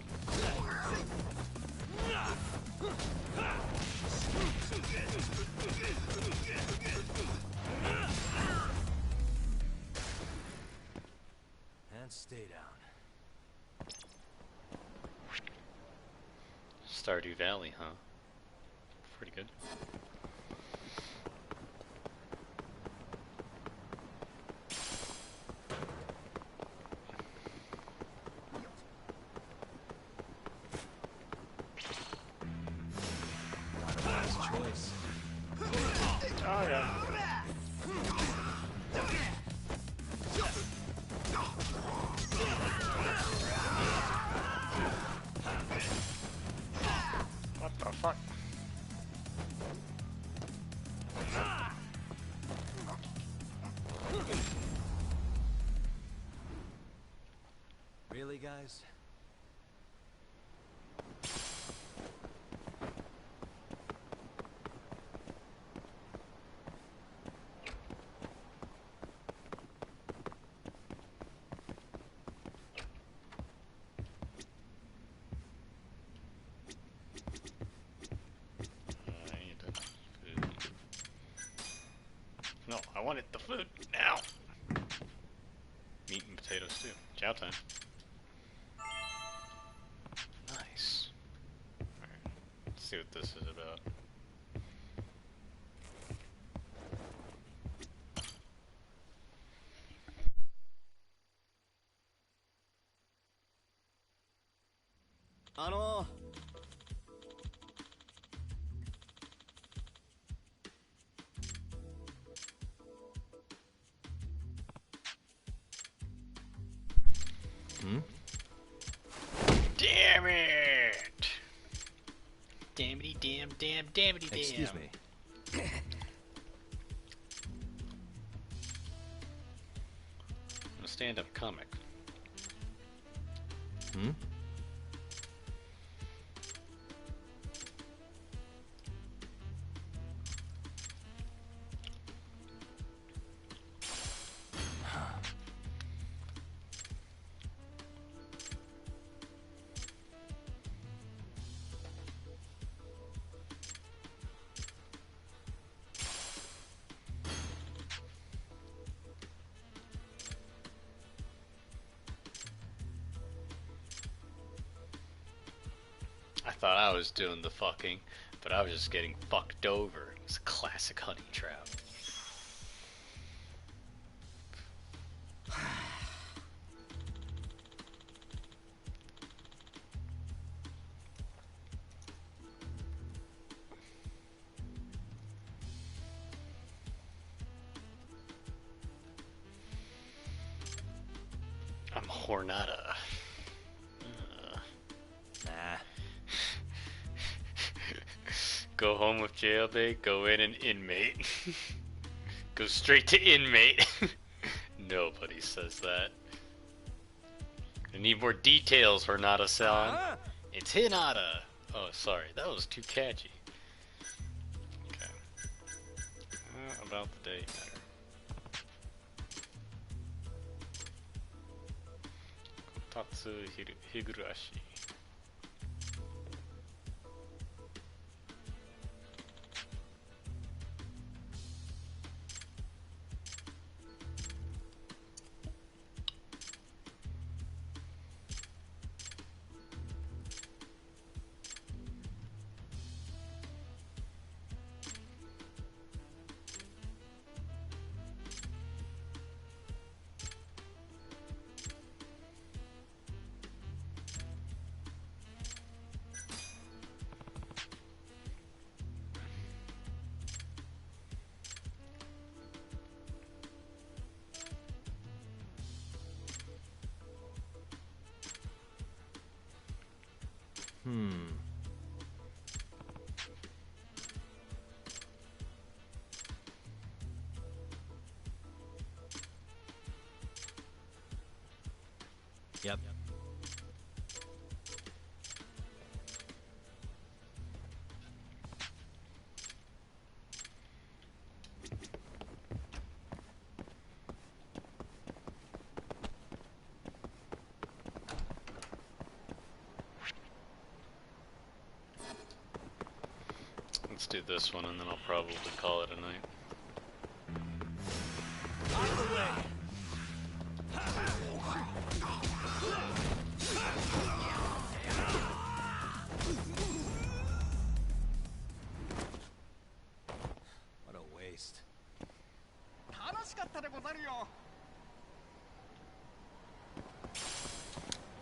And stay down. Stardew Valley, huh? Pretty good. Choice. Oh yeah. What the fuck? Really, guys? No, I wanted the food now. Meat and potatoes too. Chow time. Nice. Alright, let's see what this is about. Damn it! Damnity damn. Excuse me. stand-up comic. Hmm? I thought I was doing the fucking, but I was just getting fucked over. It's a classic honey trap. I'm Hornada. Nah. Go home with jailbait, go in an inmate. Go straight to inmate. Nobody says that. I need more details, Hornada-san. It's Hinata. Oh, sorry, that was too catchy. Okay. About the date matter. Tatsu Higurashi. Yep. Let's do this one and then I'll probably call it a night. Out of the way! What a waste.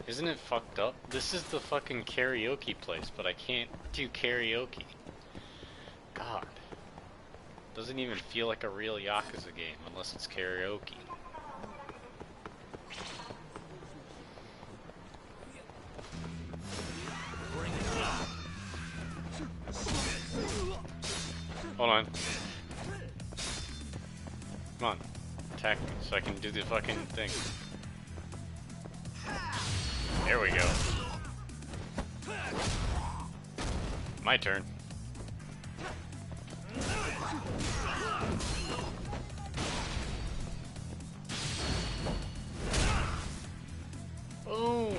Isn't it fucked up? This is the fucking karaoke place, but I can't do karaoke. God. Doesn't even feel like a real Yakuza game unless it's karaoke. Hold on. Come on. Attack me so I can do the fucking thing. There we go. My turn. Oh.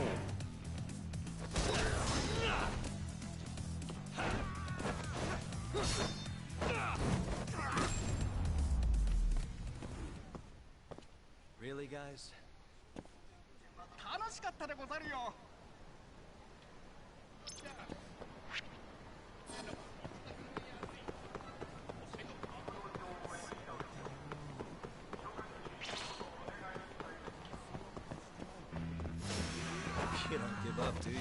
Really, guys? You don't give up, do you?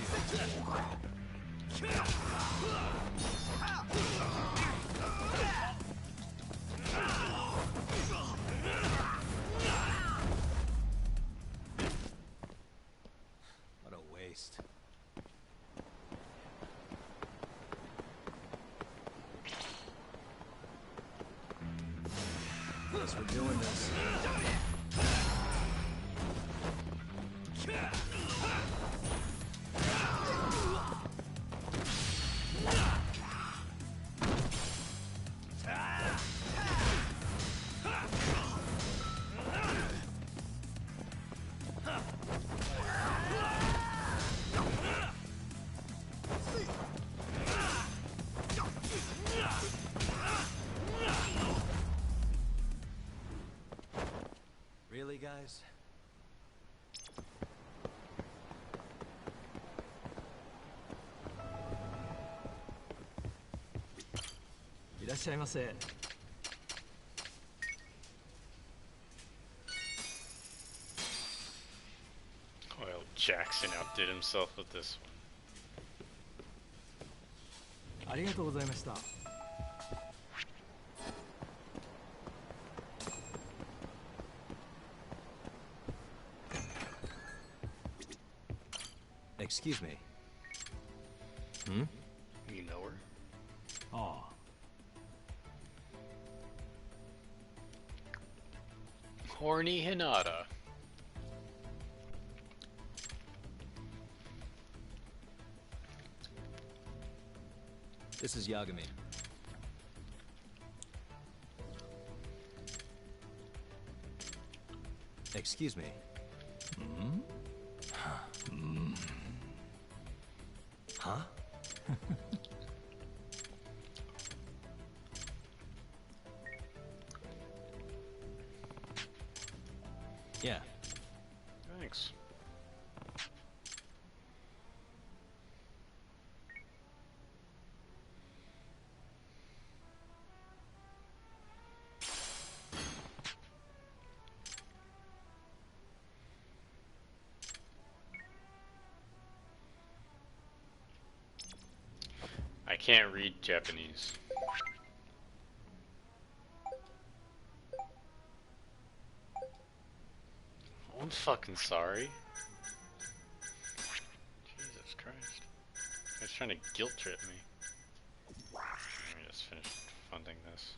What a waste. Guess we're doing this. guys. Well, Jackson outdid himself with this one. Excuse me. Hmm? You know her? Oh. Horny Hinata. This is Yagami. Excuse me. Hmm? Huh? Yeah. Thanks. I can't read Japanese. I'm fucking sorry. Jesus Christ. He's trying to guilt trip me. Let me just finish funding this.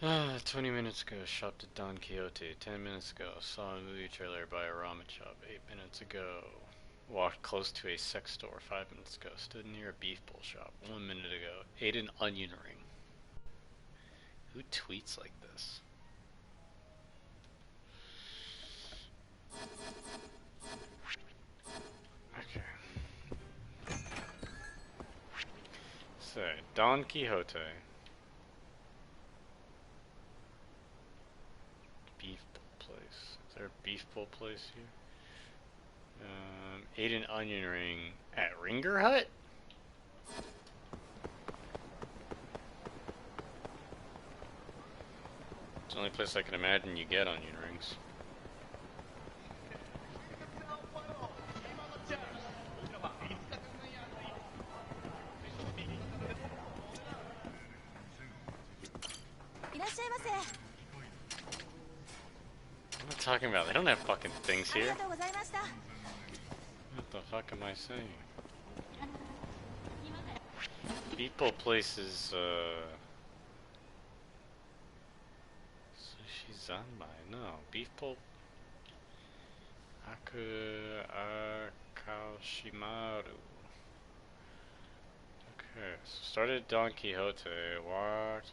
Ah, 20 minutes ago, shopped at Don Quixote. 10 minutes ago, saw a movie trailer by a ramen shop. 8 minutes ago, walked close to a sex store. 5 minutes ago, stood near a beef bowl shop. 1 minute ago, ate an onion ring. Who tweets like this? Okay. So, Don Quixote. Beef bowl place. Is there a beef bowl place here? Ate an onion ring at Ringer Hut? It's the only place I can imagine you get onion rings. What am I talking about? They don't have fucking things here. What the fuck am I saying? Beef bowl places, Sushi Zanmai? No. Beef bowl. Akashimaru. Okay, so started at Don Quixote, walked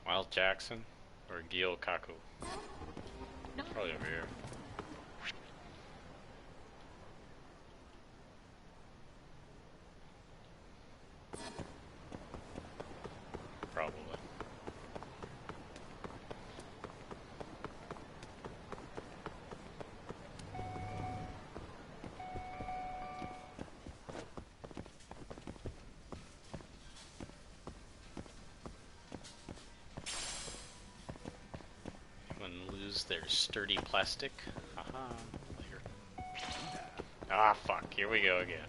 Wild Jackson or Gil Kaku. Probably over here. Probably. Lose their sturdy plastic. Haha. Later. Ah, fuck. Here we go again.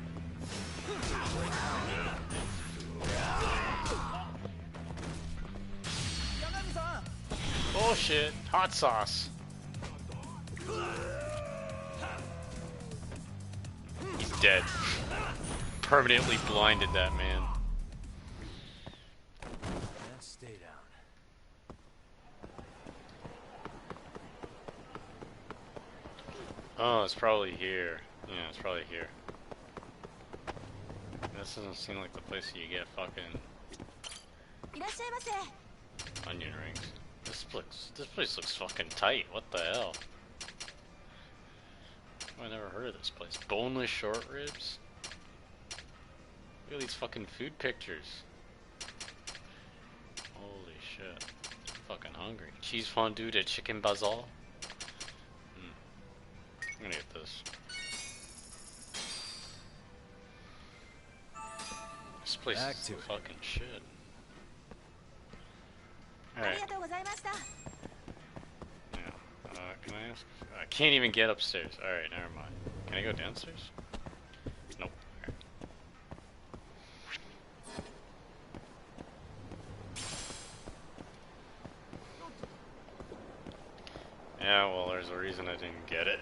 Oh shit, hot sauce. He's dead. Permanently blinded that man. Stay down. Oh, it's probably here. Yeah, it's probably here. This doesn't seem like the place you get fucking onion rings. This place looks fucking tight. What the hell? I never heard of this place. Boneless short ribs? Look at these fucking food pictures. Holy shit. I'm fucking hungry. Cheese fondue to chicken basil? I'm gonna get this. This place is fucking shit. Alright. Yeah. Can I ask? I can't even get upstairs. Alright, never mind. Can I go downstairs? Nope. Alright. Yeah, well, there's a reason I didn't get it.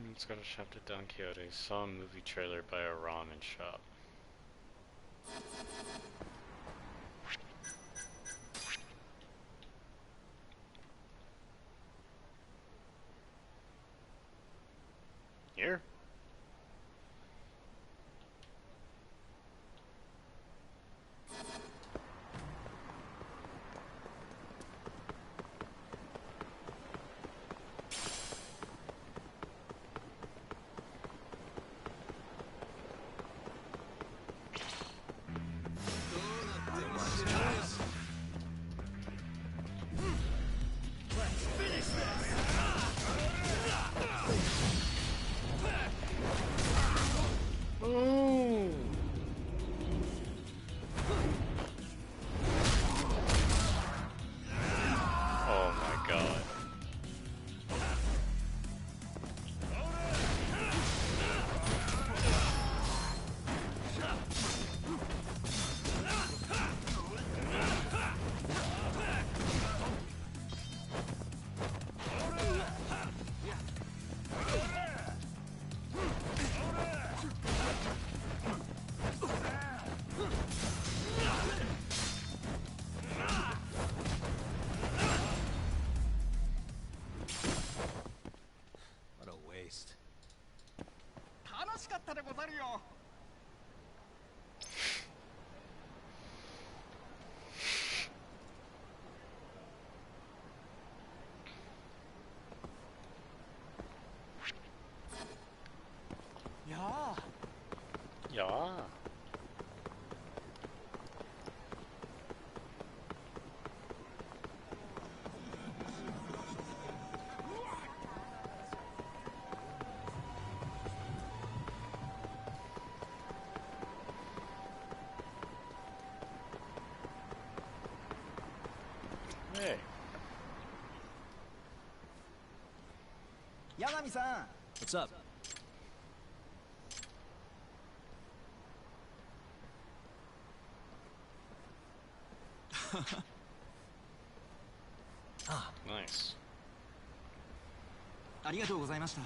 Let's go to shop to Don Quixote. Saw a movie trailer by a ramen shop. Here? Oh my god. What a waste. Yeah. Hey. Yagami-san! What's up? Ah, nice. ありがとうございました。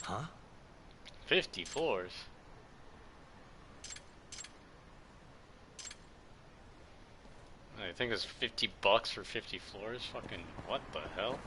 Huh? 50 floors? I think it's $50 for 50 floors? Fucking what the hell?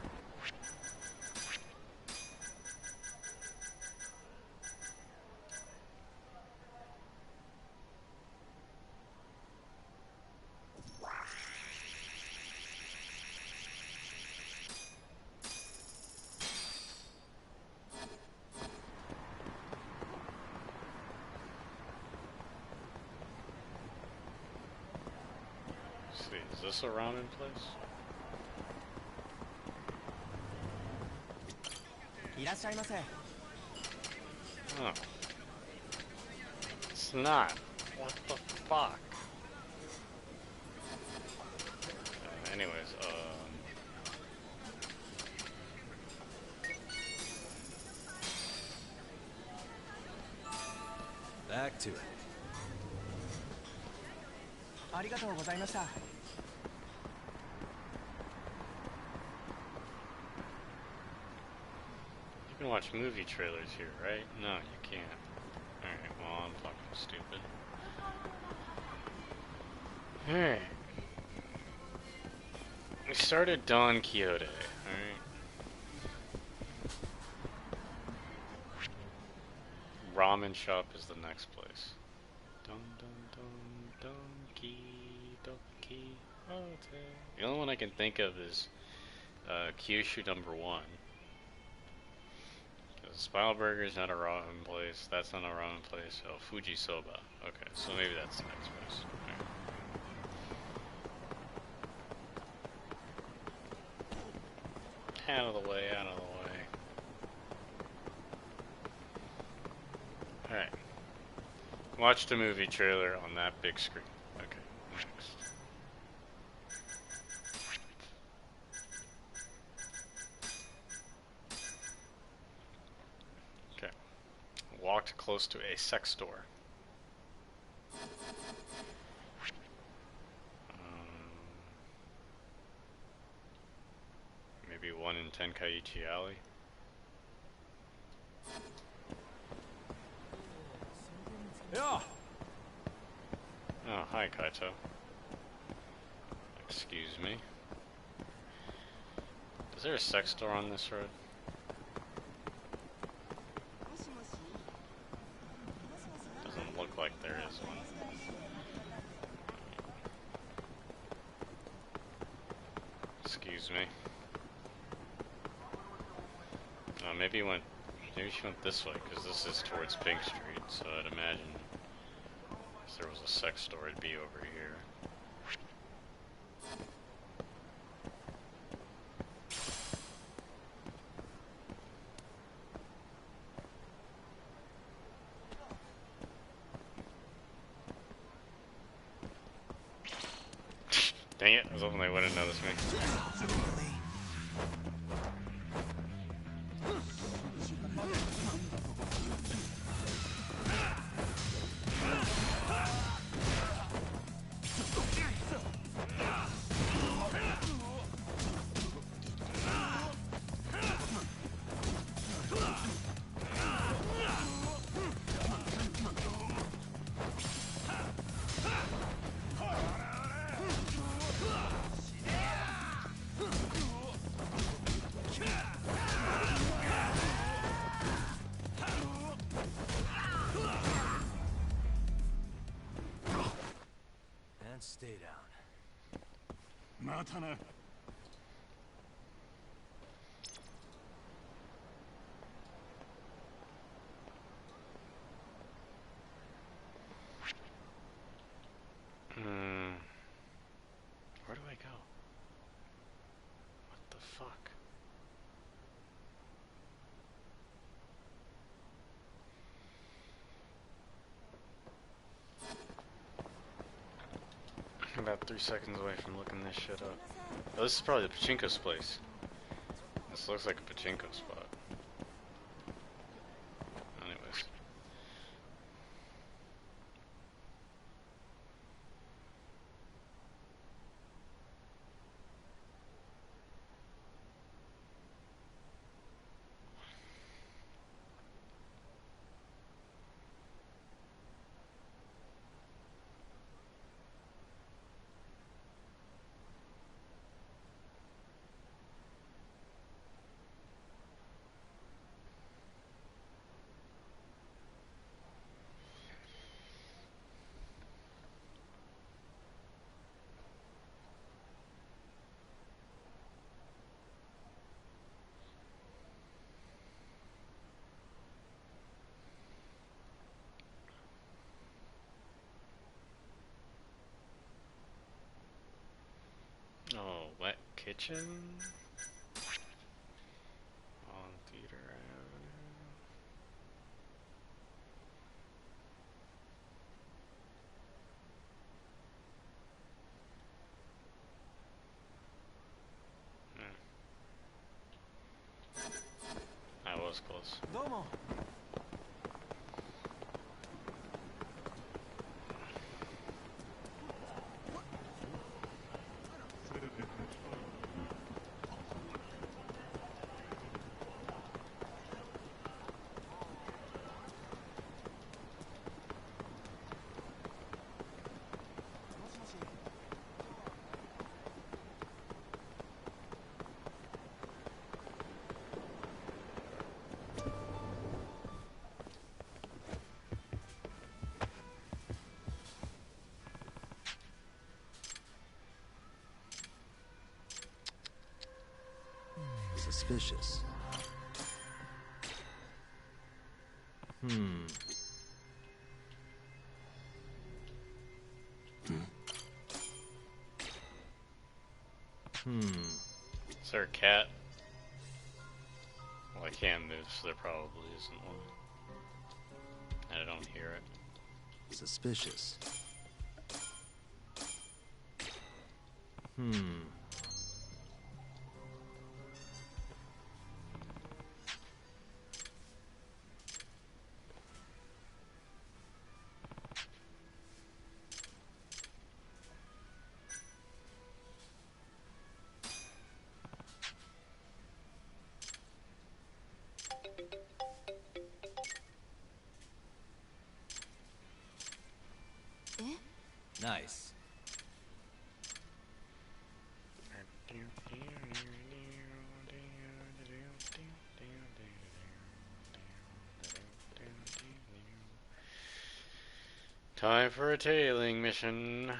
this a ramen place? Oh. It's not. What the fuck? Anyways, Back to it. You can watch movie trailers here, right? No, you can't. Alright, well, I'm fucking stupid. Alright. We started Don Quixote, alright? Ramen shop is the next place. Don Quixote. The only one I can think of is Kyushu number 1. Smile Burger is not a ramen place. That's not a ramen place. Oh, Fuji Soba. Okay, so maybe that's the next place. Right. Out of the way, out of the way. Alright. Watch the movie trailer on that big screen. Okay, next. Okay. Walked close to a sex store. Maybe 1 in Tenkaichi Alley. Yeah. Oh, hi, Kaito. Excuse me. Is there a sex store on this road? Doesn't look like there is one. Excuse me. Maybe she went this way, because this is towards Pink Street, so I'd imagine if there was a sex store, it'd be over here. Dang it, I was hoping they wouldn't notice me. Stay down. Matana. Where do I go? What the fuck? I'm about 3 seconds away from looking this shit up. Oh, this is probably the Pachinko's place. This looks like a Pachinko spot. Anyways. kitchen. On Theater Avenue. That was close. Domo. Suspicious. Is there a cat? Well, I can't move, so there probably isn't one. And I don't hear it. Suspicious. Nice. Time for a tailing mission.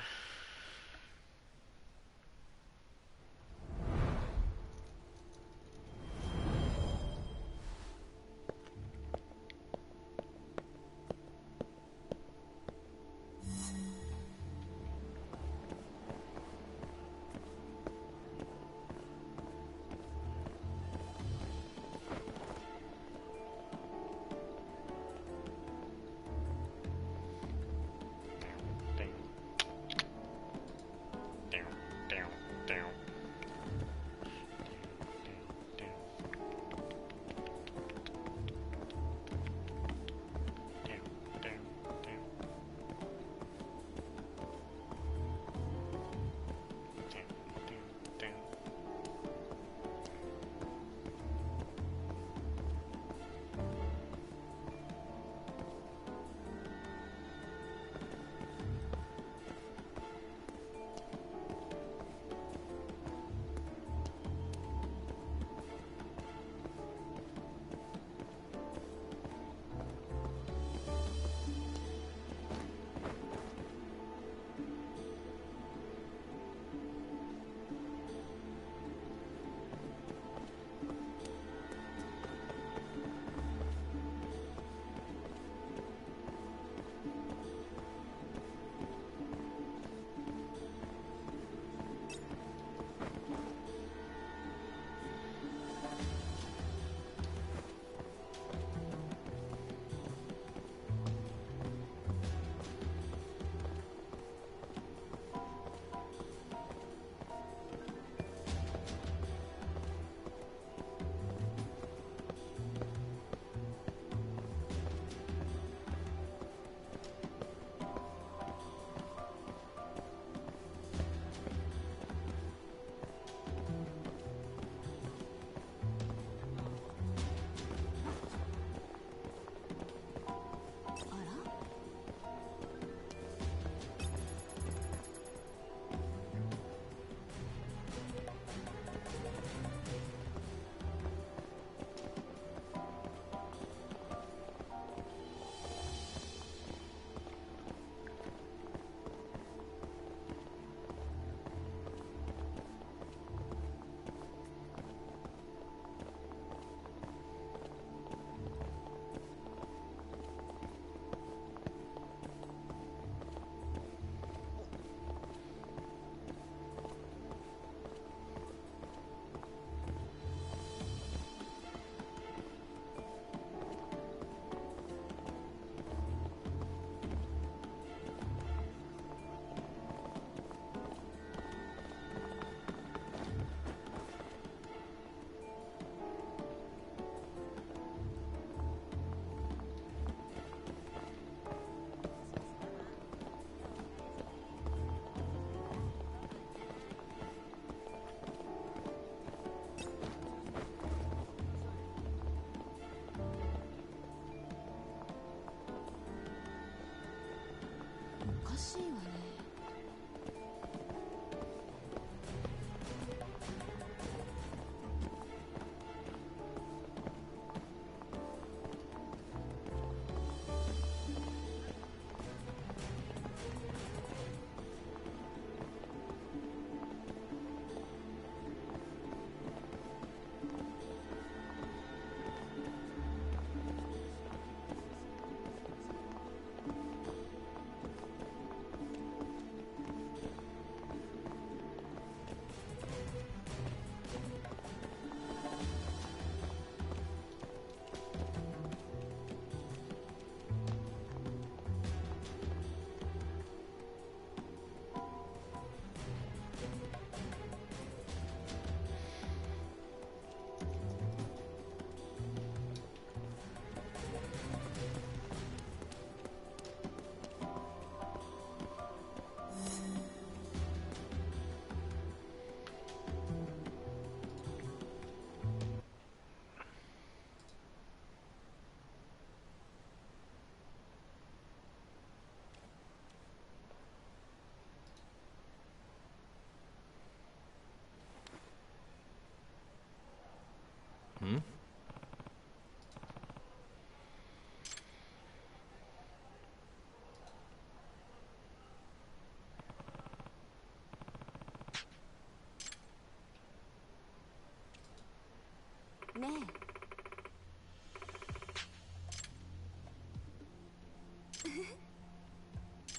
ねえ。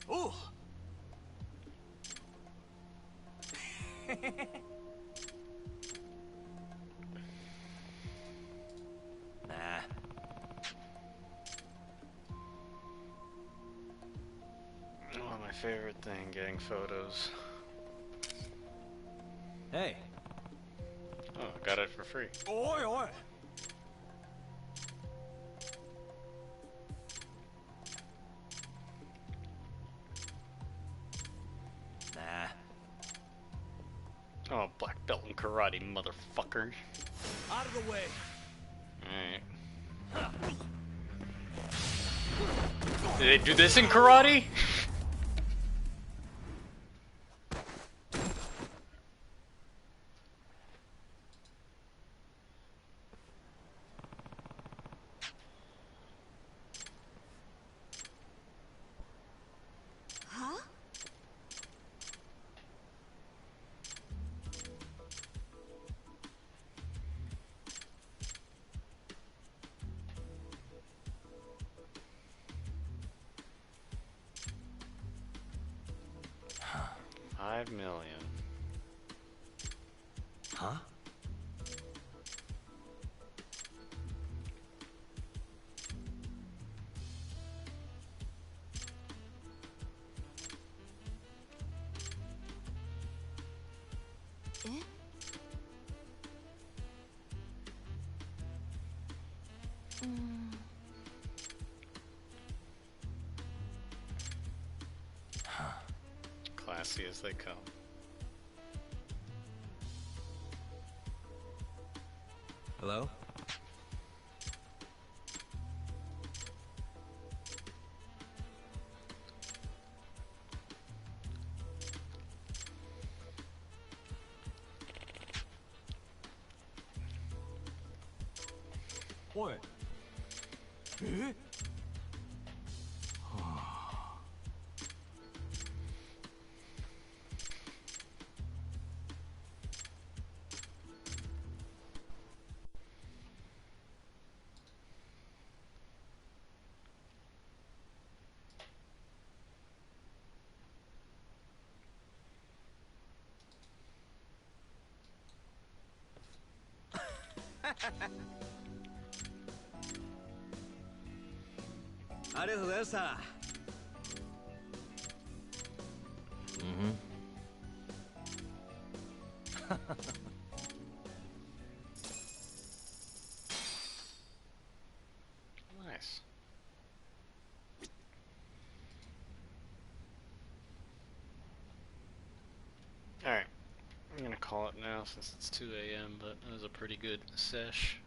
おう。Nah. Oh, my favorite thing, getting photos. Hey. Oh, I got it for free. Oi, oi. Nah. Oh, black belt in karate, motherfucker. Out of the way. Alright. Did they do this in karate? Huh? $5 million. Huh? Eh? Classy as they come. Hello? What? Eh? Mm-hmm. Nice. Alright. I'm gonna call it now since it's 2 a.m., but it was a pretty good sesh.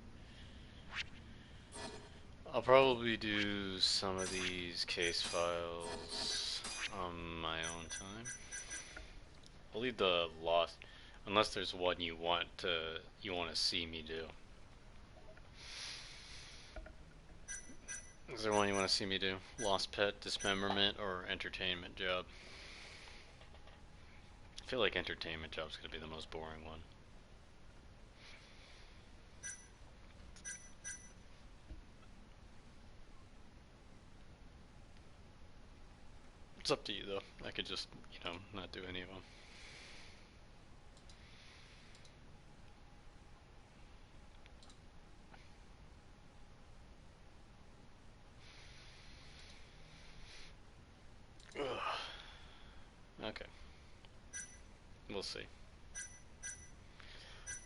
I'll probably do some of these case files on my own time. I'll leave the lost, unless there's one you want to see me do. Is there one you want to see me do? Lost pet, dismemberment, or entertainment job? I feel like entertainment job's gonna be the most boring one. It's up to you though. I could just, not do any of them. Ugh. Okay. We'll see.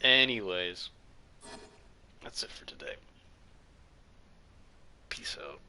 Anyways, that's it for today. Peace out.